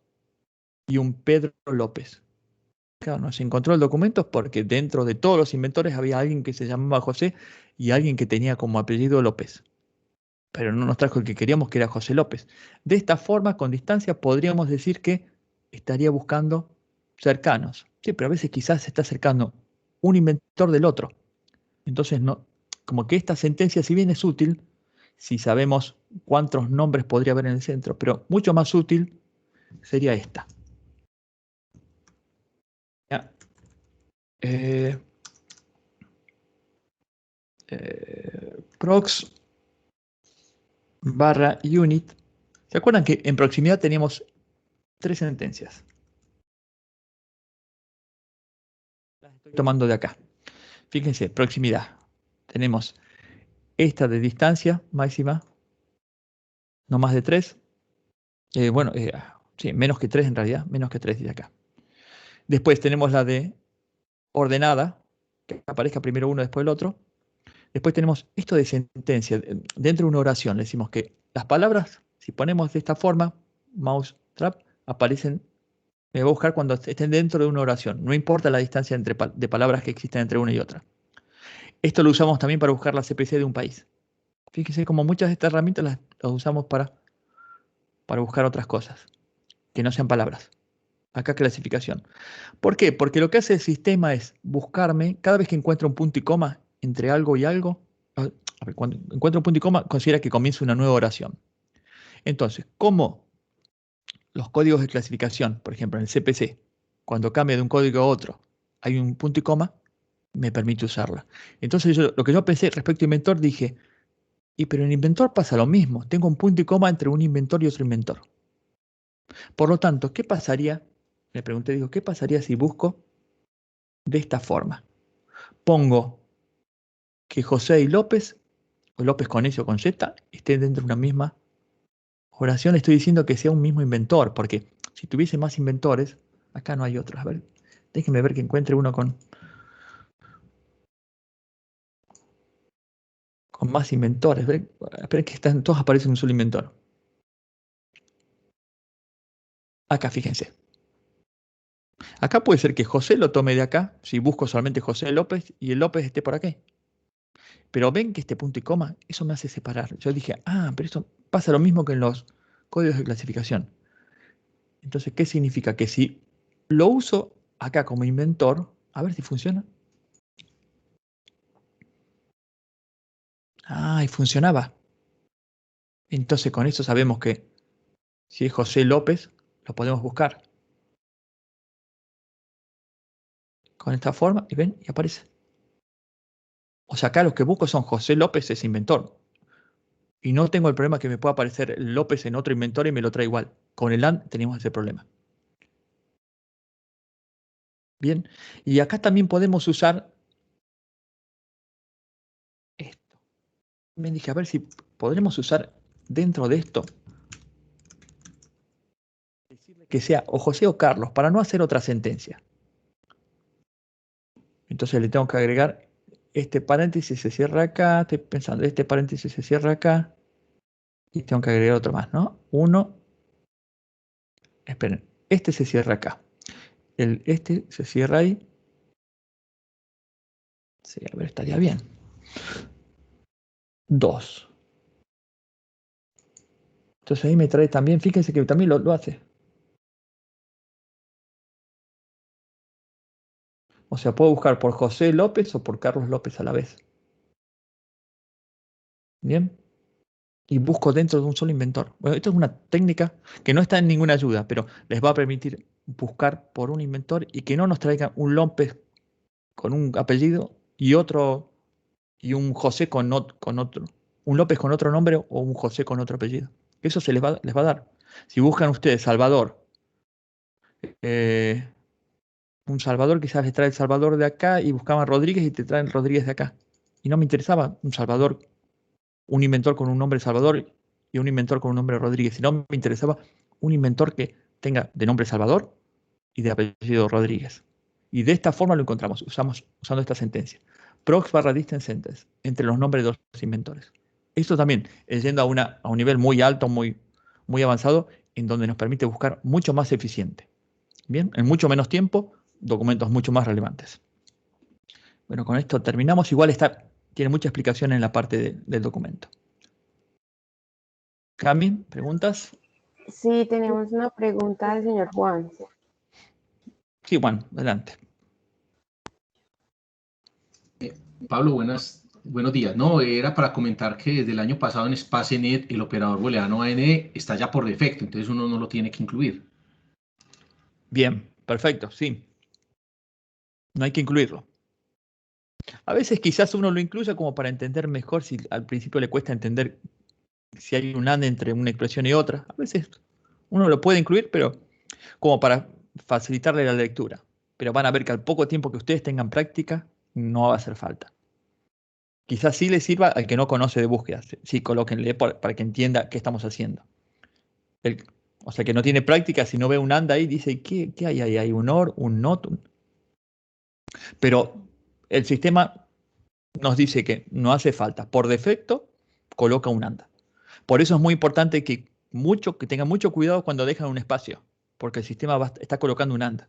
y un Pedro López. Claro, no se encontró el documento porque dentro de todos los inventores había alguien que se llamaba José y alguien que tenía como apellido López. Pero no nos trajo el que queríamos, que era José López. De esta forma, con distancia, podríamos decir que estaría buscando cercanos. Sí, pero a veces quizás se está acercando un inventor del otro. Entonces, no, como que esta sentencia, si bien es útil, si sabemos cuántos nombres podría haber en el centro, pero mucho más útil sería esta. ¿Ya? Prox barra unit. ¿Se acuerdan que en proximidad teníamos 3 sentencias? Las estoy tomando de acá. Fíjense, proximidad. Tenemos esta de distancia máxima, no más de 3. Bueno, sí, menos que 3 en realidad, menos que 3 de acá. Después tenemos la de ordenada, que aparezca primero uno, después el otro. Después tenemos esto de sentencia. Dentro de una oración le decimos que las palabras, si ponemos de esta forma, mouse trap, aparecen, me va a buscar cuando estén dentro de una oración. No importa la distancia de palabras que existen entre una y otra. Esto lo usamos también para buscar la CPC de un país. Fíjense como muchas de estas herramientas las usamos para buscar otras cosas, que no sean palabras. Acá clasificación. ¿Por qué? Porque lo que hace el sistema es buscarme, cada vez que encuentra un punto y coma entre algo y algo, a ver, cuando encuentra un punto y coma, considera que comienza una nueva oración. Entonces, como los códigos de clasificación, por ejemplo, en el CPC, cuando cambia de un código a otro, hay un punto y coma, me permite usarla. Entonces, lo que yo pensé respecto a inventor, dije, pero en inventor pasa lo mismo. Tengo un punto y coma entre un inventor y otro inventor. Por lo tanto, ¿qué pasaría? Me pregunté, digo, ¿qué pasaría si busco de esta forma? Pongo que José y López, o López con S o con Z, estén dentro de una misma oración. Estoy diciendo que sea un mismo inventor, porque si tuviese más inventores, acá no hay otros. A ver, déjenme ver que encuentre uno con más inventores. Esperen que todos aparecen un solo inventor. Acá, fíjense. Acá puede ser que José lo tome de acá, si busco solamente José López, y el López esté por aquí. Pero ven que este punto y coma, eso me hace separar. Yo dije, pero esto pasa lo mismo que en los códigos de clasificación. Entonces, ¿qué significa? Que si lo uso acá como inventor, a ver si funciona. Y funcionaba. Entonces, con eso sabemos que si es José López, lo podemos buscar. Con esta forma, y ven, y aparece. O sea, acá los que busco son José López, ese inventor. Y no tengo el problema que me pueda aparecer López en otro inventor y me lo trae igual. Con el AND tenemos ese problema. Bien, y acá también podemos usar esto. Me dije, a ver si podremos usar dentro de esto, decirle que sea o José o Carlos, para no hacer otra sentencia. Entonces le tengo que agregar este paréntesis, se cierra acá, estoy pensando, este paréntesis se cierra acá, y tengo que agregar otro más, ¿no? Uno, esperen, este se cierra acá, este se cierra ahí. Sí, a ver, estaría bien. 2. Entonces ahí me trae también, fíjense que también lo hace. O sea, puedo buscar por José López o por Carlos López a la vez. Bien. Y busco dentro de un solo inventor. Bueno, esto es una técnica que no está en ninguna ayuda, pero les va a permitir buscar por un inventor y que no nos traiga un López con un apellido y otro, y un José con otro. Un López con otro nombre o un José con otro apellido. Eso les va a dar. Si buscan ustedes Salvador, un Salvador, quizás les trae el Salvador de acá y buscaban Rodríguez y te traen Rodríguez de acá. Y no me interesaba un Salvador, un inventor con un nombre Salvador y un inventor con un nombre Rodríguez. Sino me interesaba un inventor que tenga de nombre Salvador y de apellido Rodríguez. Y de esta forma lo encontramos, usando esta sentencia. Prox barra distance sentence, entre los nombres de dos inventores. Esto también es yendo a un nivel muy alto, muy avanzado, en donde nos permite buscar mucho más eficiente. Bien, en mucho menos tiempo, documentos mucho más relevantes. Bueno, con esto terminamos. Igual tiene mucha explicación en la parte del documento. Cami, ¿preguntas? Sí, tenemos una pregunta del señor Juan. Sí, Juan, adelante. Pablo, buenos días. No, era para comentar que desde el año pasado en SpaceNet el operador booleano AND está ya por defecto, entonces uno no lo tiene que incluir. Bien, perfecto, sí. No hay que incluirlo. A veces quizás uno lo incluya como para entender mejor si al principio le cuesta entender si hay un AND entre una expresión y otra. A veces uno lo puede incluir, pero como para facilitarle la lectura. Pero van a ver que al poco tiempo que ustedes tengan práctica, no va a hacer falta. Quizás sí le sirva al que no conoce de búsqueda. Sí, colóquenle para que entienda qué estamos haciendo. O sea, que no tiene práctica, si no ve un AND ahí, dice, ¿qué hay ahí? ¿Hay un OR, un NOT? Pero el sistema nos dice que no hace falta. Por defecto, coloca un AND. Por eso es muy importante que tengan mucho cuidado cuando dejan un espacio, porque el sistema está colocando un AND.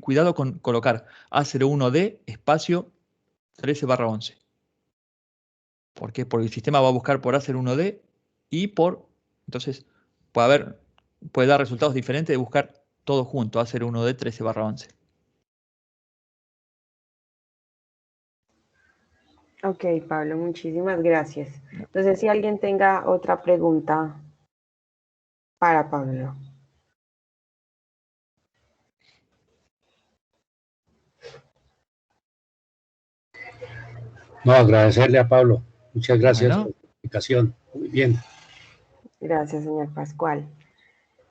Cuidado con colocar A01D espacio 13/11. ¿Por qué? Porque el sistema va a buscar por A01D y entonces puede dar resultados diferentes de buscar todo junto, A01D 13/11. Ok, Pablo, muchísimas gracias. Entonces, si alguien tenga otra pregunta para Pablo. No, agradecerle a Pablo. Muchas gracias Bueno. por la explicación. Muy bien. Gracias, señor Pascual.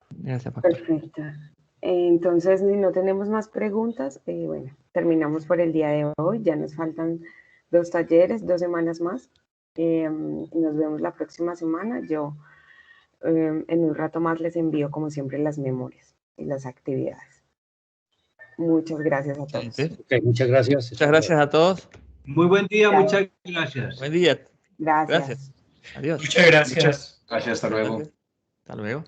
Gracias, Pascual. Perfecto. Entonces, no tenemos más preguntas. Bueno, terminamos por el día de hoy. Ya nos faltan 2 talleres, 2 semanas más. Nos vemos la próxima semana. Yo en un rato más les envío, como siempre, las memorias y las actividades. Muchas gracias a todos. Okay, muchas gracias. Muchas gracias a todos. Muy buen día, muchas gracias. Buen día. Gracias. Adiós. Muchas gracias. Gracias, hasta luego. Hasta luego.